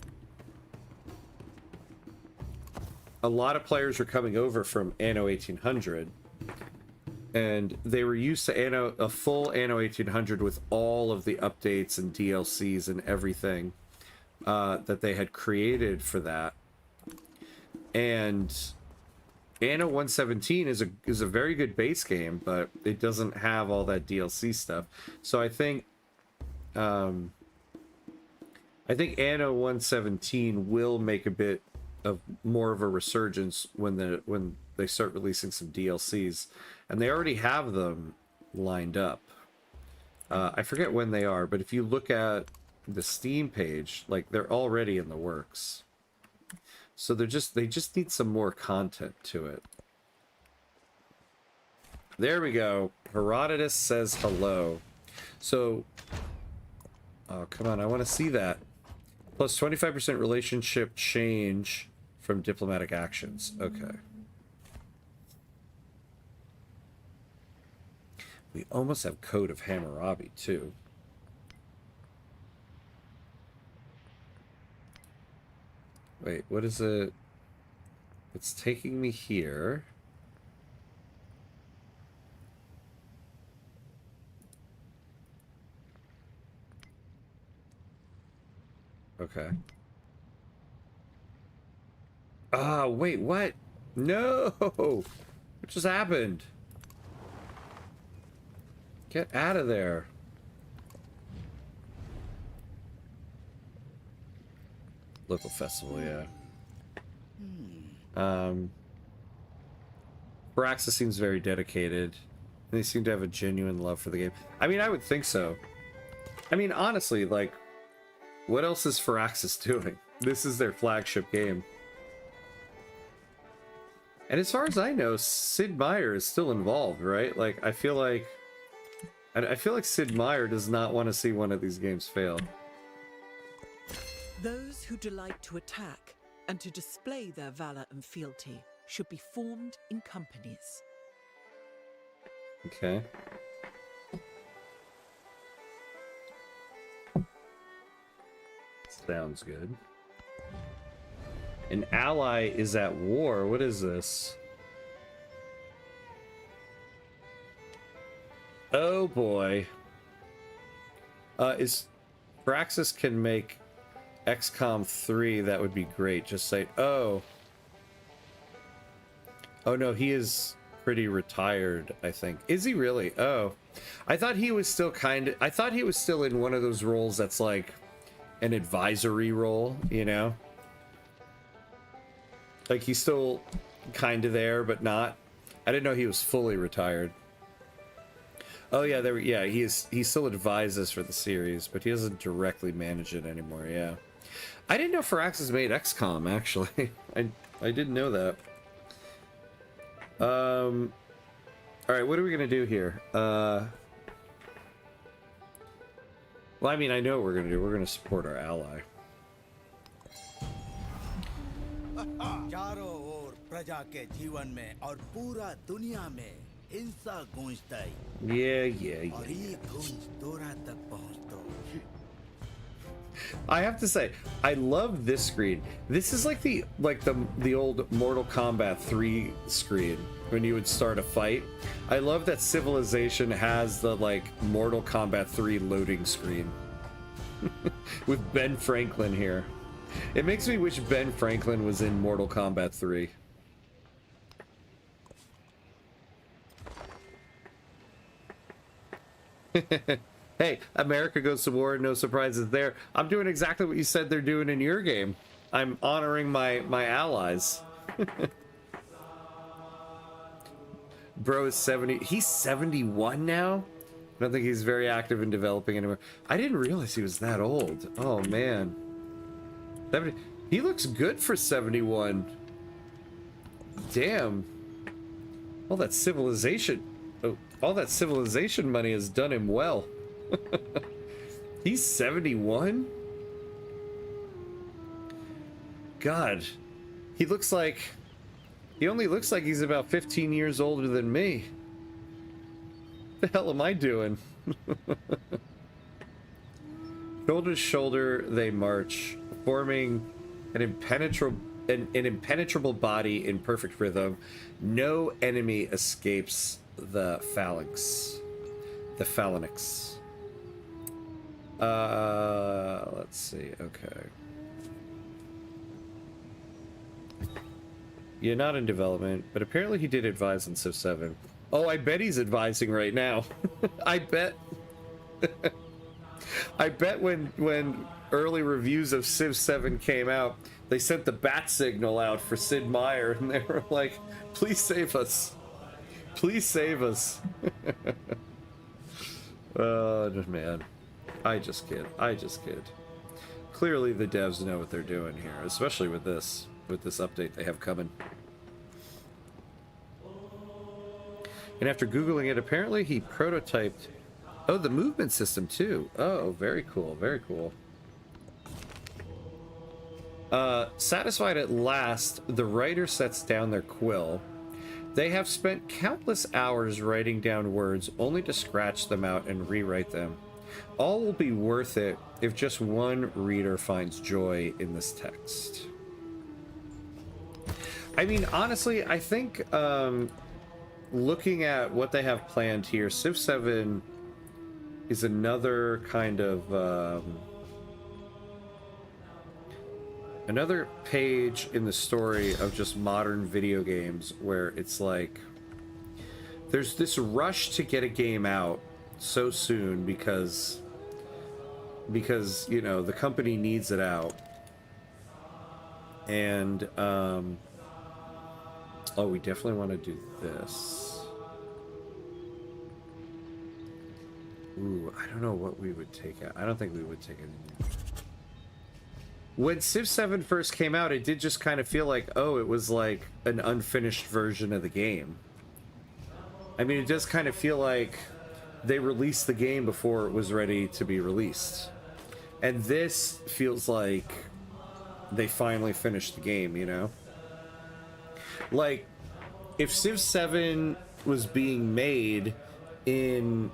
[SPEAKER 1] A lot of players were coming over from Anno 1800, and they were used to a full Anno 1800 with all of the updates and DLCs and everything that they had created for that. And Anno 117 is a very good base game, but it doesn't have all that DLC stuff. So I think Anno 117 will make a bit of more of a resurgence when they start releasing some DLCs, and they already have them lined up. I forget when they are, but if you look at the Steam page, like, they're already in the works. So they just need some more content to it. There we go. Herodotus says hello. So, oh, come on, I want to see that. Plus 25% relationship change from diplomatic actions. Okay. We almost have Code of Hammurabi, too. Wait, what is it? It's taking me here. Okay. Ah, wait, what? No! What just happened? Get out of there. Local festival, yeah. Firaxis seems very dedicated. And they seem to have a genuine love for the game. I mean, I would think so. I mean, honestly, like, what else is Firaxis doing? This is their flagship game. And as far as I know, Sid Meier is still involved, right? Like, I feel like Sid Meier does not want to see one of these games fail.
[SPEAKER 2] Those who delight to attack and to display their valor and fealty should be formed in companies.
[SPEAKER 1] Okay. Sounds good. An ally is at war. What is this? Oh boy. Is Firaxis can make XCOM 3, that would be great. Just say, oh. Oh no, he is pretty retired, I think. Is he really? Oh. I thought he was still I thought he was still in one of those roles that's like an advisory role, you know? Like he's still kind of there, but not. I didn't know he was fully retired. Oh yeah, he still advises for the series, but he doesn't directly manage it anymore, yeah. I didn't know Firaxis made XCOM, actually. I didn't know that. Alright, what are we gonna do here? Well, I mean, I know what we're gonna do. We're gonna support our ally.
[SPEAKER 5] चारों ओर प्रजा के जीवन में और पूरा दुनिया में हिंसा गूंजती
[SPEAKER 1] Yeah.
[SPEAKER 5] और ये गूंज दोरा तक पहुंच दो.
[SPEAKER 1] I have to say, I love this screen. This is like the old Mortal Kombat 3 screen when you would start a fight. I love that Civilization has the like Mortal Kombat 3 loading screen with Ben Franklin here. It makes me wish Ben Franklin was in Mortal Kombat 3. Hey, America goes to war, no surprises there. I'm doing exactly what you said they're doing in your game. I'm honoring my allies. Bro is 70. He's 71 now? I don't think he's very active in developing anymore. I didn't realize he was that old. Oh, man. 70. He looks good for 71. Damn. All that civilization. Oh, all that civilization money has done him well. He's 71? God. He only looks like he's about 15 years older than me. What the hell am I doing? Shoulder to shoulder they march, forming an impenetrable body in perfect rhythm. No enemy escapes the phalanx. The phalanx. Let's see. Okay. Yeah, not in development, but apparently he did advise on Civ VII. Oh, I bet he's advising right now. I bet. I bet when early reviews of Civ VII came out, they sent the bat signal out for Sid Meier, and they were like, "Please save us, please save us." Man, I just kid. Clearly, the devs know what they're doing here, especially with this update they have coming. And after Googling it, apparently he prototyped, oh, the movement system too. Oh, very cool, very cool. Satisfied at last, the writer sets down their quill. They have spent countless hours writing down words only to scratch them out and rewrite them. All will be worth it if just one reader finds joy in this text. I mean, honestly, I think looking at what they have planned here, Civ VII is another kind of another page in the story of just modern video games where it's like there's this rush to get a game out so soon because you know the company needs it out, and oh, we definitely want to do this. Ooh, I don't know what we would take out. I don't think we would take it. When Civ VII first came out, it did just kind of feel like, oh, it was like an unfinished version of the game. I mean, it does kind of feel like they released the game before it was ready to be released. And this feels like they finally finished the game, you know? Like, if Civ VII was being made in,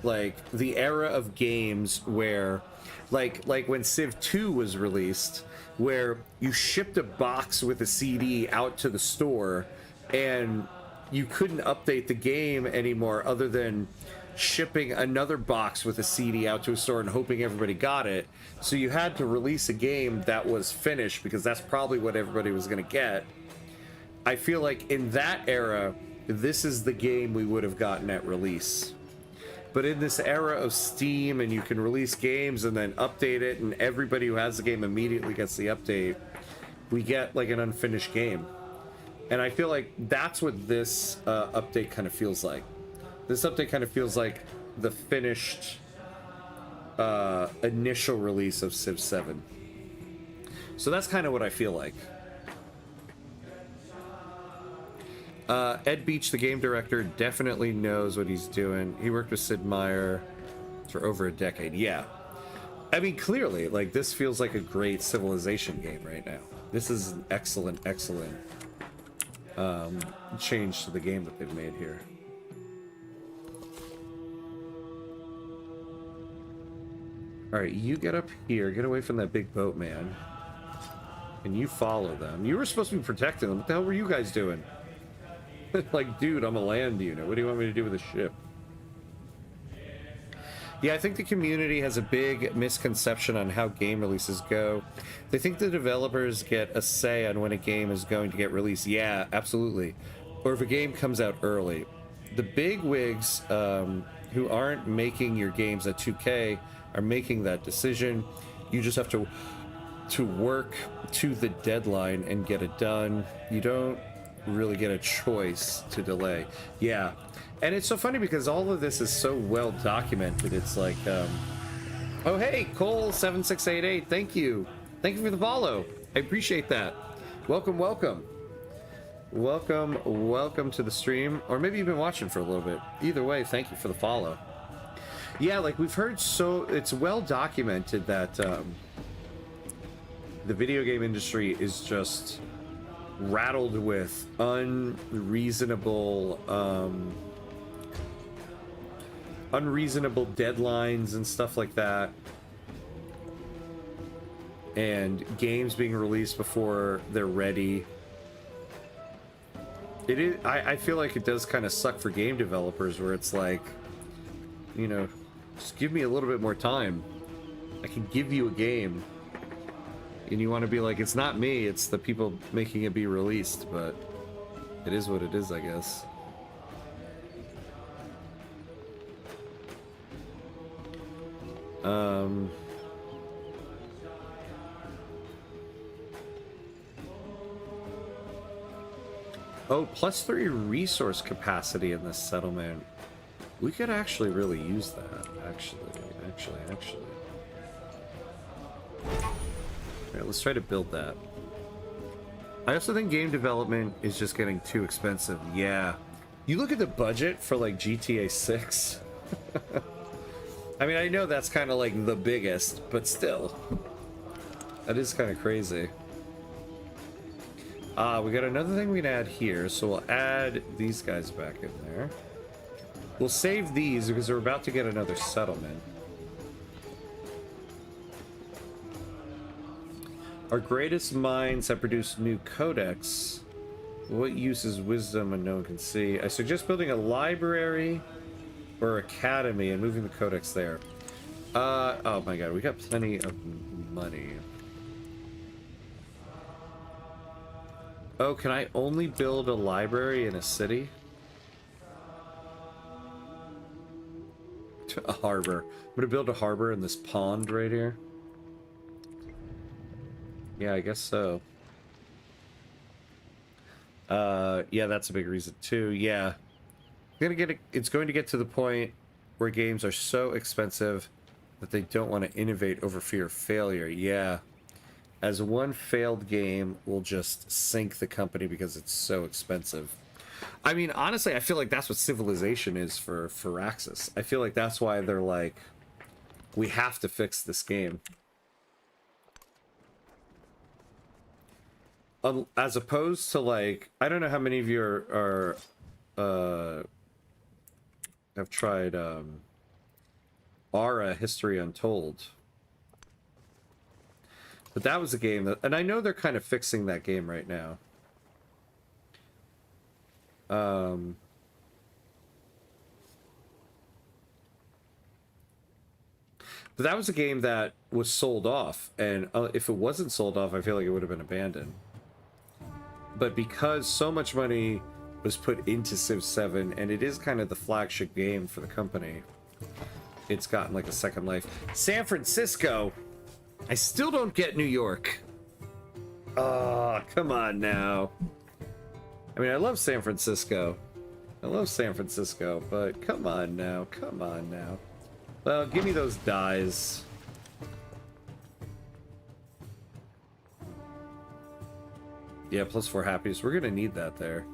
[SPEAKER 1] like, the era of games where, like when Civ II was released, where you shipped a box with a CD out to the store, and you couldn't update the game anymore other than shipping another box with a CD out to a store and hoping everybody got it. So you had to release a game that was finished because that's probably what everybody was going to get. I feel like in that era, this is the game we would have gotten at release. But in this era of Steam, and you can release games and then update it, and everybody who has the game immediately gets the update, we get like an unfinished game. And I feel like that's what this update kind of feels like. This update kind of feels like the finished initial release of Civ VII. So that's kind of what I feel like. Ed Beach, the game director, definitely knows what he's doing. He worked with Sid Meier for over a decade. Yeah. I mean, clearly, like, this feels like a great Civilization game right now. This is an excellent, excellent change to the game that they've made here. Alright, you get up here. Get away from that big boat, man. And you follow them. You were supposed to be protecting them. What the hell were you guys doing? Like, dude, I'm a land unit. What do you want me to do with a ship? Yeah, I think the community has a big misconception on how game releases go. They think the developers get a say on when a game is going to get released. Yeah, absolutely. Or if a game comes out early. The big wigs who aren't making your games at 2K are making that decision. You just have to work to the deadline and get it done. You don't really get a choice to delay. Yeah, and it's so funny because all of this is so well documented. It's like oh hey, Cole7688, thank you for the follow. I appreciate that. Welcome to the stream, or maybe you've been watching for a little bit. Either way, thank you for the follow. Yeah, like we've heard, so it's well documented that the video game industry is just rattled with unreasonable deadlines and stuff like that, and games being released before they're ready. It is, I feel like it does kind of suck for game developers, where it's like, you know, just give me a little bit more time. I can give you a game. And you want to be like, it's not me, it's the people making it be released, but it is what it is, I guess. Oh, +3 resource capacity in this settlement. We could actually really use that. Actually. Alright, let's try to build that. I also think game development is just getting too expensive. Yeah. You look at the budget for like GTA 6. I mean, I know that's kind of like the biggest, but still. That is kind of crazy. We got another thing we can add here, so we'll add these guys back in there. We'll save these because we're about to get another settlement. Our greatest minds have produced new codex. What use is wisdom and no one can see? I suggest building a library or academy and moving the codex there. Oh my god, we got plenty of money. Oh, can I only build a library in a city? A harbor. I'm gonna build a harbor in this pond right here. Yeah, I guess so. Yeah, that's a big reason too. Yeah. It's going to get to the point where games are so expensive that they don't want to innovate over fear of failure. Yeah. As one failed game will just sink the company because it's so expensive. I mean, honestly, I feel like that's what Civilization is for Firaxis. I feel like that's why they're like, we have to fix this game. As opposed to like, I don't know how many of you have tried Aura History Untold. But that was a game that, and I know they're kind of fixing that game right now. But that was a game that was sold off, and if it wasn't sold off, I feel like it would have been abandoned. But because so much money was put into Civ VII, and it is kind of the flagship game for the company, it's gotten like a second life. San Francisco! I still don't get New York. Oh, come on now. I mean, I love San Francisco. I love San Francisco, but come on now. Come on now. Well, give me those dies. Yeah, +4 happiness. We're gonna need that there.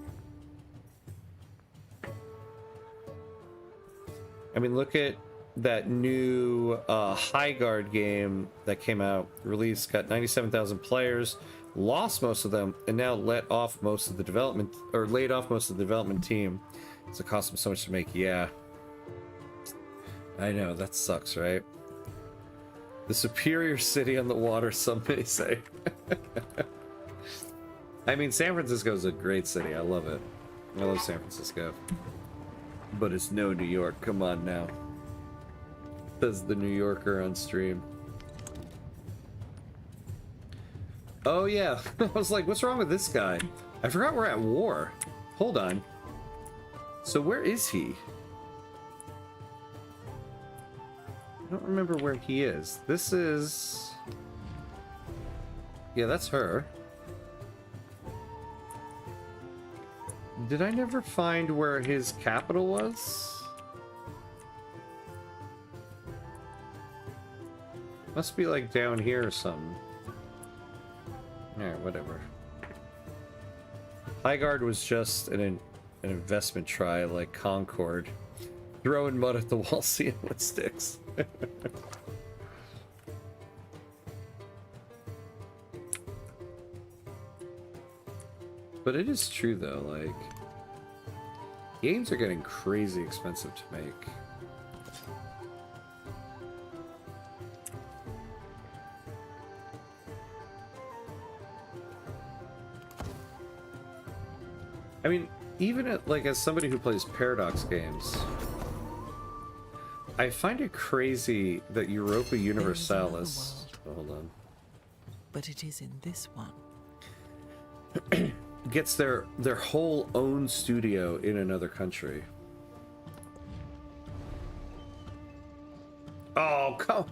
[SPEAKER 1] I mean, look at that new High Guard game that came out, released, got 97,000 players, lost most of them, and now laid off most of the development team. So it cost them so much to make. Yeah, I know, that sucks, right? The superior city on the water, some may say. I mean, San Francisco is a great city. I love it. I love San Francisco. But it's no New York. Come on now. Says the New Yorker on stream. Oh yeah. I was like, what's wrong with this guy? I forgot we're at war. Hold on. So where is he? I don't remember where he is. This is... Yeah, that's her. Did I never find where his capital was? Must be like down here or something. Alright, whatever. Highguard was just an investment try like Concord. Throwing mud at the wall, seeing what sticks. But it is true though, like, games are getting crazy expensive to make. I mean, even like as somebody who plays Paradox games, I find it crazy that Europa Universalis. Oh, hold on.
[SPEAKER 2] but it is in this one.
[SPEAKER 1] Gets their whole own studio in another country. Oh, come,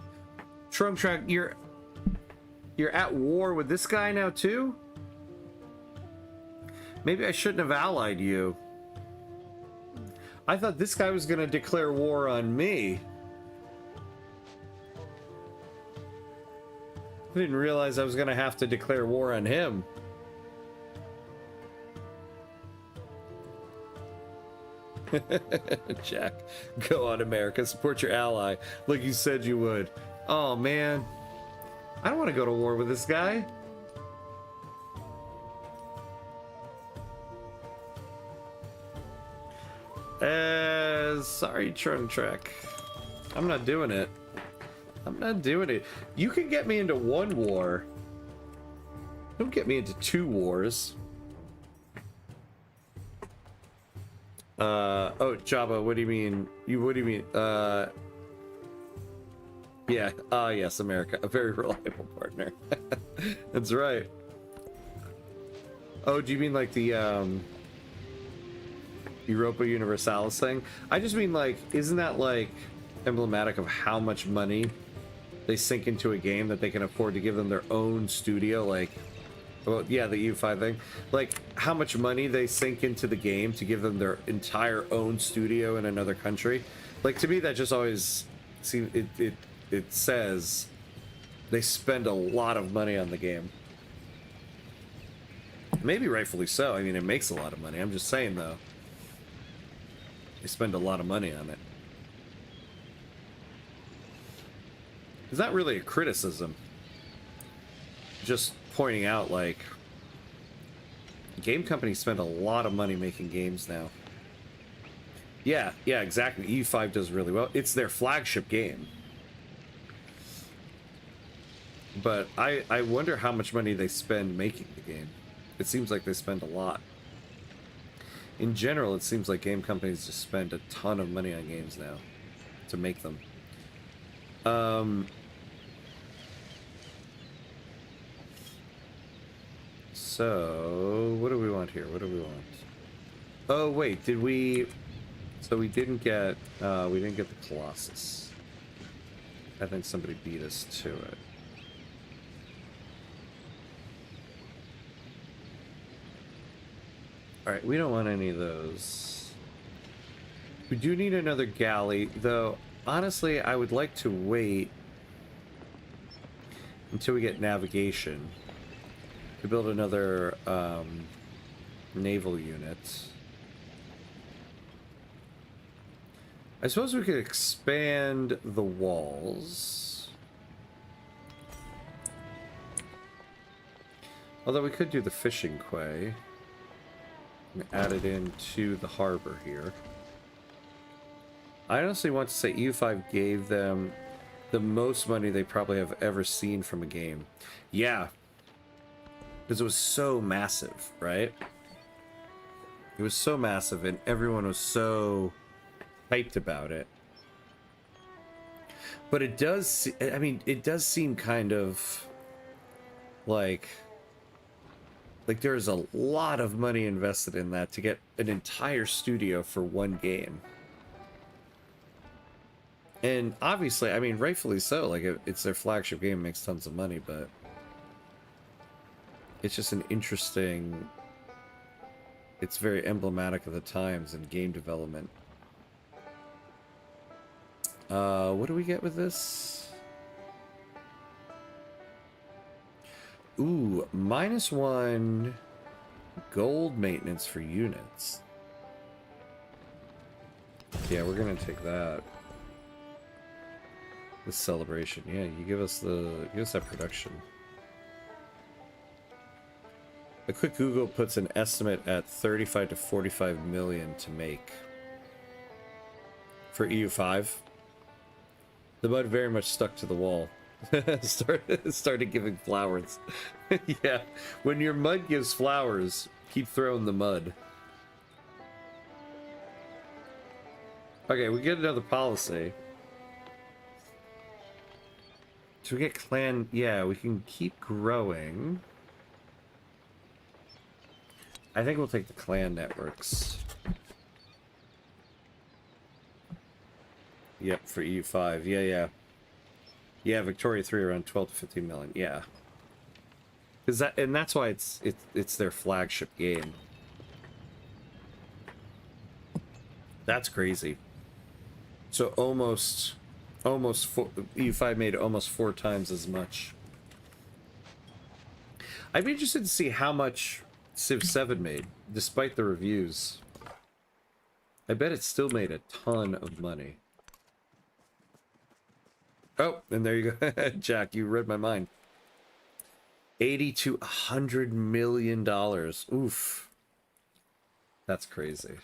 [SPEAKER 1] Trunk Track, you're at war with this guy now too? Maybe I shouldn't have allied you. I thought this guy was gonna declare war on me. I didn't realize I was gonna have to declare war on him. Jack, go on, America. Support your ally, like you said you would. Oh, man. I don't want to go to war with this guy. Sorry, Trun Trek. I'm not doing it. I'm not doing it. You can get me into one war. Don't get me into two wars. Oh, Jabba, what do you mean? What do you mean? Yeah, yes, America, a very reliable partner. That's right. Oh, do you mean like the, Europa Universalis thing? I just mean like, isn't that like emblematic of how much money they sink into a game that they can afford to give them their own studio? Like, well, yeah, the EU5 thing. Like, how much money they sink into the game to give them their entire own studio in another country. Like, to me, that just always seems, it says they spend a lot of money on the game. Maybe rightfully so. I mean, it makes a lot of money. I'm just saying, though. They spend a lot of money on it. It's not really a criticism. Just pointing out, like, game companies spend a lot of money making games now. Yeah, exactly. EU5 does really well. It's their flagship game. But I wonder how much money they spend making the game. It seems like they spend a lot. In general, it seems like game companies just spend a ton of money on games now to make them. So, what do we want here? What do we want? Oh, wait, did we... So we didn't get the Colossus. I think somebody beat us to it. Alright, we don't want any of those. We do need another galley, though, honestly, I would like to wait until we get navigation to build another naval unit. I suppose we could expand the walls. Although we could do the fishing quay and add it into the harbor here. I honestly want to say EU5 gave them the most money they probably have ever seen from a game. Yeah. Because it was so massive, right? It was so massive and everyone was so hyped about it. But it does, I mean, it does seem kind of like there's a lot of money invested in that to get an entire studio for one game. And obviously, I mean, rightfully so, like it's their flagship game, makes tons of money, but it's just an interesting, it's very emblematic of the times in game development. What do we get with this? Ooh, -1 gold maintenance for units. Yeah, we're gonna take that. This celebration. Yeah, you give us that production. A quick Google puts an estimate at 35 to 45 million to make. For EU5. The mud very much stuck to the wall. started giving flowers. Yeah, when your mud gives flowers, keep throwing the mud. Okay, we get another policy. Do we get clan? Yeah, we can keep growing. I think we'll take the clan networks. Yep, for EU5. Yeah, yeah. Yeah, Victoria 3 around 12 to 15 million. Yeah. That's why it's their flagship game. That's crazy. So almost EU5 made almost 4 times as much. I'd be interested to see how much Civ VII made, despite the reviews. I bet it still made a ton of money. Oh, and there you go. Jack, you read my mind. 80 to $100 million. Oof. That's crazy.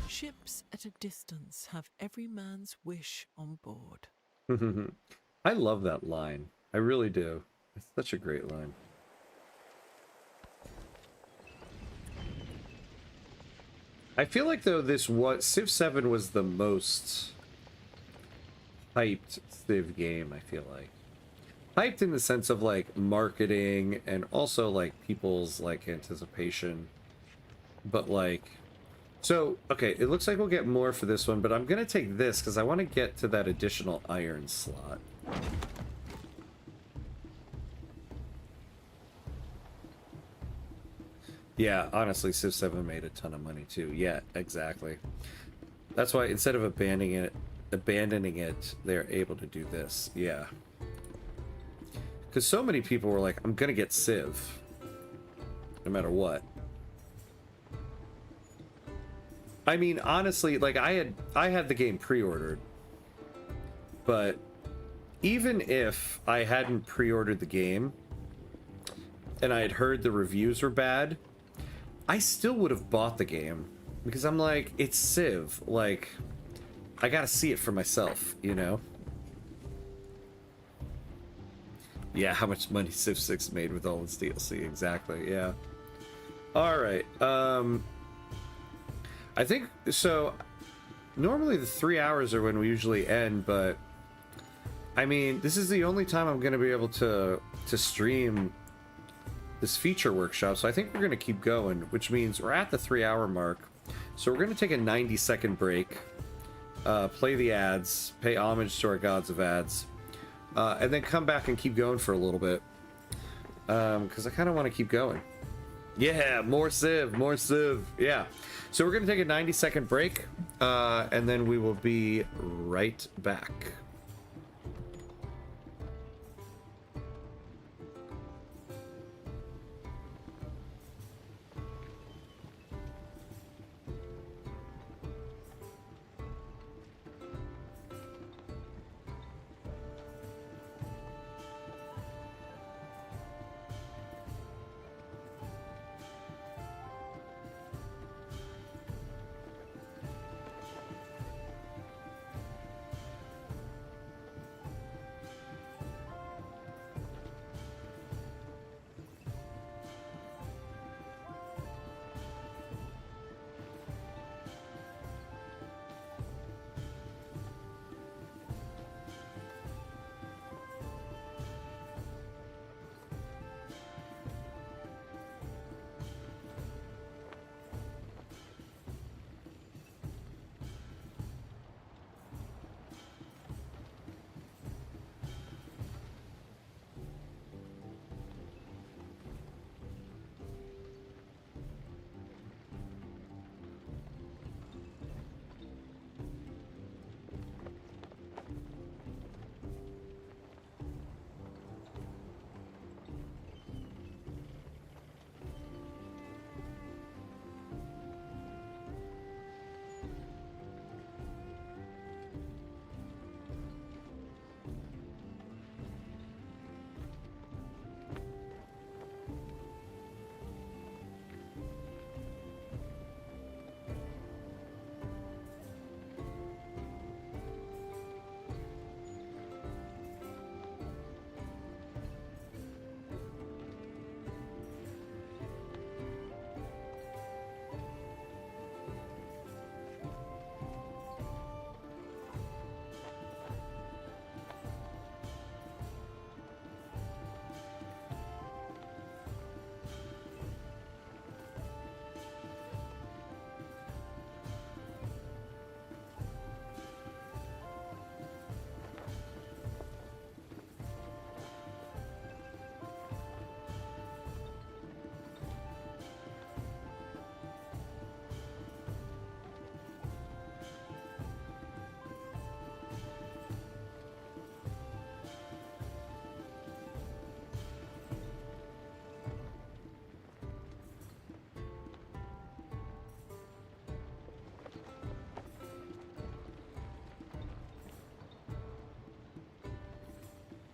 [SPEAKER 2] Ships at a distance have every man's wish on board.
[SPEAKER 1] I love that line. I really do. It's such a great line. I feel like, though, Civ 7 was the most hyped Civ game, I feel like. Hyped in the sense of, like, marketing and also, like, people's, like, anticipation. But, like... So, okay, it looks like we'll get more for this one, but I'm gonna take this because I want to get to that additional iron slot. Yeah, honestly, Civ 7 made a ton of money too. Yeah, exactly. That's why instead of abandoning it, they're able to do this. Yeah. Because so many people were like, I'm gonna get Civ. No matter what. I mean, honestly, like I had the game pre-ordered. But even if I hadn't pre-ordered the game and I had heard the reviews were bad, I still would have bought the game because I'm like, it's Civ. Like, I gotta see it for myself, you know? Yeah, how much money Civ 6 made with all its DLC, exactly, yeah. Alright, I think, so, normally the 3 hours are when we usually end, but, I mean, this is the only time I'm gonna be able to stream this feature workshop, so I think we're gonna keep going, which means we're at the 3-hour mark. So we're gonna take a 90-second break, play the ads, pay homage to our gods of ads, and then come back and keep going for a little bit, because I kind of want to keep going. Yeah, more Civ, yeah. So we're gonna take a 90-second break, and then we will be right back.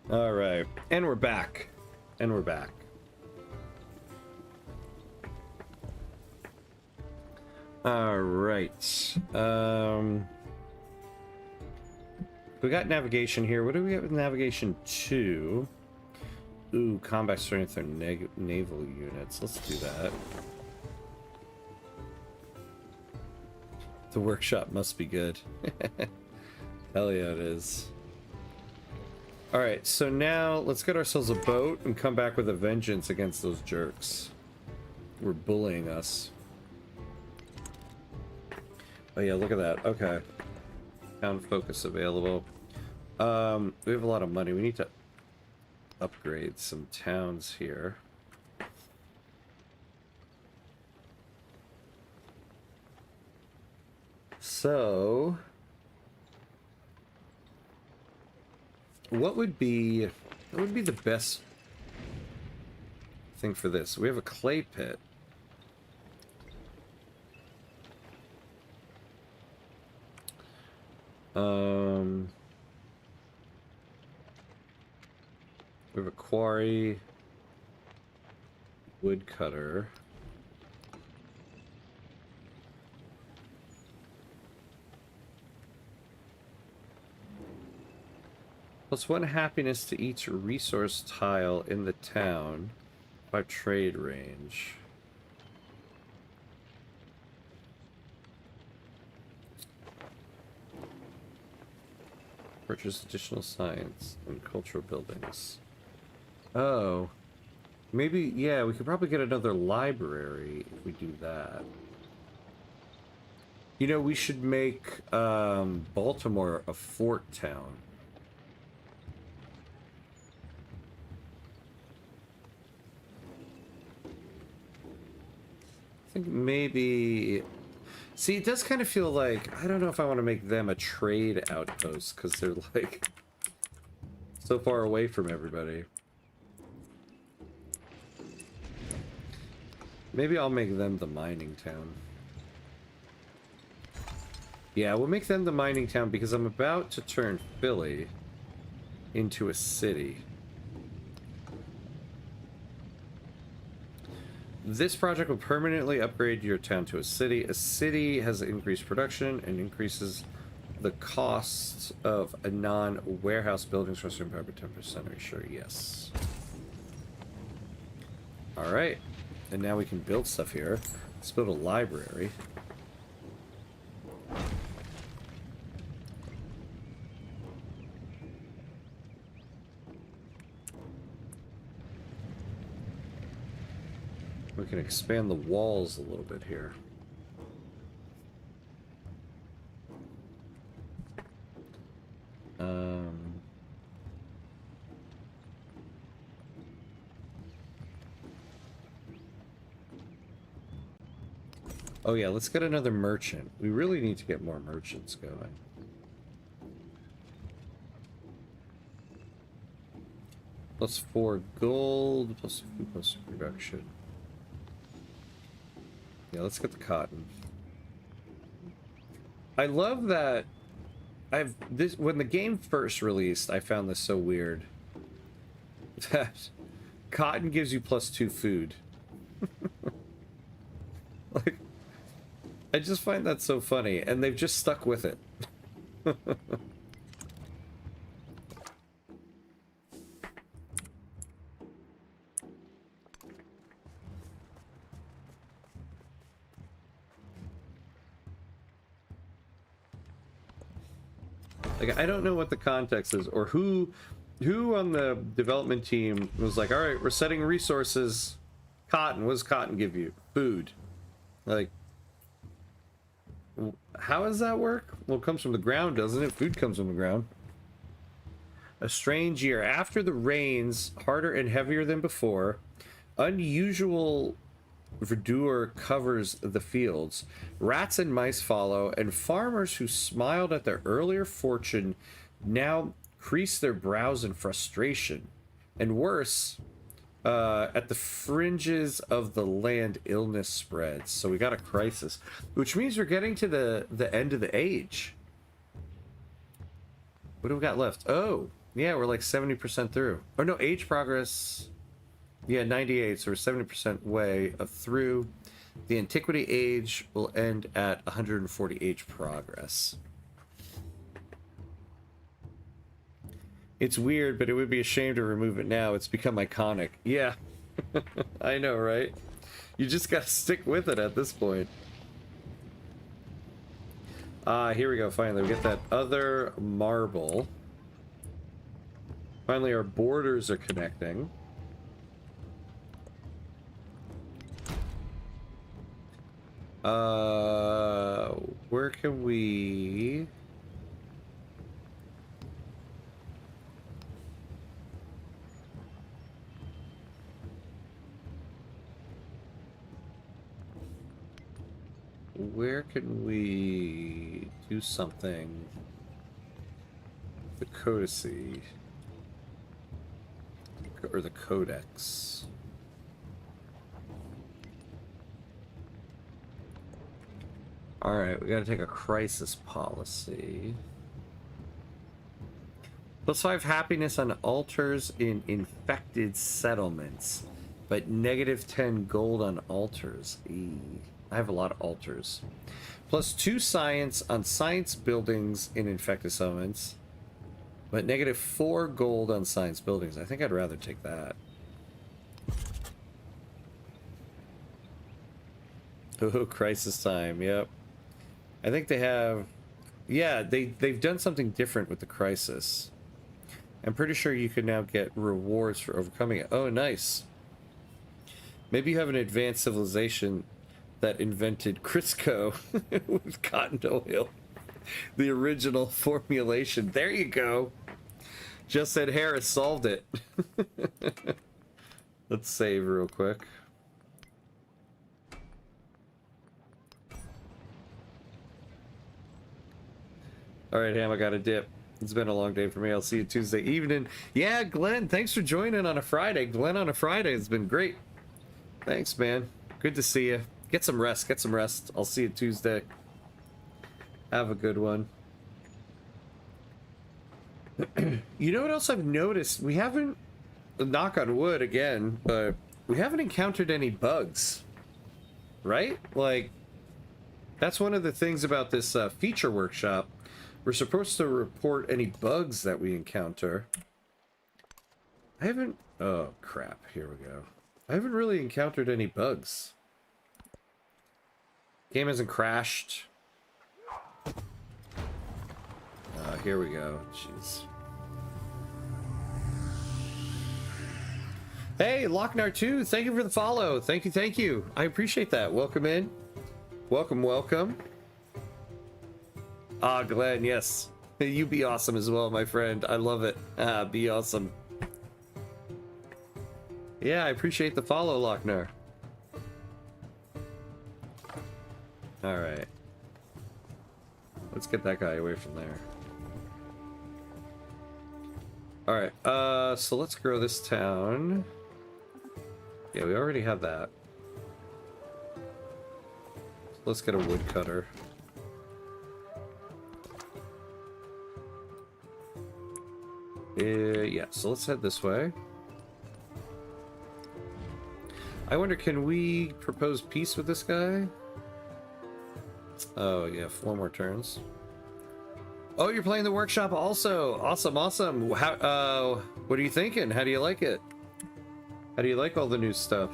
[SPEAKER 1] All right, and we're back. And we're back. All right. We got navigation here. What do we get with navigation 2? Ooh, combat strength or naval units. Let's do that. The workshop must be good. Hell yeah, it is. Alright, so now let's get ourselves a boat and come back with a vengeance against those jerks. Who are bullying us. Oh yeah, look at that. Okay. Town focus available. We have a lot of money. We need to upgrade some towns here. So, what would be the best thing for this? We have a clay pit. We have a quarry, woodcutter. +1 happiness to each resource tile in the town by trade range. Purchase additional science and cultural buildings. Oh. Maybe, yeah, we could probably get another library if we do that. You know, we should make Baltimore a fort town. I think maybe... See, it does kind of feel like... I don't know if I want to make them a trade outpost, because they're, like, so far away from everybody. Maybe I'll make them the mining town. Yeah, we'll make them the mining town because I'm about to turn Philly into a city. This project will permanently upgrade your town to a city. A city has increased production and increases the cost of a non-warehouse buildings for certain power by 10%. Are you sure? Yes. Alright. And now we can build stuff here. Let's build a library. We can expand the walls a little bit here. Oh yeah, let's get another merchant. We really need to get more merchants going. +4 gold, +2 production. Yeah, let's get the cotton. I love that when the game first released, I found this so weird. That cotton gives you +2 food. Like, I just find that so funny, and they've just stuck with it. Like, I don't know what the context is, or who on the development team was like, all right, we're setting resources. Cotton, what does cotton give you? Food. Like, how does that work? Well, it comes from the ground, doesn't it? Food comes from the ground. A strange year. After the rains, harder and heavier than before, unusual verdure covers the fields. Rats and mice follow, and farmers who smiled at their earlier fortune now crease their brows in frustration. And worse, at the fringes of the land, illness spreads. So we got a crisis, which means we're getting to the end of the age. What do we got left? Oh, Yeah, we're like 70% through. Oh no, age progress. Yeah, 98, so we're 70% way through. The antiquity age will end at 140 age progress. It's weird, but it would be a shame to remove it now. It's become iconic. Yeah, I know, right? You just gotta stick with it at this point. Here we go, finally. We get that other marble. Finally, our borders are connecting. Where can we... Where can we do something? The codicy. Or the codex. Alright, we gotta take a crisis policy. +5 happiness on altars in infected settlements, but -10 gold on altars. I have a lot of altars. +2 science on science buildings in infected settlements, but -4 gold on science buildings. I think I'd rather take that. Oh, crisis time, yep. I think they have... Yeah, they've done something different with the crisis. I'm pretty sure you can now get rewards for overcoming it. Oh, nice. Maybe you have an advanced civilization that invented Crisco with cotton oil. The original formulation. There you go. Just said Harris solved it. Let's save real quick. Alright, Ham, I got a dip. It's been a long day for me. I'll see you Tuesday evening. Yeah, Glenn, thanks for joining on a Friday. Glenn on a Friday has been great. Thanks, man. Good to see you. Get some rest. Get some rest. I'll see you Tuesday. Have a good one. You know what else I've noticed? We haven't, knock on wood again, but we haven't encountered any bugs. Right? Like, that's one of the things about this feature workshop. We're supposed to report any bugs that we encounter. I haven't... Oh, crap. Here we go. I haven't really encountered any bugs. Game hasn't crashed. Here we go. Jeez. Hey, Lochnar2, thank you for the follow. Thank you, thank you. I appreciate that. Welcome in. Welcome, welcome. Ah, Glenn, yes. You be awesome as well, my friend. I love it. Be awesome. Yeah, I appreciate the follow, Lochnar. Alright. Let's get that guy away from there. Alright, so let's grow this town. Yeah, we already have that. Let's get a woodcutter. Yeah, so let's head this way. I wonder, can we propose peace with this guy? Oh, yeah, 4 more turns. Oh, you're playing the workshop also. Awesome, awesome. How, what are you thinking? How do you like it? How do you like all the new stuff?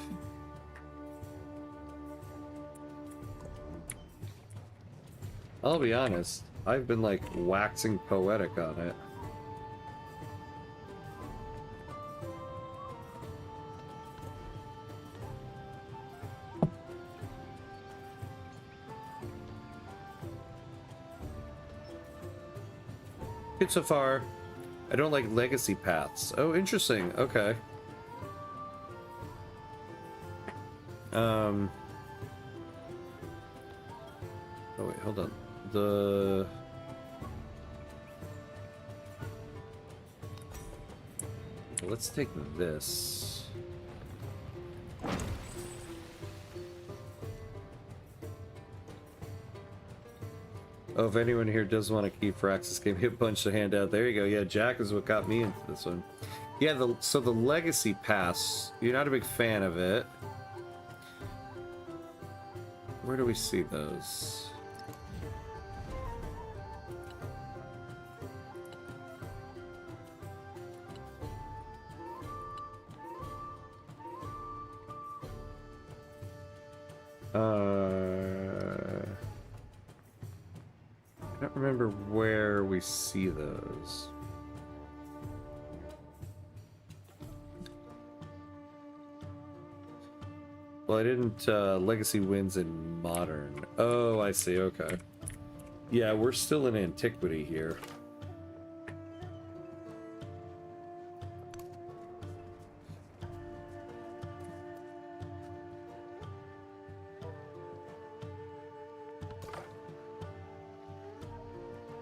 [SPEAKER 1] I'll be honest. I've been, like, waxing poetic on it. Good so far. I don't like legacy paths. Oh, interesting. Okay. Oh wait, hold on. Let's take this. Oh, if anyone here does want to keep Firaxis, give me a bunch to hand out. There you go. Yeah, Jack is what got me into this one. Yeah, so the Legacy Pass, you're not a big fan of it. Where do we see those? I don't remember where we see those. Well, I didn't, Legacy wins in Modern. Oh, I see, okay. Yeah, we're still in Antiquity here.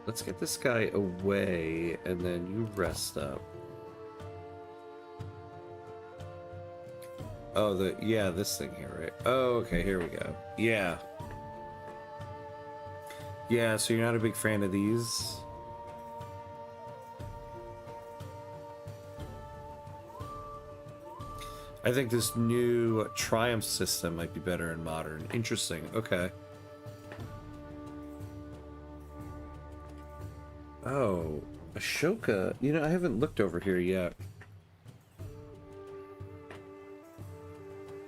[SPEAKER 1] Let's get this guy away, and then you rest up. Oh, yeah, this thing here, right? Oh, okay, here we go. Yeah. Yeah, so you're not a big fan of these? I think this new Triumph system might be better in Modern. Interesting, okay. Oh, Ashoka. You know, I haven't looked over here yet.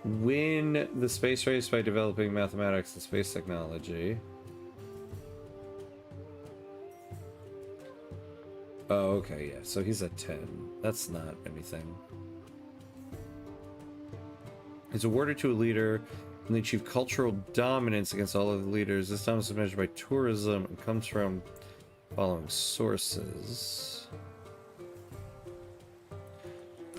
[SPEAKER 1] Win the space race by developing mathematics and space technology. Oh, okay, yeah. So he's at 10. That's not anything. It's awarded to a leader and they achieve cultural dominance against all other leaders. This dominance is measured by tourism and comes from following sources.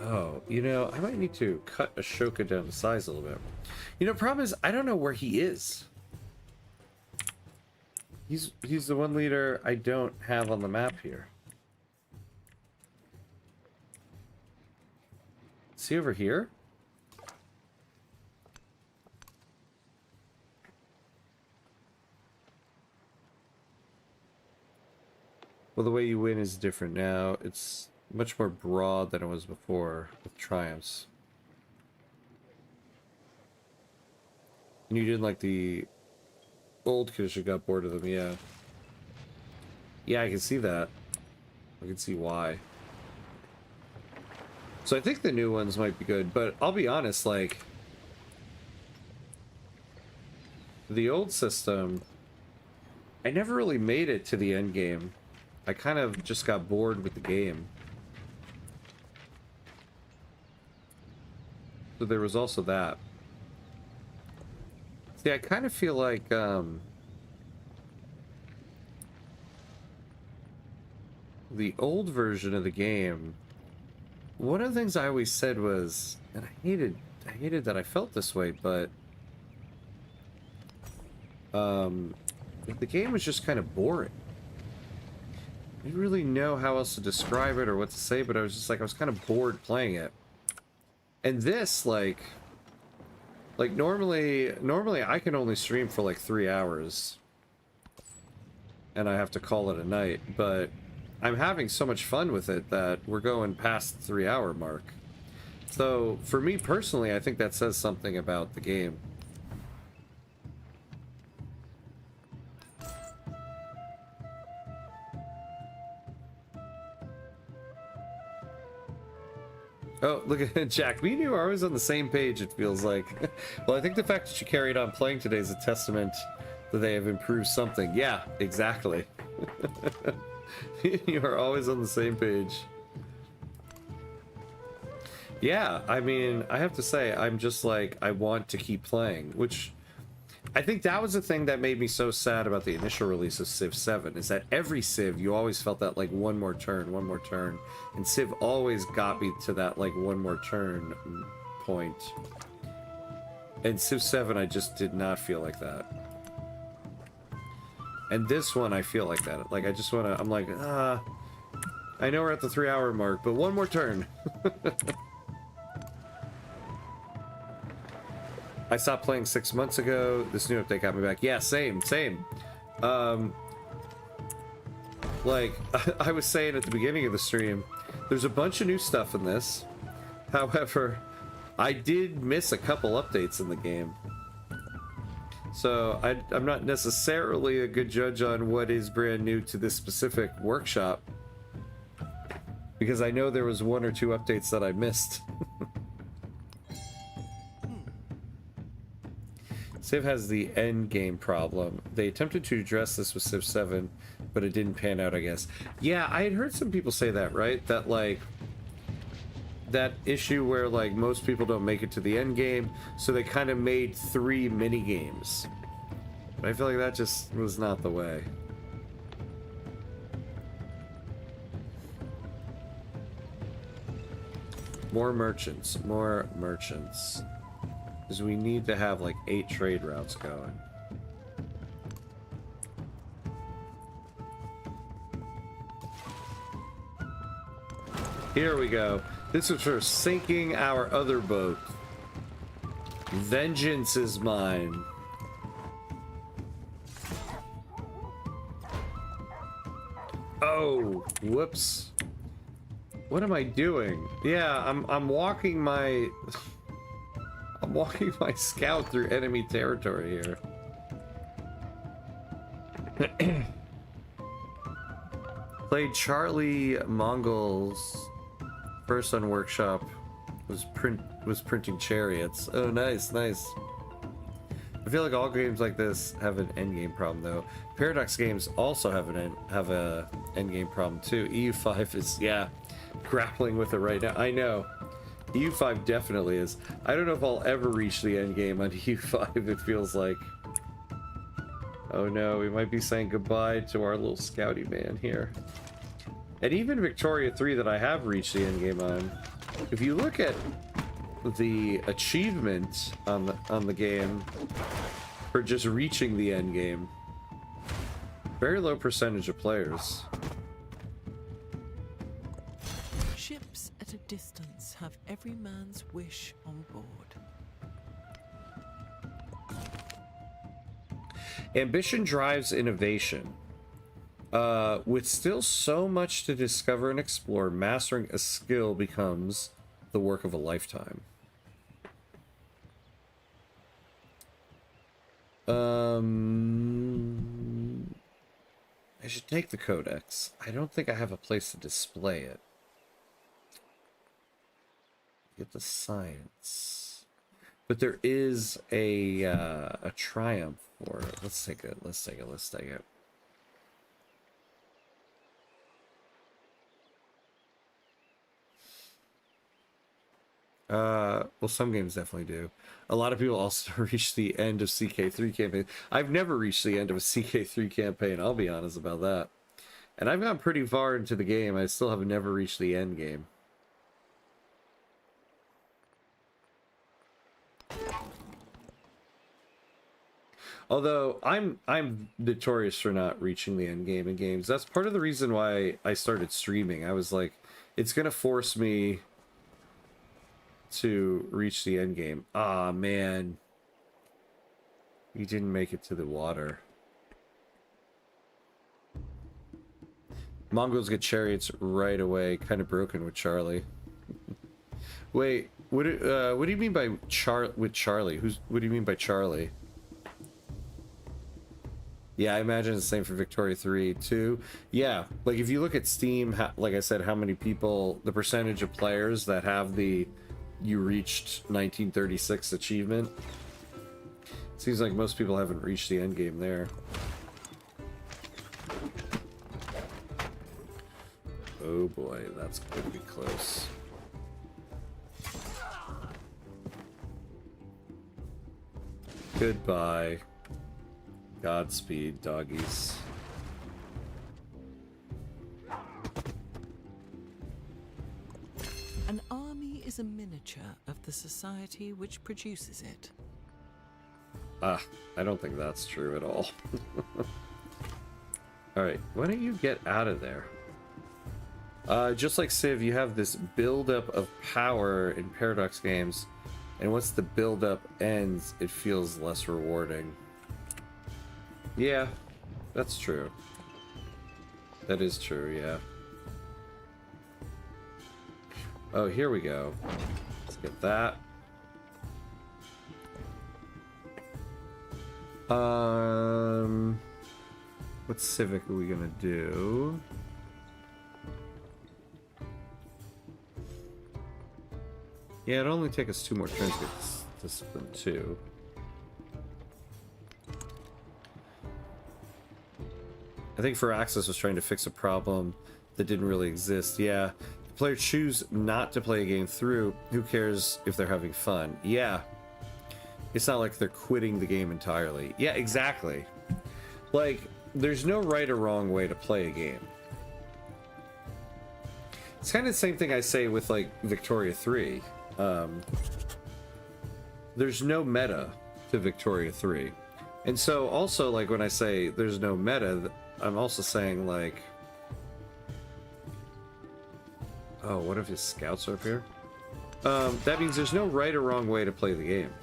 [SPEAKER 1] Oh, you know, I might need to cut Ashoka down to size a little bit. You know, problem is I don't know where he is. He's the one leader I don't have on the map here. Is he over here? Well, the way you win is different now. It's much more broad than it was before with triumphs. And you didn't like the old condition, got bored of them, yeah. Yeah, I can see that. I can see why. So I think the new ones might be good, but I'll be honest, like, the old system, I never really made it to the end game. I kind of just got bored with the game. So there was also that. See, I kind of feel like, the old version of the game, one of the things I always said was, and I hated that I felt this way, but, the game was just kind of boring. I didn't really know how else to describe it or what to say, but I was just like, I was kind of bored playing it. And this, like normally I can only stream for like 3 hours. And I have to call it a night, but I'm having so much fun with it that we're going past the 3-hour mark. So, for me personally, I think that says something about the game. Oh, look at Jack. Me and you are always on the same page, it feels like. Well, I think the fact that you carried on playing today is a testament that they have improved something. Yeah, exactly. You are always on the same page. Yeah, I mean, I have to say, I'm just like, I want to keep playing, which I think that was the thing that made me so sad about the initial release of Civ VII, is that every Civ, you always felt that, like, one more turn, and Civ always got me to that, like, one more turn point. And Civ VII, I just did not feel like that. And this one, I feel like that. Like, I just want to, I'm like, I know we're at the 3-hour mark, but one more turn. I stopped playing 6 months ago. This new update got me back. Yeah, same. Like, I was saying at the beginning of the stream, there's a bunch of new stuff in this. However, I did miss a couple updates in the game. So I'm not necessarily a good judge on what is brand new to this specific workshop, because I know there was 1 or 2 updates that I missed. Civ has the end game problem. They attempted to address this with Civ VII, but it didn't pan out, I guess. Yeah, I had heard some people say that, right? That, like, that issue where, like, most people don't make it to the end game, so they kind of made 3 mini games. But I feel like that just was not the way. More merchants, more merchants. Because we need to have like 8 trade routes going. Here we go. This is for sinking our other boat. Vengeance is mine. Oh, whoops. What am I doing? Yeah, I'm walking my I'm walking my scout through enemy territory here. Played Charlie Mongols first on workshop. Was printing chariots. Oh, nice, nice. I feel like all games like this have an endgame problem, though. Paradox games also have a endgame problem too. EU5 is, yeah, grappling with it right now. I know. EU5 definitely is. I don't know if I'll ever reach the endgame on EU5. It feels like. Oh no, we might be saying goodbye to our little scouty man here. And even Victoria 3 that I have reached the endgame on. If you look at the achievement on the game for just reaching the end game, very low percentage of players.
[SPEAKER 2] Ships at a distance have every man's wish on board.
[SPEAKER 1] Ambition drives innovation. With still so much to discover and explore, mastering a skill becomes the work of a lifetime. I should take the codex. I don't think I have a place to display it. Get the science. But there is a triumph for it. Let's take it. Let's take it. Let's take it. Well, some games definitely do. A lot of people also reach the end of CK3 campaign. I've never reached the end of a CK3 campaign, I'll be honest about that. And I've gone pretty far into the game. I still have never reached the end game. Although I'm notorious for not reaching the end game in games. That's part of the reason why I started streaming. I was like, it's gonna force me to reach the end game. Ah, man. You didn't make it to the water. Mongols get chariots right away. Kind of broken with Charlie. Wait, what do you mean by Charlie? What do you mean by Charlie? Yeah, I imagine it's the same for Victoria 3 too. Yeah, like if you look at Steam, like I said, how many people, the percentage of players that have the you reached 1936 achievement. Seems like most people haven't reached the end game there. Oh boy, that's going to be close. Goodbye. Godspeed, doggies.
[SPEAKER 2] An army is a miniature of the society which produces it.
[SPEAKER 1] Ah, I don't think that's true at all. Alright, why don't you get out of there? Just like Civ, you have this buildup of power in Paradox games, and once the buildup ends, it feels less rewarding. Yeah, that's true. That is true, yeah. Oh, here we go. Let's get that. What civic are we gonna do? Yeah, it'll only take us 2 more turns to get this discipline too. I think Firaxis was trying to fix a problem that didn't really exist. Yeah, the players choose not to play a game through. Who cares if they're having fun? Yeah. It's not like they're quitting the game entirely. Yeah, exactly. Like, there's no right or wrong way to play a game. It's kind of the same thing I say with, like, Victoria 3. There's no meta to Victoria 3. And so, also, like, when I say there's no meta, I'm also saying, like... Oh, what if his scouts are up here? That means there's no right or wrong way to play the game.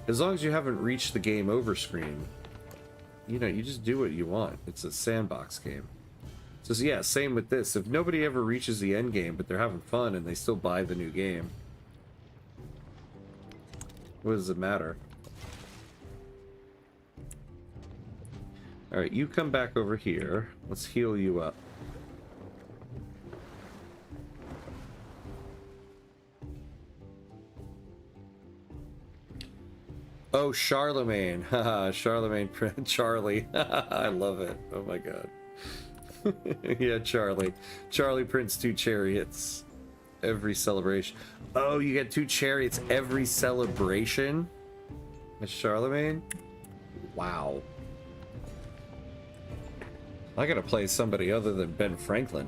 [SPEAKER 1] As long as you haven't reached the game over screen, you know, you just do what you want. It's a sandbox game. So yeah, same with this. If nobody ever reaches the end game, but they're having fun and they still buy the new game, what does it matter? Alright, you come back over here. Let's heal you up. Oh, Charlemagne. Haha, Charlemagne Charlie. I love it. Oh my god. Yeah, Charlie. Charlie prints 2 chariots every celebration. Oh, you get 2 chariots every celebration? That's Charlemagne? Wow. I gotta play somebody other than Ben Franklin.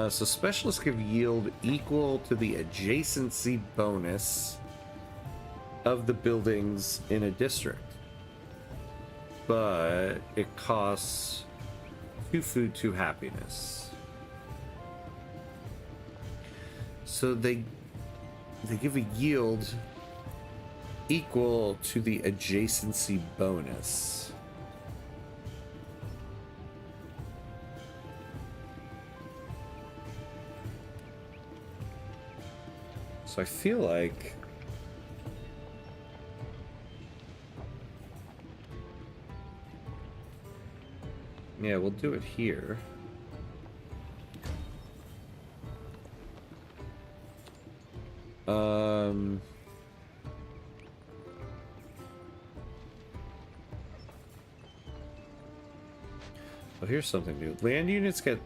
[SPEAKER 1] So specialists give yield equal to the adjacency bonus of the buildings in a district. But it costs 2 food, 2 happiness. So they give a yield equal to the adjacency bonus. So I feel like yeah, we'll do it here. Oh, here's something new. Land units get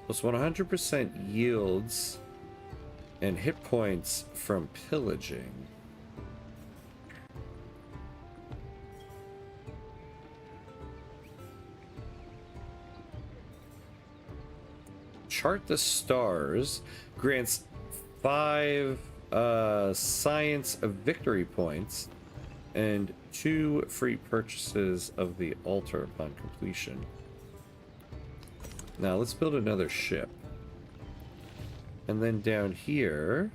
[SPEAKER 1] plus 100% yields and hit points from pillaging. Chart the Stars grants 5 science of victory points and 2 free purchases of the altar upon completion. Now let's build another ship. And then down here,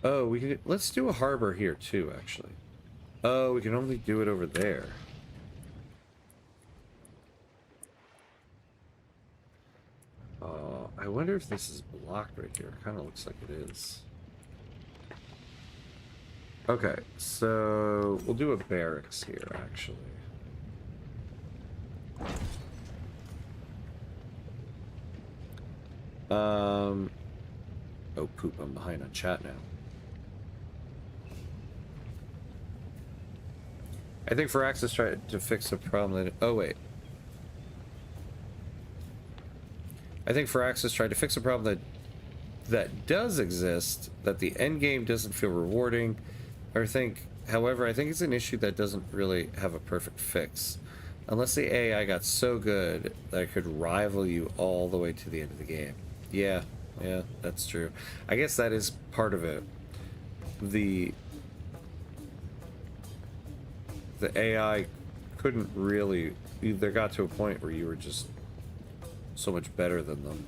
[SPEAKER 1] oh, we can, let's do a harbor here too, actually. Oh, we can only do it over there. Oh, I wonder if this is blocked right here. Kind of looks like it is. Okay, so we'll do a barracks here, actually. Oh poop, I'm behind on chat now. I think Firaxis tried to fix a problem that... Oh, wait. I think Firaxis tried to fix a problem that does exist, that the end game doesn't feel rewarding. However, I think it's an issue that doesn't really have a perfect fix. Unless the AI got so good that it could rival you all the way to the end of the game. Yeah, Yeah, that's true. I guess that is part of it. The AI couldn't really... There got to a point where you were just so much better than them.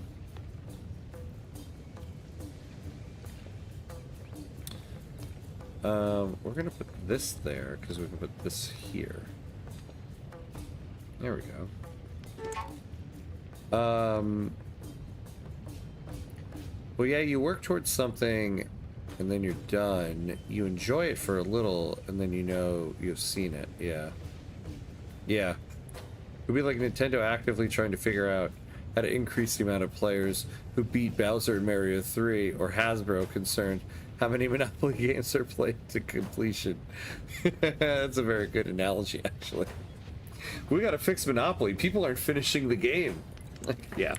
[SPEAKER 1] We're gonna put this there because we can put this here. There we go. Well, yeah, you work towards something and then you're done. You enjoy it for a little and then you know you've seen it. Yeah. Yeah. It would be like Nintendo actively trying to figure out how to increase the amount of players who beat Bowser in Mario 3, or Hasbro concerned how many Monopoly games are played to completion. That's a very good analogy, actually. We gotta fix Monopoly. People aren't finishing the game. Like, yeah.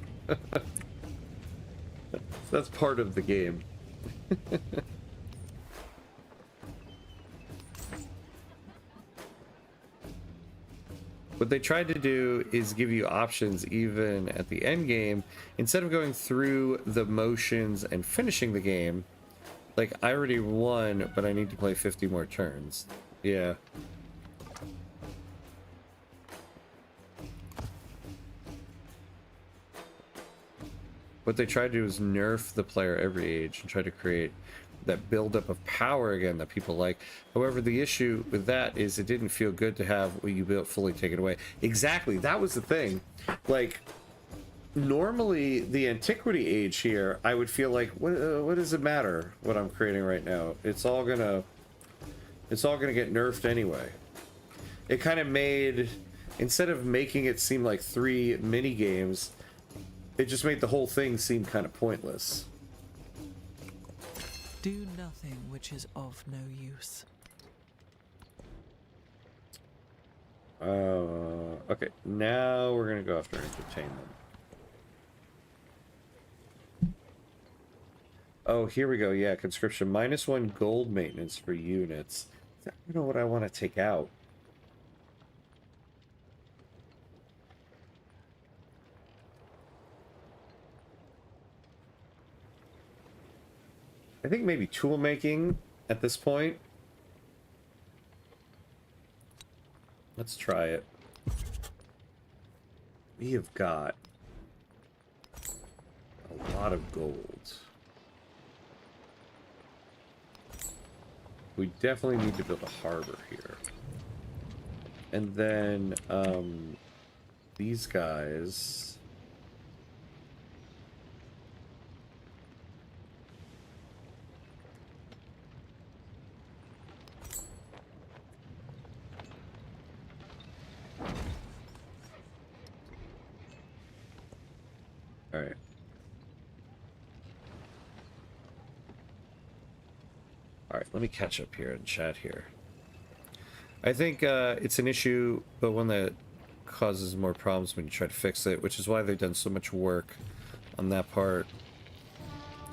[SPEAKER 1] That's part of the game. What they tried to do is give you options even at the end game. Instead of going through the motions and finishing the game, like, I already won, but I need to play 50 more turns. Yeah. What they tried to do is nerf the player every age and try to create that buildup of power again that people like. However, the issue with that is it didn't feel good to have what you built fully taken away. Exactly, that was the thing. Like, normally the antiquity age here, I would feel like, what does it matter what I'm creating right now? It's all gonna get nerfed anyway. It kind of made, instead of making it seem like 3 mini games, it just made the whole thing seem kind of pointless.
[SPEAKER 2] Do nothing which is of no use.
[SPEAKER 1] Okay, now we're gonna go after entertainment. Oh, here we go. Yeah, conscription. -1 gold maintenance for units. I don't know what I want to take out. I think maybe tool making at this point. Let's try it. We have got a lot of gold. We definitely need to build a harbor here. And then these guys... All right. All right, let me catch up here and chat here. I think it's an issue, but one that causes more problems when you try to fix it, which is why they've done so much work on that part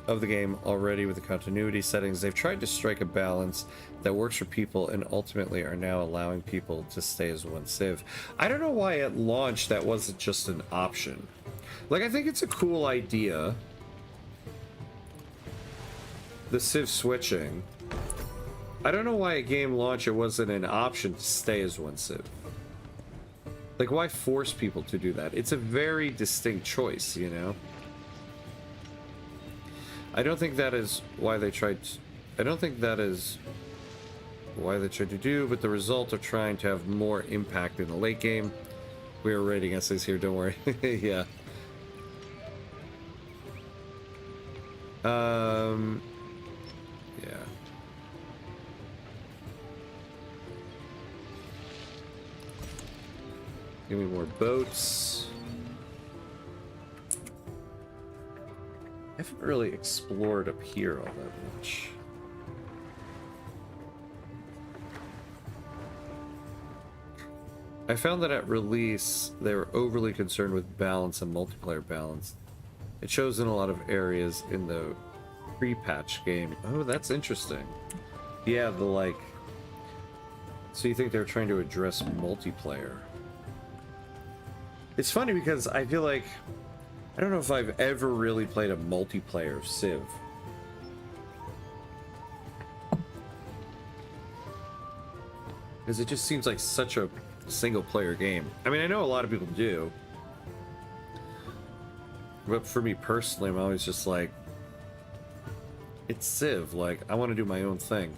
[SPEAKER 1] of the game already with the continuity settings. They've tried to strike a balance that works for people and ultimately are now allowing people to stay as one civ. I don't know why at launch that wasn't just an option. Like, I think it's a cool idea, the civ switching. I don't know why at game launch it wasn't an option to stay as one civ. Like, why force people to do that? It's a very distinct choice, you know? I don't think that is why they tried to, I don't think that is why they tried to do, but the result of trying to have more impact in the late game. We are rating essays here, don't worry. Yeah. Yeah. Give me more boats. I haven't really explored up here all that much. I found that at release, they were overly concerned with balance and multiplayer balance. It shows in a lot of areas in the pre-patch game. Oh, that's interesting. Yeah, the like... So you think they're trying to address multiplayer? It's funny because I feel like I don't know if I've ever really played a multiplayer Civ. Because it just seems like such a single player game. I mean, I know a lot of people do. But for me personally, I'm always just like, it's Civ. Like, I want to do my own thing.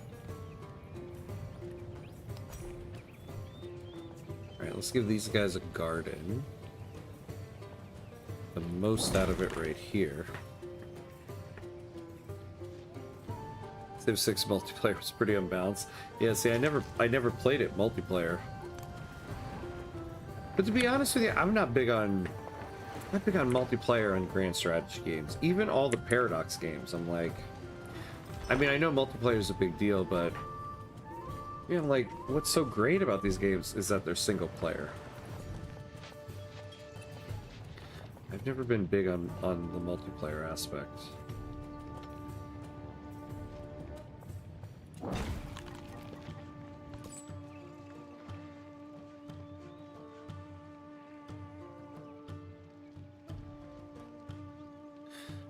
[SPEAKER 1] Alright, let's give these guys a garden. The most out of it right here. Civ 6 multiplayer was pretty unbalanced. Yeah, see, I never played it multiplayer. But to be honest with you, I'm not big on multiplayer on grand strategy games. Even all the Paradox games, I'm like, I mean, I know multiplayer is a big deal, but yeah, I'm like, what's so great about these games is that they're single player. I've never been big on the multiplayer aspect.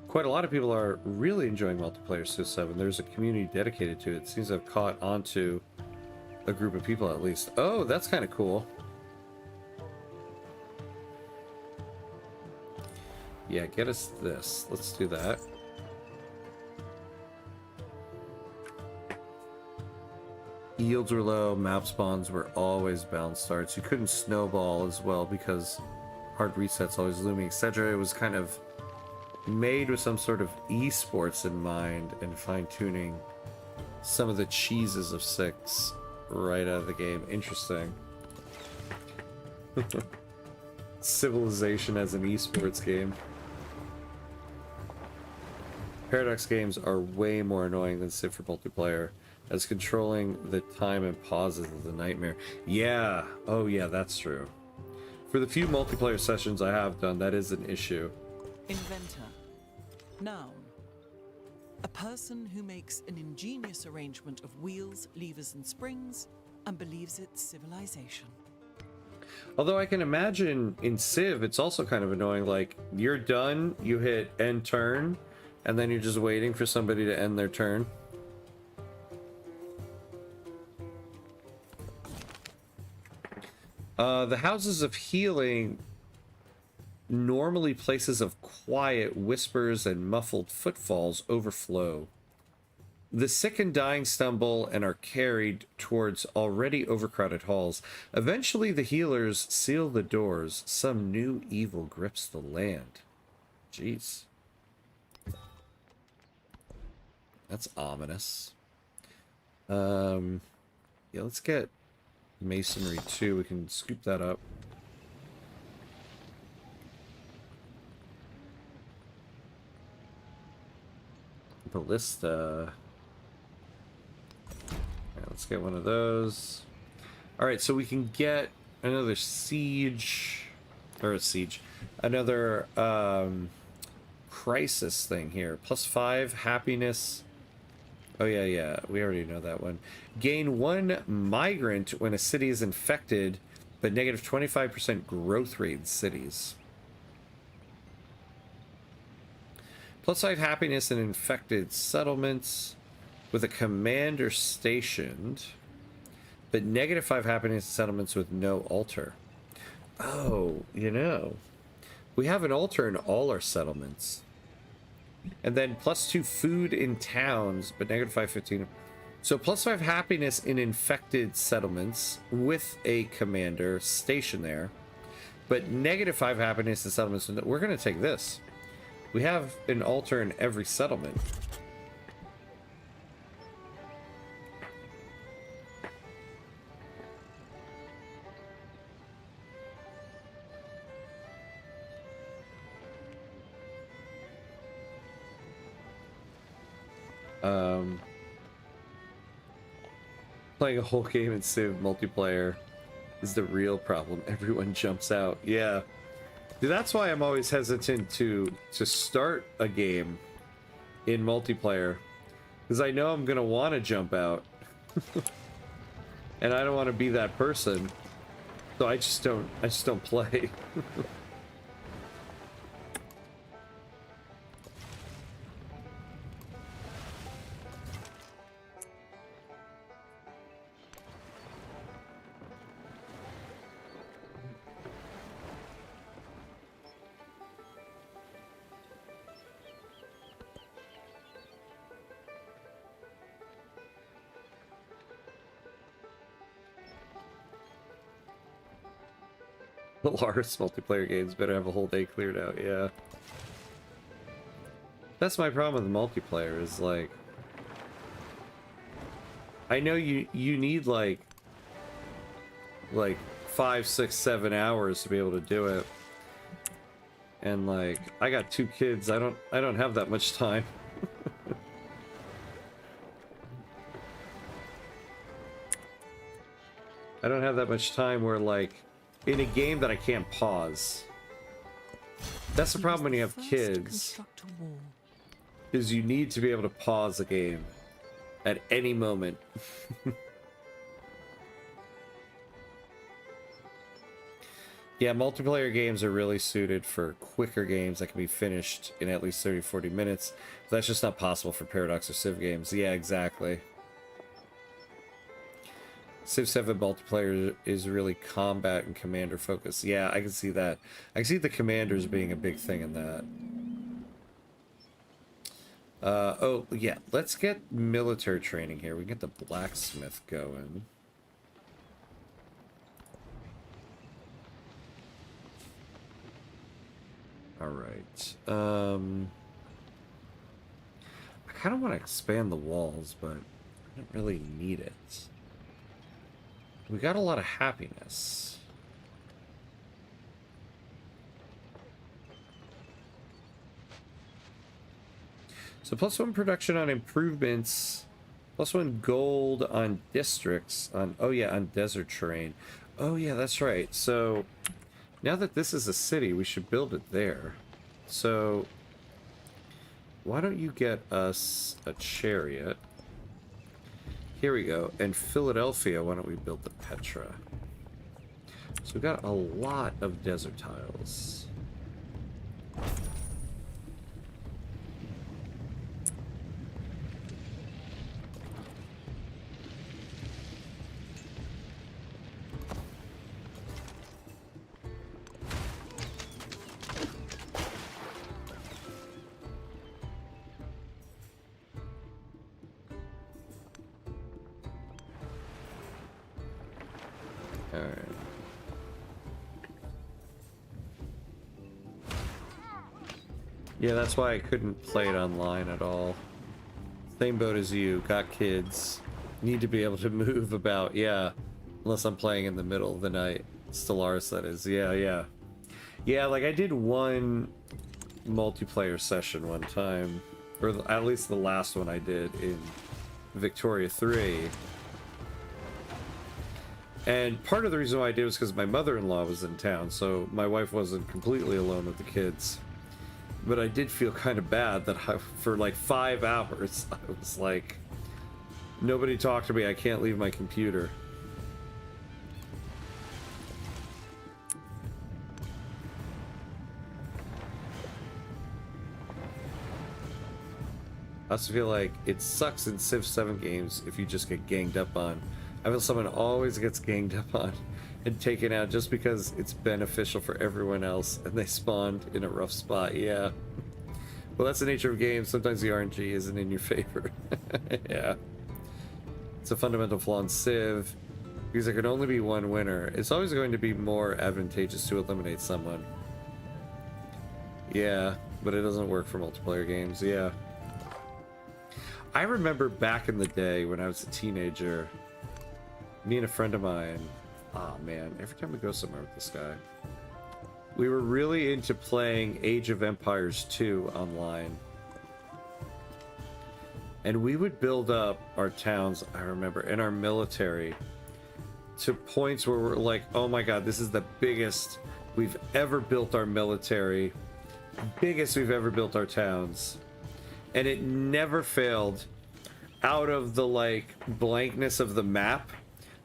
[SPEAKER 1] Quite a lot of people are really enjoying multiplayer Civ 7. There's a community dedicated to it. It seems to have caught on to a group of people at least. Oh, that's kind of cool. Yeah, get us this. Let's do that. Yields were low, map spawns were always balanced starts. You couldn't snowball as well because hard resets always looming, etc. It was kind of made with some sort of esports in mind and fine-tuning some of the cheeses of 6 right out of the game. Interesting. Civilization as an esports game. Paradox games are way more annoying than Civ for multiplayer, as controlling the time and pauses is a nightmare. Yeah, oh yeah, that's true. For the few multiplayer sessions I have done, that is an issue.
[SPEAKER 2] Inventor. Noun. A person who makes an ingenious arrangement of wheels, levers, and springs and believes it's civilization.
[SPEAKER 1] Although I can imagine in Civ, it's also kind of annoying. Like, you're done, you hit end turn, and then you're just waiting for somebody to end their turn. The houses of healing, normally places of quiet whispers and muffled footfalls, overflow. The sick and dying stumble and are carried towards already overcrowded halls. Eventually the healers seal the doors. Some new evil grips the land. Jeez. That's ominous. Yeah, let's get masonry too. We can scoop that up. Ballista. Right, let's get one of those. Alright, so we can get another siege, or a siege, another crisis thing here. +5 happiness. Oh yeah, we already know that one. Gain 1 migrant when a city is infected, but negative 25% growth rate in cities. +5 happiness in infected settlements with a commander stationed, but -5 happiness in settlements with no altar. Oh, you know, we have an altar in all our settlements. And then +2 food in towns, but -5, 15. So +5 happiness in infected settlements with a commander stationed there, but -5 happiness in settlements. We're going to take this. We have an altar in every settlement. Playing a whole game in Civ multiplayer is the real problem. Everyone jumps out. Yeah. That's why I'm always hesitant to start a game in multiplayer, because I know I'm gonna want to jump out, and I don't want to be that person, so I just don't play. Lars multiplayer games better have a whole day cleared out, yeah. That's my problem with multiplayer, is like... I know you need like 5, 6, 7 hours to be able to do it. And like, I got 2 kids, I don't have that much time. I don't have that much time where, like, in a game that I can't pause. That's the problem when you have kids, is you need to be able to pause a game at any moment. Yeah, multiplayer games are really suited for quicker games that can be finished in at least 30-40 minutes. But that's just not possible for Paradox or Civ games. Yeah, exactly. Civ VII multiplayer is really combat and commander focused. Yeah, I can see that. I can see the commanders being a big thing in that. Oh, yeah, let's get military training here. We can get the blacksmith going. Alright. I kind of want to expand the walls, but I don't really need it. We got a lot of happiness. So +1 production on improvements, +1 gold on districts, on, oh yeah, on desert terrain. Oh yeah, that's right. So now that this is a city, we should build it there. So why don't you get us a chariot? Here we go. And Philadelphia, why don't we build the Petra? So we've got a lot of desert tiles. Yeah, that's why I couldn't play it online at all. Same boat as you, got kids. Need to be able to move about, yeah. Unless I'm playing in the middle of the night. Stellaris, that is, yeah. Yeah, like I did one multiplayer session one time. Or at least the last one I did in Victoria 3. And part of the reason why I did was because my mother-in-law was in town, so my wife wasn't completely alone with the kids. But I did feel kind of bad that for like 5 hours, I was like, nobody talk to me, I can't leave my computer. I also feel like it sucks in Civ 7 games if you just get ganged up on. I feel someone always gets ganged up on and taken out just because it's beneficial for everyone else and they spawned in a rough spot. Yeah. Well, that's the nature of games. Sometimes the RNG isn't in your favor. Yeah. It's a fundamental flaw in Civ because there can only be one winner. It's always going to be more advantageous to eliminate someone. Yeah, but it doesn't work for multiplayer games. Yeah. I remember back in the day when I was a teenager, me and a friend of mine, oh man, every time we go somewhere with this guy, we were really into playing Age of Empires 2 online. And we would build up our towns, I remember, and our military to points where we're like, oh my god, this is the biggest we've ever built our military, biggest we've ever built our towns. And it never failed. Out of the like blankness of the map,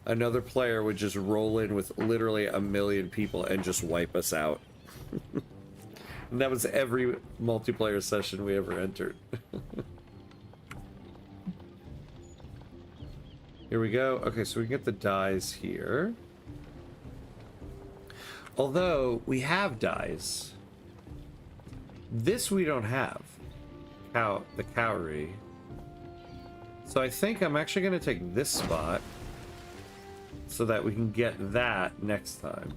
[SPEAKER 1] another player would just roll in with literally 1 million people and just wipe us out. And that was every multiplayer session we ever entered. Here we go. Okay, so we can get the dyes here. Although we have dyes. This we don't have. The cowrie. So I think I'm actually going to take this spot so that we can get that next time.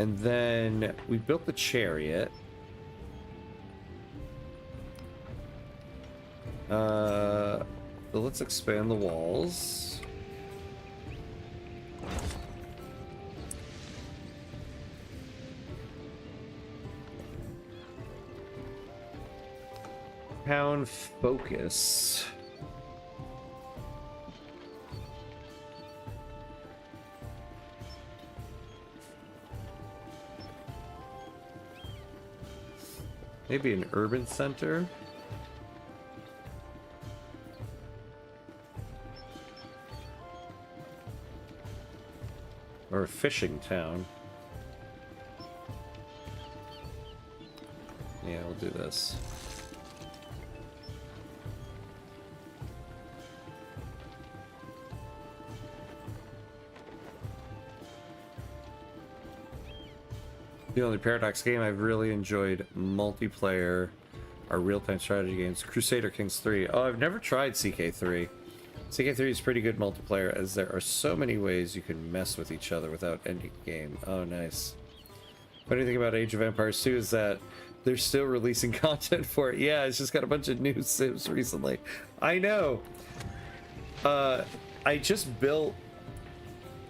[SPEAKER 1] And then we built the chariot. So let's expand the walls. Town focus. Maybe an urban center. Or a fishing town. Yeah, we'll do this. The only Paradox game I've really enjoyed multiplayer are real-time strategy games. Crusader Kings 3. Oh, I've never tried CK3. CK3 is pretty good multiplayer, as there are so many ways you can mess with each other without ending the game. Oh, nice. Funny thing about Age of Empires 2 is that they're still releasing content for it. Yeah, it's just got a bunch of new Civs recently. I know. I just built...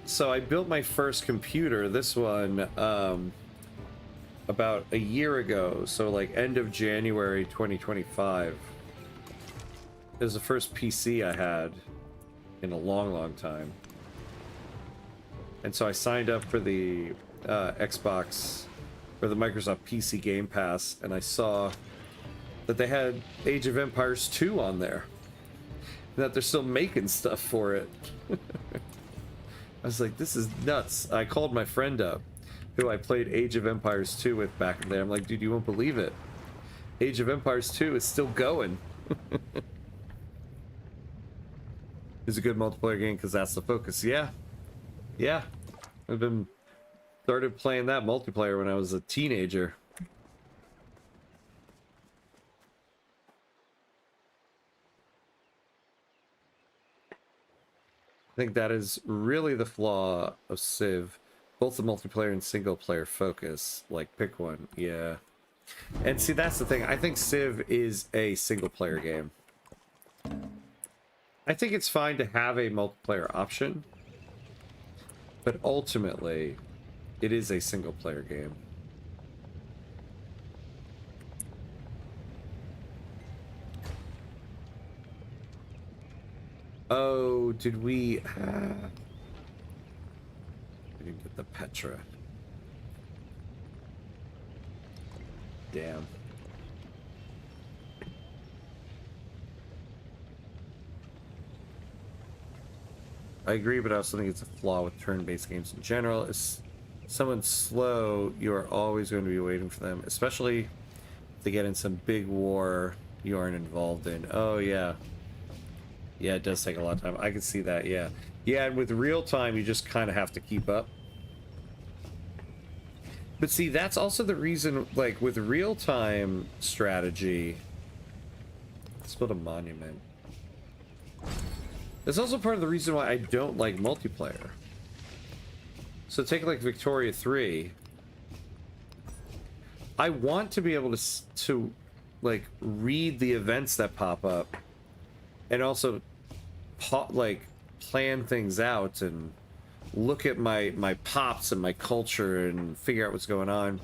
[SPEAKER 1] So I built my first computer, this one, about a year ago. So like end of January 2025. It was the first PC I had in a long time. And so I signed up for the Xbox, or the Microsoft PC Game Pass, and I saw that they had Age of Empires 2 on there. And that they're still making stuff for it. I was like, this is nuts. I called my friend up, who I played Age of Empires 2 with back in there. I'm like, dude, you won't believe it. Age of Empires 2 is still going. It's a good multiplayer game because that's the focus. Yeah. Yeah. I've been started playing that multiplayer when I was a teenager. I think that is really the flaw of Civ. Both the multiplayer and single player focus. Like, pick one. Yeah. And see, that's the thing. I think Civ is a single player game. I think it's fine to have a multiplayer option, but ultimately, it is a single player game. Oh, did we... we didn't get the Petra. Damn. I agree, but I also think it's a flaw with turn-based games in general. If someone's slow, you are always going to be waiting for them, especially if they get in some big war you aren't involved in. Oh, yeah. Yeah, it does take a lot of time. I can see that, yeah. Yeah, and with real time, you just kind of have to keep up. But see, that's also the reason, like, with real-time strategy... Let's build a monument. That's also part of the reason why I don't like multiplayer. So take, like, Victoria 3. I want to be able to like, read the events that pop up. And also, like, plan things out and look at my pops and my culture and figure out what's going on.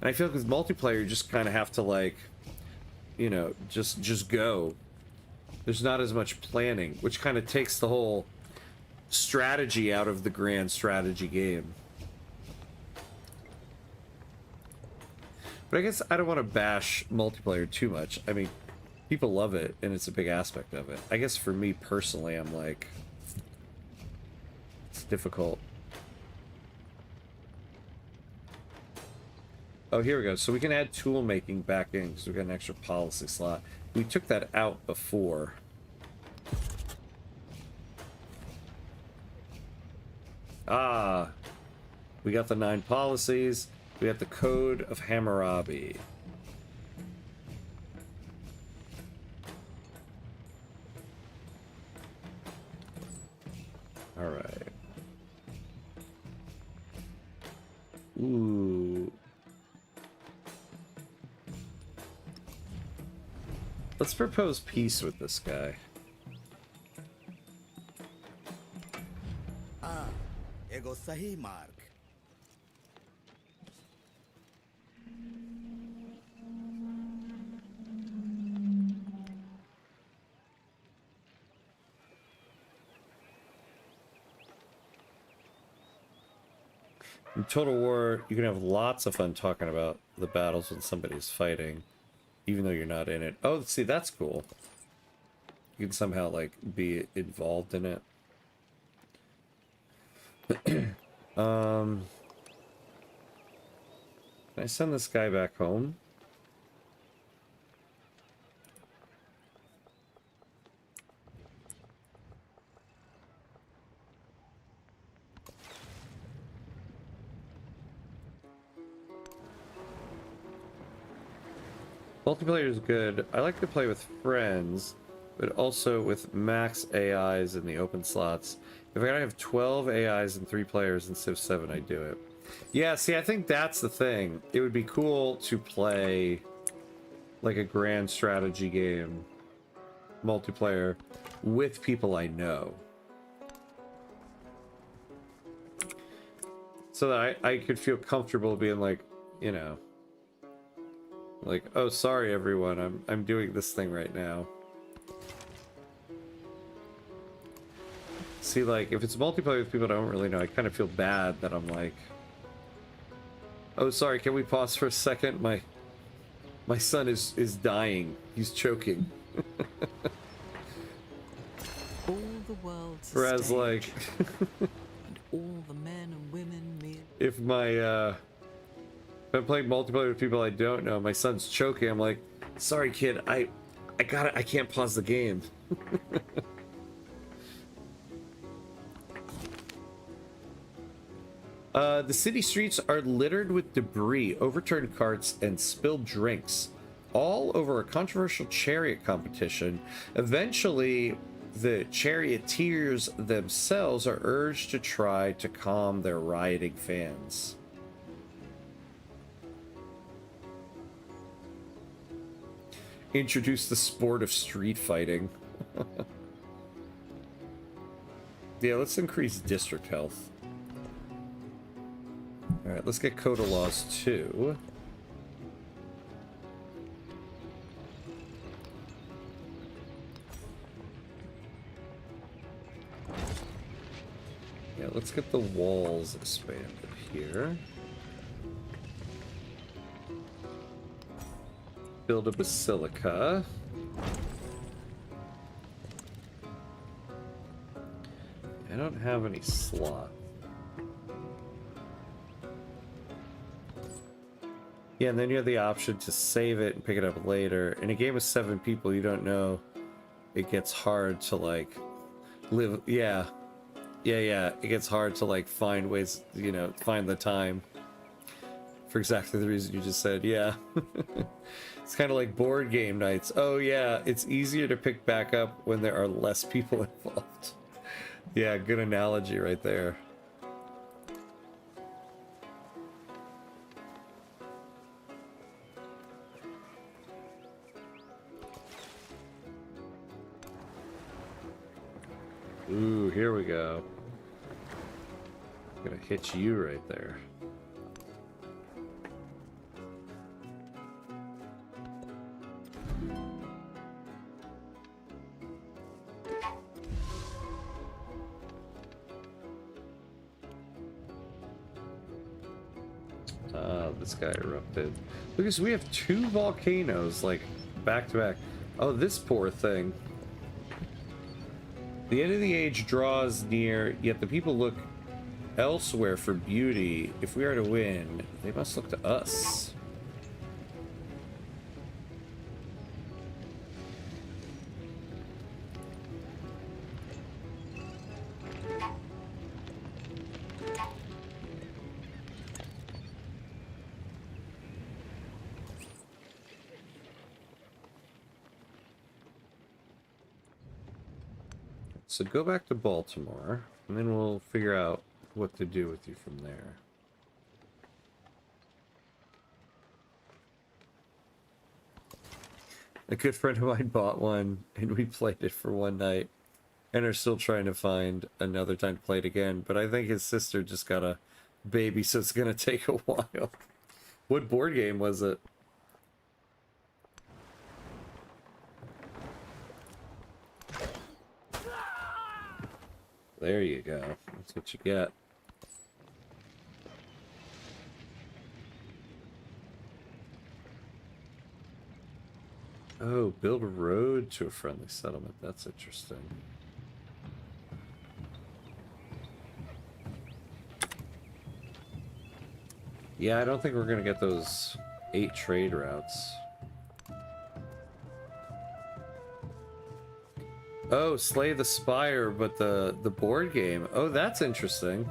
[SPEAKER 1] And I feel like with multiplayer, you just kind of have to, like, you know, just go. There's not as much planning, which kind of takes the whole strategy out of the grand strategy game. But I guess I don't want to bash multiplayer too much. I mean, people love it, and it's a big aspect of it. I guess for me personally, I'm like, it's difficult. Oh, here we go. So we can add tool making back in because we got an extra policy slot. We took that out before. Ah, we got the 9 policies. We got the Code of Hammurabi. All right. Ooh. Let's propose peace with this guy.
[SPEAKER 5] एगो सही मार्ग.
[SPEAKER 1] In Total War, you can have lots of fun talking about the battles when somebody's fighting, even though you're not in it. Oh, see, that's cool. You can somehow, like, be involved in it. Can I send this guy back home? Multiplayer is good. I like to play with friends, but also with max AIs in the open slots. If I gotta have 12 AIs and 3 players in Civ 7, I do it. Yeah, see, I think that's the thing. It would be cool to play like a grand strategy game, multiplayer, with people I know. So that I could feel comfortable being like, you know, like, oh, sorry everyone, I'm doing this thing right now. See, like, if it's multiplayer with people I don't really know, I kind of feel bad that I'm like, oh, sorry, can we pause for a second? My son is dying. He's choking.
[SPEAKER 2] All the world's a
[SPEAKER 1] Whereas,
[SPEAKER 2] stage,
[SPEAKER 1] like,
[SPEAKER 2] and all the men and women mere
[SPEAKER 1] if I'm playing multiplayer with people I don't know, my son's choking, I'm like, sorry kid, I can't pause the game. The city streets are littered with debris, overturned carts, and spilled drinks, all over a controversial chariot competition. Eventually, the charioteers themselves are urged to try to calm their rioting fans. Introduce the sport of street fighting. Yeah, let's increase district health. Alright, let's get Coda Laws 2. Yeah, let's get the walls expanded here. Build a basilica. I don't have any slot. Yeah, and then you have the option to save it and pick it up later. In a game of 7 people, you don't know. It gets hard to, like, live. Yeah. Yeah. It gets hard to, like, find ways, you know, find the time. For exactly the reason you just said, yeah. It's kind of like board game nights. Oh, yeah, it's easier to pick back up when there are less people involved. Yeah, good analogy right there. Ooh, here we go. I'm gonna hit you right there. This guy erupted. Look, so we have 2 volcanoes, like, back to back. Oh, this poor thing. The end of the age draws near, yet the people look elsewhere for beauty. If we are to win, they must look to us. So go back to Baltimore, and then we'll figure out what to do with you from there. A good friend of mine bought one, and we played it for one night, and are still trying to find another time to play it again. But I think his sister just got a baby, so it's gonna take a while. What board game was it? There you go. That's what you get. Oh, build a road to a friendly settlement. That's interesting. Yeah, I don't think we're gonna get those 8 trade routes. Oh, Slay the Spire, but the board game. Oh, that's interesting.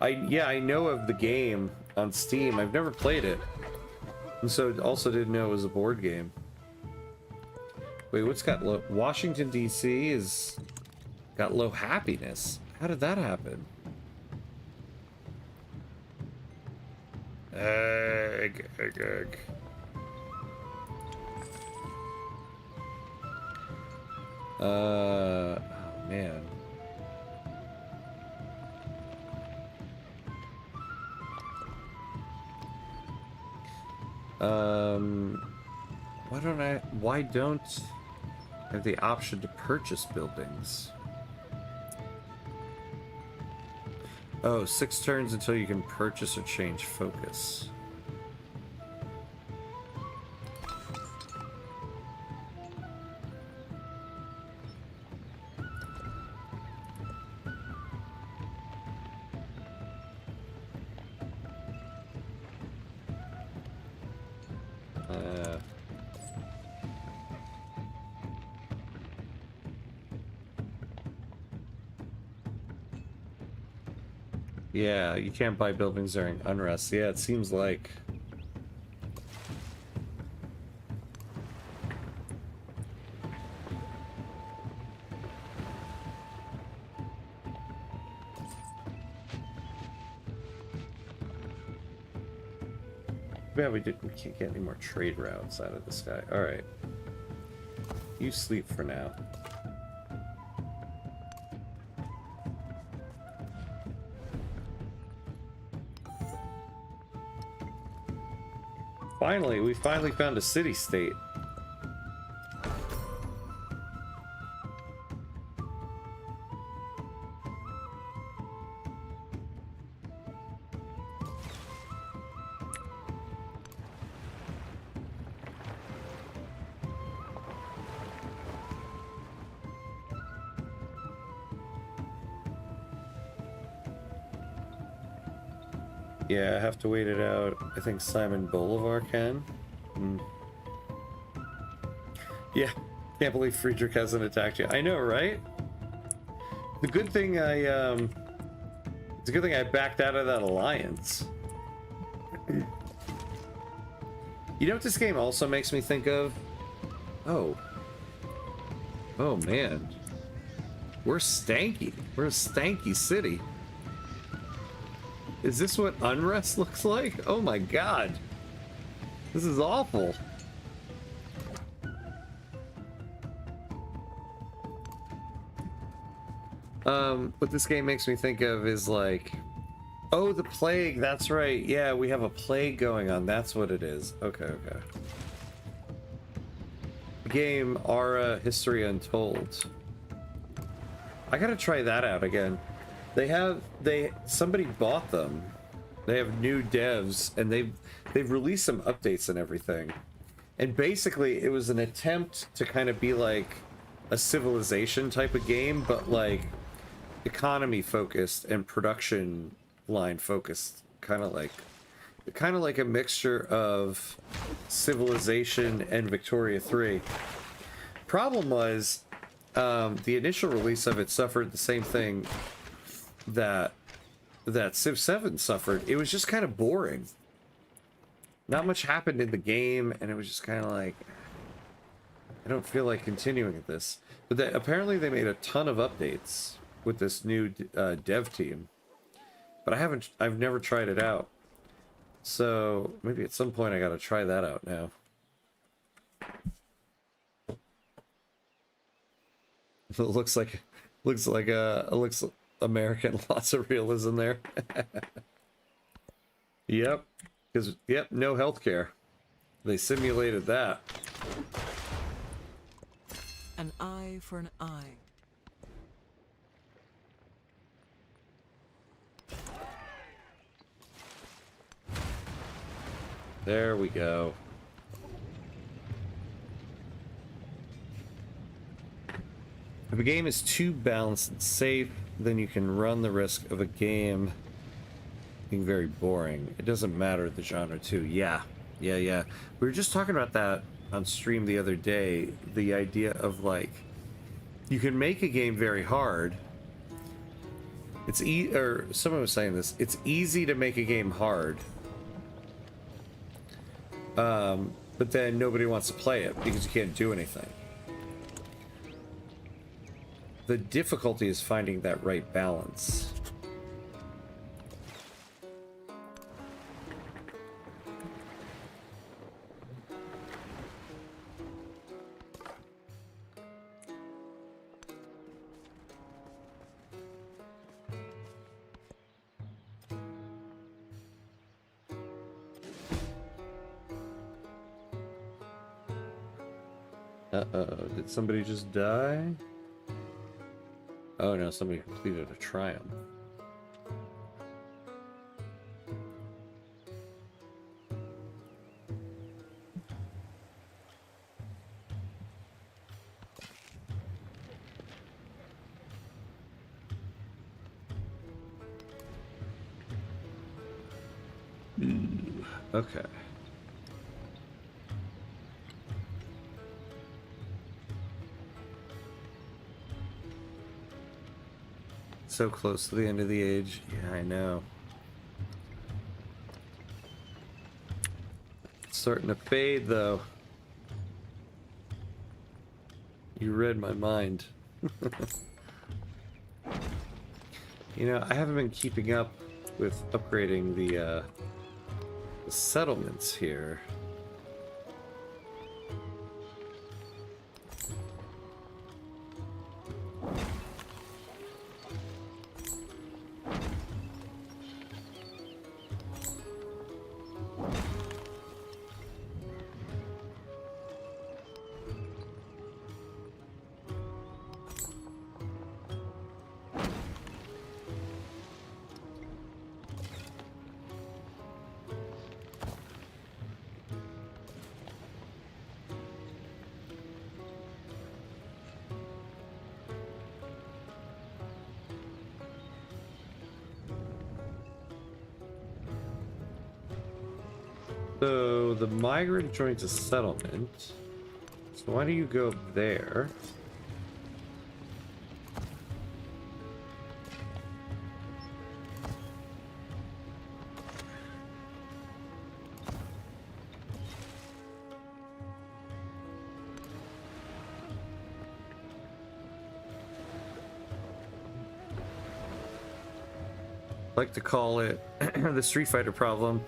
[SPEAKER 1] I know of the game on Steam. I've never played it. And so also didn't know it was a board game. Wait, what's got low? Washington, D.C. is got low happiness. How did that happen? Egg. Oh man. Why don't I have the option to purchase buildings? Oh, 6 turns until you can purchase or change focus. Yeah, you can't buy buildings during unrest. Yeah, it seems like. Yeah, we can't get any more trade routes out of this guy. Alright. You sleep for now. We finally found a city-state. Yeah, I have to wait it out. I think Simon Bolivar can. Yeah, can't believe Friedrich hasn't attacked you. I know, right? It's a good thing I backed out of that alliance. You know what this game also makes me think of? Oh man. We're stanky. We're a stanky city. Is this what unrest looks like? Oh my god. This is awful. What this game makes me think of is like, oh, the plague, that's right. Yeah, we have a plague going on. That's what it is. Okay. Game Aura History Untold. I gotta try that out again. Somebody bought them. They have new devs, and they've released some updates and everything. And basically, it was an attempt to kind of be like a Civilization type of game, but like economy focused and production line focused, kind of like a mixture of Civilization and Victoria 3. Problem was, the initial release of it suffered the same thing that Civ VII suffered. It was just kind of boring. Not much happened in the game, and it was just kind of like, I don't feel like continuing at this. But apparently they made a ton of updates with this new dev team. But I've never tried it out. So maybe at some point I gotta try that out now. It looks American. Lots of realism there. Yep. Because yep, no healthcare. They simulated that.
[SPEAKER 2] An eye for an eye.
[SPEAKER 1] There we go. If a game is too balanced and safe, then you can run the risk of a game being very boring. It doesn't matter the genre too. Yeah. We were just talking about that on stream the other day. The idea of like, you can make a game very hard. Or someone was saying this. It's easy to make a game hard. But then nobody wants to play it because you can't do anything. The difficulty is finding that right balance. Uh-oh, did somebody just die? Oh no, somebody completed a triumph. Okay. So close to the end of the age. Yeah, I know. It's starting to fade, though. You read my mind. You know, I haven't been keeping up with upgrading the settlements here. So the migrant joins a settlement. So why do you go there? I like to call it the Street Fighter problem.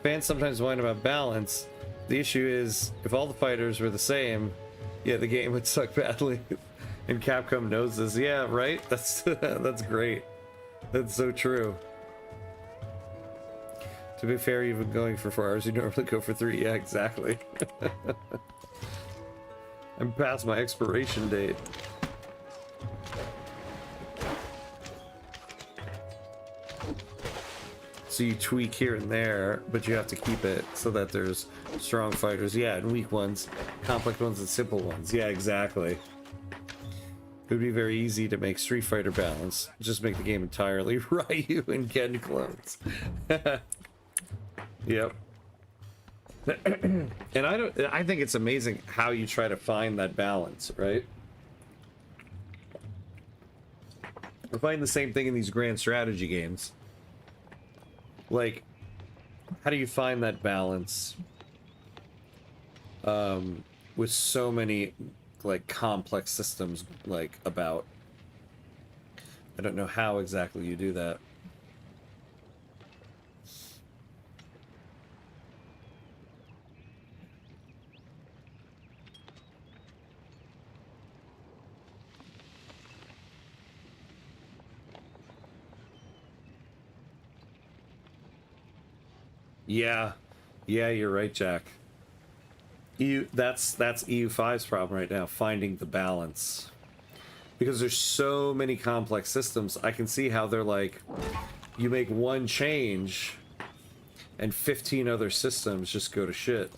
[SPEAKER 1] Fans sometimes whine about balance. The issue is, if all the fighters were the same, yeah, the game would suck badly. And Capcom knows this. Yeah, right? That's that's great. That's so true. To be fair, you've been going for 4 hours. You normally go for 3. Yeah, exactly. I'm past my expiration date. So you tweak here and there, but you have to keep it so that there's strong fighters, yeah, and weak ones, complex ones, and simple ones. Yeah, exactly. It would be very easy to make Street Fighter balance. Just make the game entirely Ryu and Ken clones. Yep. And I think it's amazing how you try to find that balance, right? I find the same thing in these grand strategy games. Like, how do you find that balance with so many like complex systems like about? I don't know how exactly you do that. Yeah. Yeah, you're right, Jack. That's EU5's problem right now, finding the balance. Because there's so many complex systems, I can see how they're like, you make one change and 15 other systems just go to shit.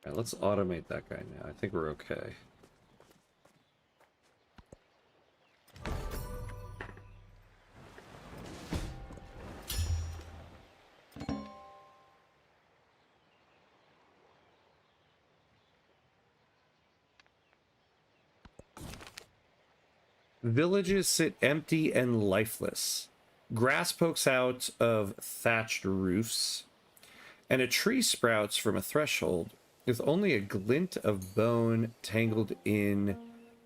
[SPEAKER 1] Alright, let's automate that guy now. I think we're okay. Villages sit empty and lifeless. Grass pokes out of thatched roofs, and a tree sprouts from a threshold with only a glint of bone tangled in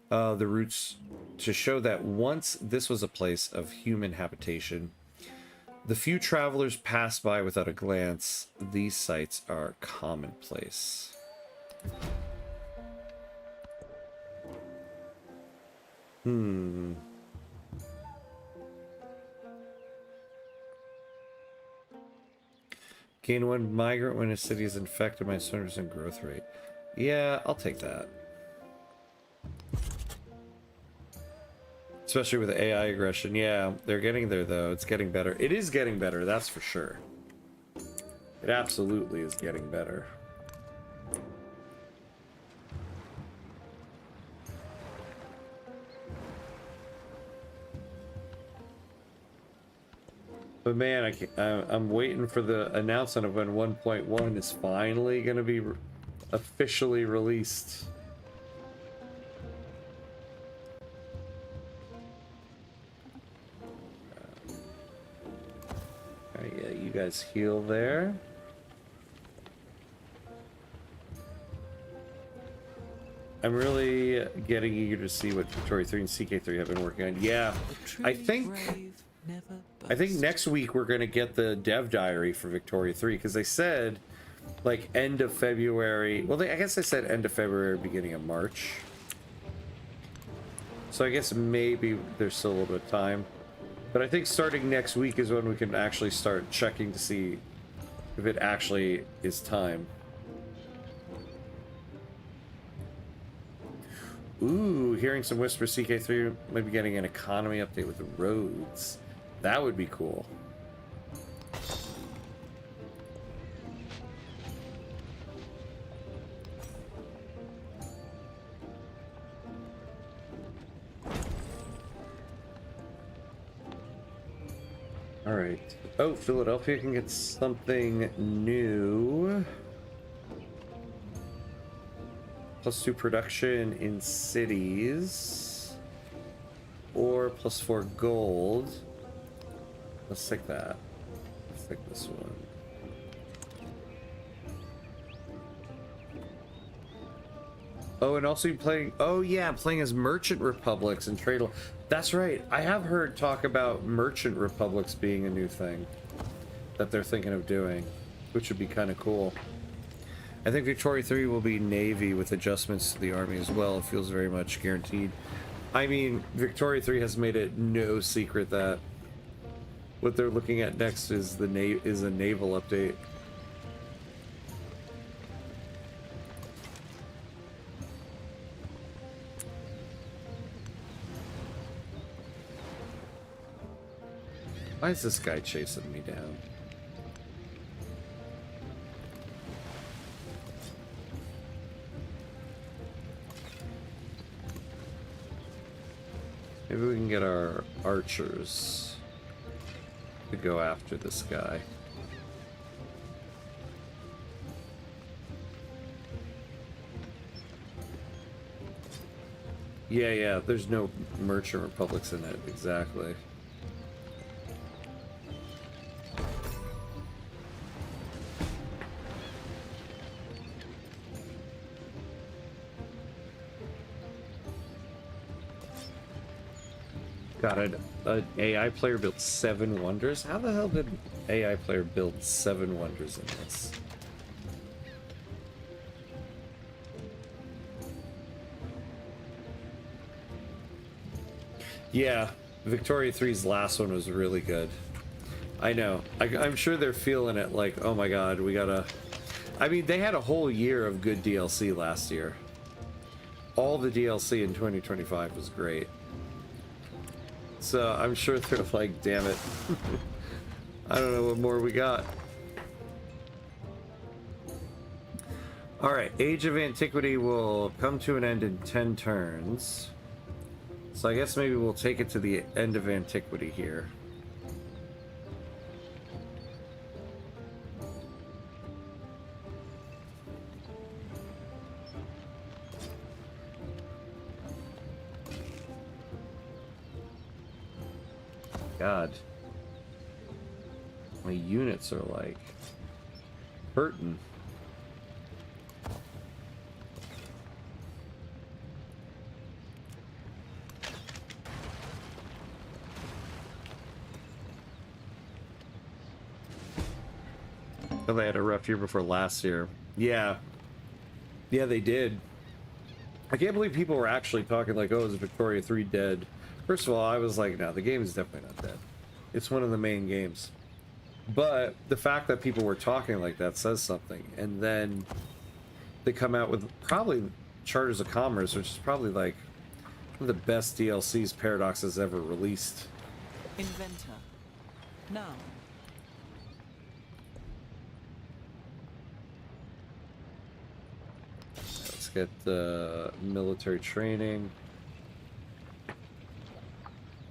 [SPEAKER 1] the roots to show that once this was a place of human habitation. The few travelers pass by without a glance. These sights are commonplace. Gain 1 migrant when a city is infected by 100% growth rate. Yeah, I'll take that. Especially with AI aggression. Yeah, they're getting there though. It's getting better. It is getting better, that's for sure. It absolutely is getting better. But man, I'm waiting for the announcement of when 1.1 is finally going to be officially released. Alright, yeah, you guys heal there. I'm really getting eager to see what Victoria 3 and CK3 have been working on. Yeah, I think next week we're going to get the dev diary for Victoria 3, because they said like end of February. Well, I guess they said end of February, beginning of March. So I guess maybe there's still a little bit of time. But I think starting next week is when we can actually start checking to see if it actually is time. Ooh, hearing some whispers, CK3 might be getting an economy update with the roads. That would be cool. All right. Oh, Philadelphia can get something new. +2 production in cities, or +4 gold. Let's take that. Let's take this one. Oh, and also playing. Oh yeah, playing as merchant republics and trade. That's right. I have heard talk about merchant republics being a new thing that they're thinking of doing, which would be kind of cool. I think Victoria 3 will be Navy with adjustments to the Army as well. It feels very much guaranteed. I mean, Victoria 3 has made it no secret that what they're looking at next is a naval update. Why is this guy chasing me down? Maybe we can get our archers to go after this guy. Yeah, there's no merchant republics in it, exactly. God, an AI player built 7 wonders? How the hell did an AI player build 7 wonders in this? Yeah, Victoria 3's last one was really good. I know. I'm sure they're feeling it like, oh my god, we gotta... I mean, they had a whole year of good DLC last year. All the DLC in 2025 was great. So I'm sure they're like, damn it. I don't know what more we got. Alright, Age of Antiquity will come to an end in 10 turns. So I guess maybe we'll take it to the end of Antiquity here. God. My units are like hurting. Oh, they had a rough year before last year. Yeah. Yeah, they did. I can't believe people were actually talking like, oh, is Victoria 3 dead? First of all, I was like, no, the game is definitely not dead. It's one of the main games. But the fact that people were talking like that says something. And then they come out with probably Charters of Commerce, which is probably like one of the best DLCs Paradox has ever released.
[SPEAKER 2] Inventor. Now.
[SPEAKER 1] Let's get the military training.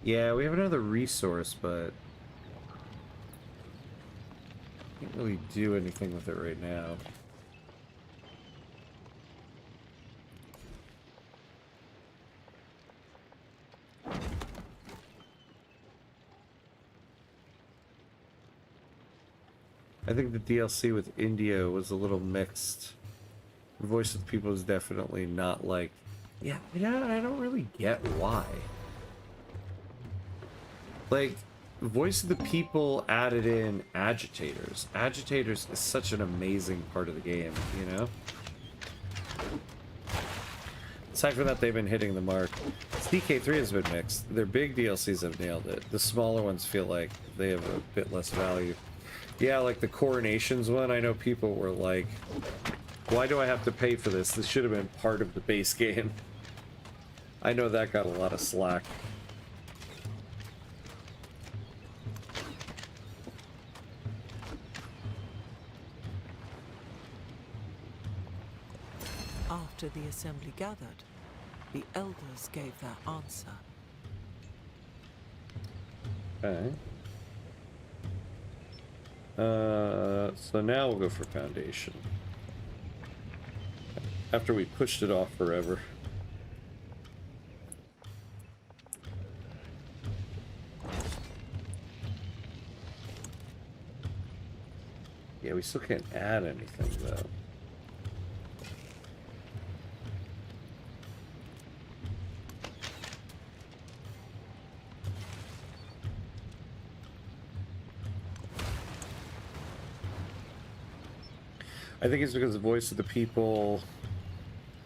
[SPEAKER 1] Yeah, we have another resource, but can't really do anything with it right now. I think the DLC with India was a little mixed. The voice of the people is definitely not like, yeah, I don't really get why. Like, voice of the people added in agitators. Agitators is such an amazing part of the game, you know? Aside from that, they've been hitting the mark. DK3 has been mixed. Their big DLCs have nailed it. The smaller ones feel like they have a bit less value. Yeah, like the Coronations one, I know people were like, why do I have to pay for this? This should have been part of the base game. I know that got a lot of slack.
[SPEAKER 2] After the assembly gathered, the elders gave their answer.
[SPEAKER 1] Okay. So now we'll go for foundation. After we pushed it off forever. Yeah, we still can't add anything though. I think it's because the voice of the people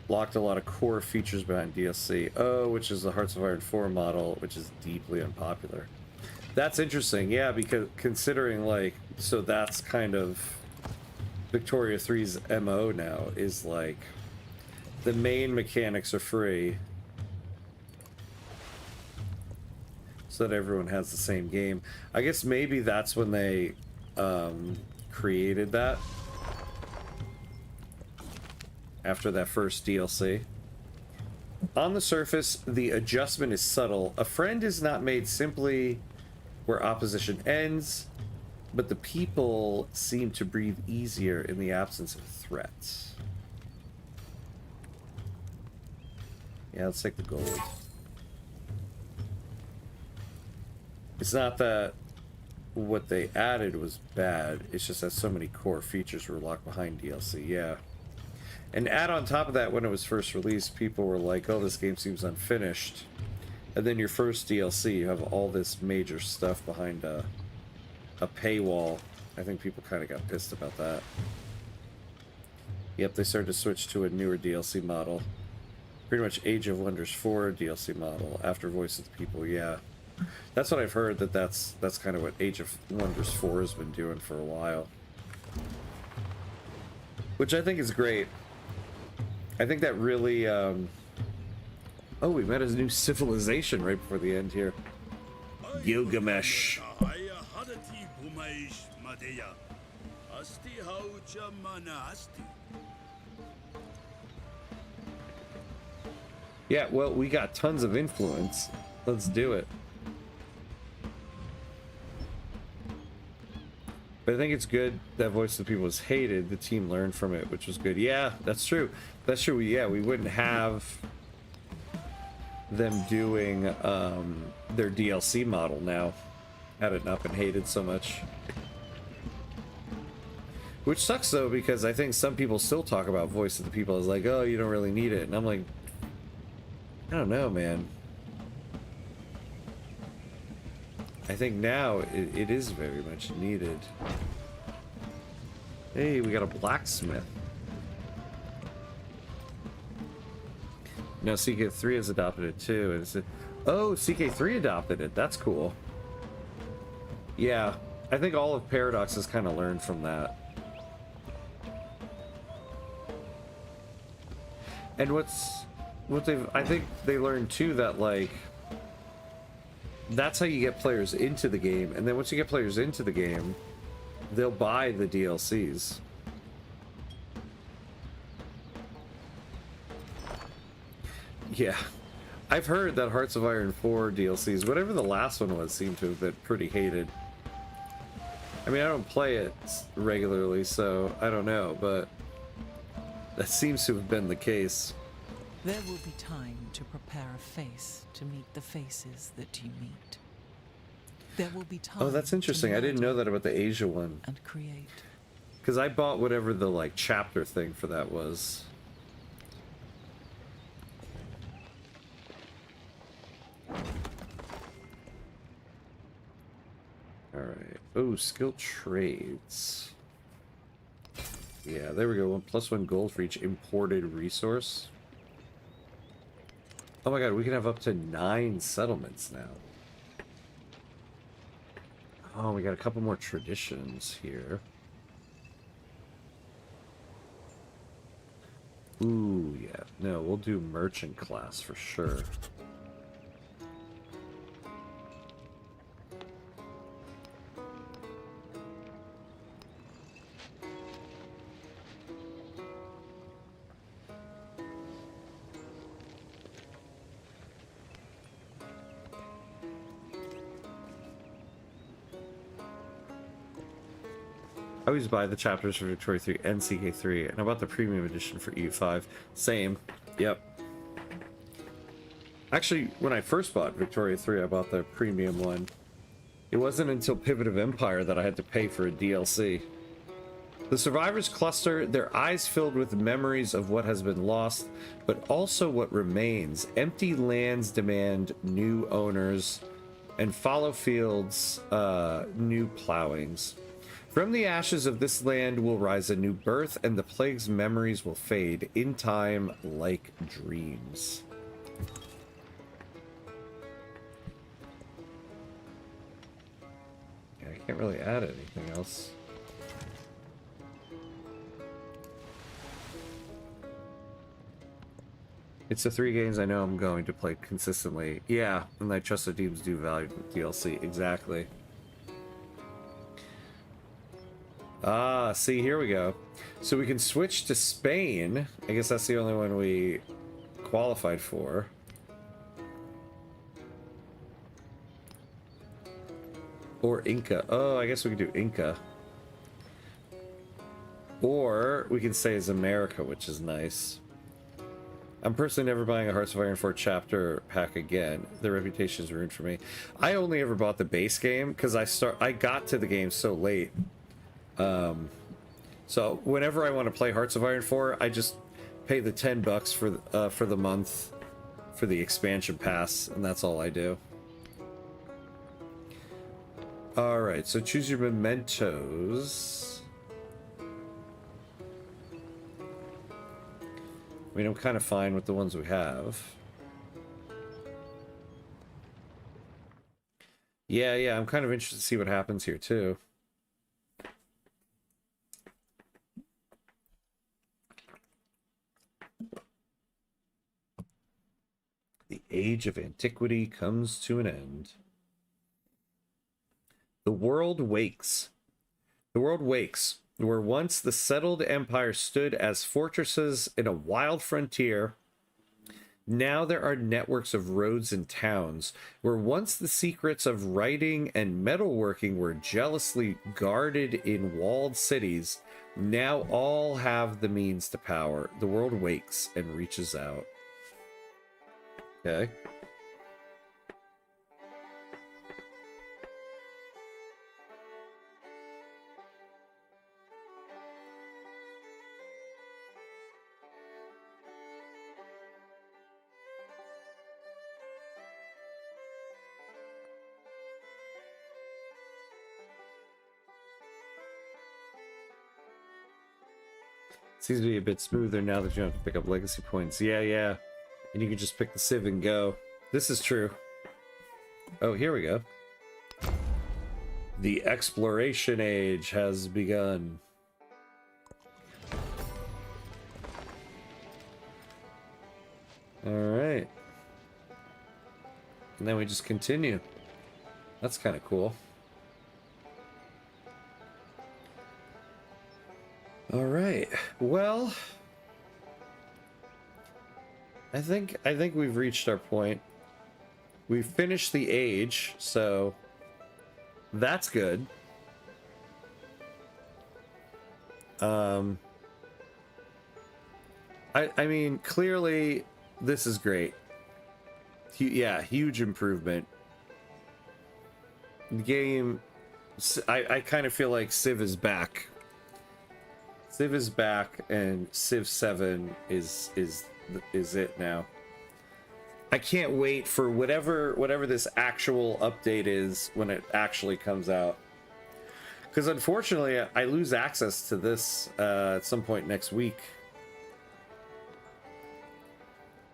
[SPEAKER 1] locked a lot of core features behind DLC. Oh, which is the Hearts of Iron 4 model, which is deeply unpopular. That's interesting, yeah, because considering, like, so that's kind of Victoria 3's MO now, is like, the main mechanics are free, so that everyone has the same game. I guess maybe that's when they created that. After that first DLC. On the surface, the adjustment is subtle. A friend is not made simply where opposition ends, but the people seem to breathe easier in the absence of threats. Yeah, let's take the gold. It's not that what they added was bad, it's just that so many core features were locked behind DLC, yeah. And add on top of that, when it was first released, people were like, oh, this game seems unfinished. And then your first DLC, you have all this major stuff behind a paywall. I think people kind of got pissed about that. Yep, they started to switch to a newer DLC model. Pretty much Age of Wonders 4 DLC model after Voice of the People, yeah. That's what I've heard, that's kind of what Age of Wonders 4 has been doing for a while. Which I think is great. I think that really, oh, we met a new civilization right before the end here. Gilgamesh. Yeah, well, we got tons of influence. Let's do it. But I think it's good that Voice of the People was hated. The team learned from it, which was good. Yeah, that's true. That's true. Yeah, we wouldn't have them doing their DLC model now had it not been hated so much. Which sucks, though, because I think some people still talk about Voice of the People as like, oh, you don't really need it. And I'm like, I don't know, man. I think now it is very much needed. Hey, we got a blacksmith. No, CK3 has adopted it too. And it's oh, CK3 adopted it. That's cool. Yeah, I think all of Paradox has kind of learned from that. And I think they learned too that, like, that's how you get players into the game, and then once you get players into the game, they'll buy the DLCs. Yeah, I've heard that Hearts of Iron 4 DLCs, whatever the last one was, seemed to have been pretty hated. I mean, I don't play it regularly, so I don't know, but that seems to have been the case.
[SPEAKER 2] There will be time to prepare a face to meet the faces that you meet. There will be time.
[SPEAKER 1] Oh, that's interesting. I didn't know that about the Asia one.
[SPEAKER 2] And create.
[SPEAKER 1] Because I bought whatever the, like, chapter thing for that was. Alright. Oh, skilled trades. Yeah, there we go. 1+1 gold for each imported resource. Oh my god, we can have up to 9 settlements now. Oh, we got a couple more traditions here. Ooh, yeah. No, we'll do merchant class for sure. I always buy the chapters for Victoria 3 and CK3, and I bought the premium edition for EU5. Same. Yep. Actually, when I first bought Victoria 3, I bought the premium one. It wasn't until Pivot of Empire that I had to pay for a DLC. The survivors cluster, their eyes filled with memories of what has been lost, but also what remains. Empty lands demand new owners, and fallow fields, new plowings. From the ashes of this land will rise a new birth, and the plague's memories will fade in time like dreams. Yeah, I can't really add anything else. It's the 3 games I know I'm going to play consistently. Yeah, and I trust the teams do value DLC. Exactly. Ah, see, here we go. So we can switch to Spain. I guess that's the only one we qualified for. Or Inca. Oh, I guess we could do Inca. Or we can stay as America, which is nice. I'm personally never buying a Hearts of Iron 4 chapter pack again. The reputation is ruined for me. I only ever bought the base game because I got to the game so late. So whenever I want to play Hearts of Iron 4, I just pay the $10 for the month for the expansion pass, and that's all I do. All right, so choose your mementos. I mean, I'm kind of fine with the ones we have. Yeah, I'm kind of interested to see what happens here, too. The age of antiquity comes to an end. The world wakes. The world wakes. Where once the settled empire stood as fortresses in a wild frontier, now there are networks of roads and towns. Where once the secrets of writing and metalworking were jealously guarded in walled cities, now all have the means to power. The world wakes and reaches out. Okay. Seems to be a bit smoother now that you don't have to pick up legacy points. Yeah. And you can just pick the Civ and go. This is true. Oh, here we go. The exploration age has begun. All right. And then we just continue. That's kind of cool. All right. Well, I think we've reached our point. We've finished the age, so that's good. I mean, clearly this is great. Yeah, huge improvement. The game, I kind of feel like Civ is back. Civ is back, and Civ VII is it now. I can't wait for whatever this actual update is when it actually comes out. Because unfortunately, I lose access to this at some point next week.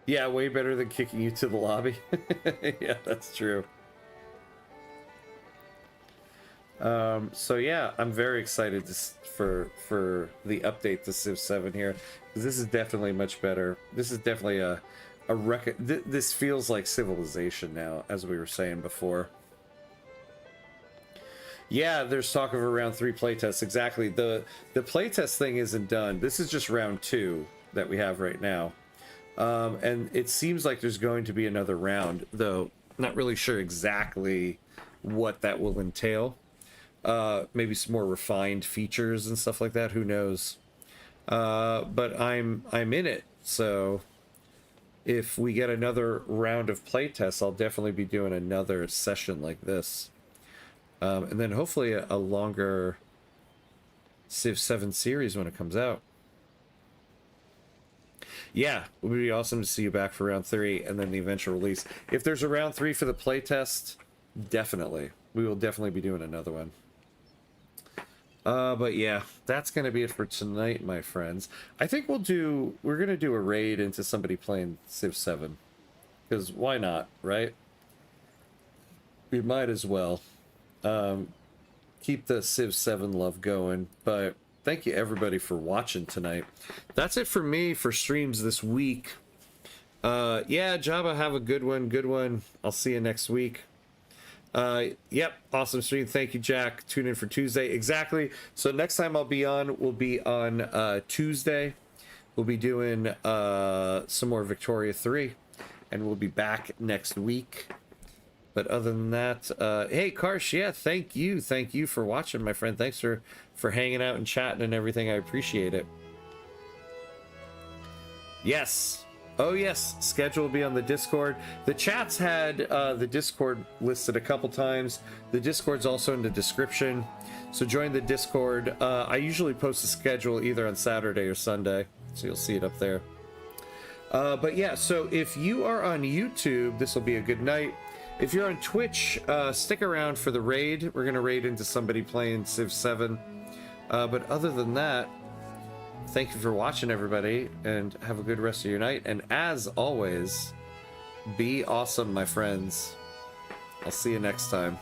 [SPEAKER 1] Yeah, way better than kicking you to the lobby. Yeah, that's true. So yeah, I'm very excited for the update to Civ 7 here, because this is definitely much better. This is definitely a record. This feels like Civilization now, as we were saying before. Yeah, there's talk of a round 3 playtest. Exactly. The playtest thing isn't done. This is just round 2 that we have right now. And it seems like there's going to be another round, though not really sure exactly what that will entail. Maybe some more refined features and stuff like that. Who knows? But I'm in it. So if we get another round of playtests, I'll definitely be doing another session like this. And then hopefully a longer Civ 7 series when it comes out. Yeah, it would be awesome to see you back for round 3 and then the eventual release. If there's a round 3 for the playtest, definitely. We will definitely be doing another one. But yeah, that's going to be it for tonight, my friends. I think we're going to do a raid into somebody playing Civ 7. Because why not, right? We might as well. Keep the Civ 7 love going. But thank you everybody for watching tonight. That's it for me for streams this week. Yeah, Jabba, have a good one. I'll see you next week. Yep, awesome stream. Thank you, Jack. Tune in for Tuesday. Exactly. So next time I'll be on will be on Tuesday. We'll be doing some more Victoria 3, and we'll be back next week. But other than that, hey, Karsh, yeah, thank you for watching, my friend. Thanks for hanging out and chatting and everything. I appreciate it. Yes. Oh, yes. Schedule will be on the Discord. The chat's had the Discord listed a couple times. The Discord's also in the description. So join the Discord. I usually post the schedule either on Saturday or Sunday. So you'll see it up there. But yeah, so if you are on YouTube, this will be a good night. If you're on Twitch, stick around for the raid. We're gonna raid into somebody playing Civ VII. But other than that, thank you for watching, everybody, and have a good rest of your night. And as always, be awesome, my friends. I'll see you next time.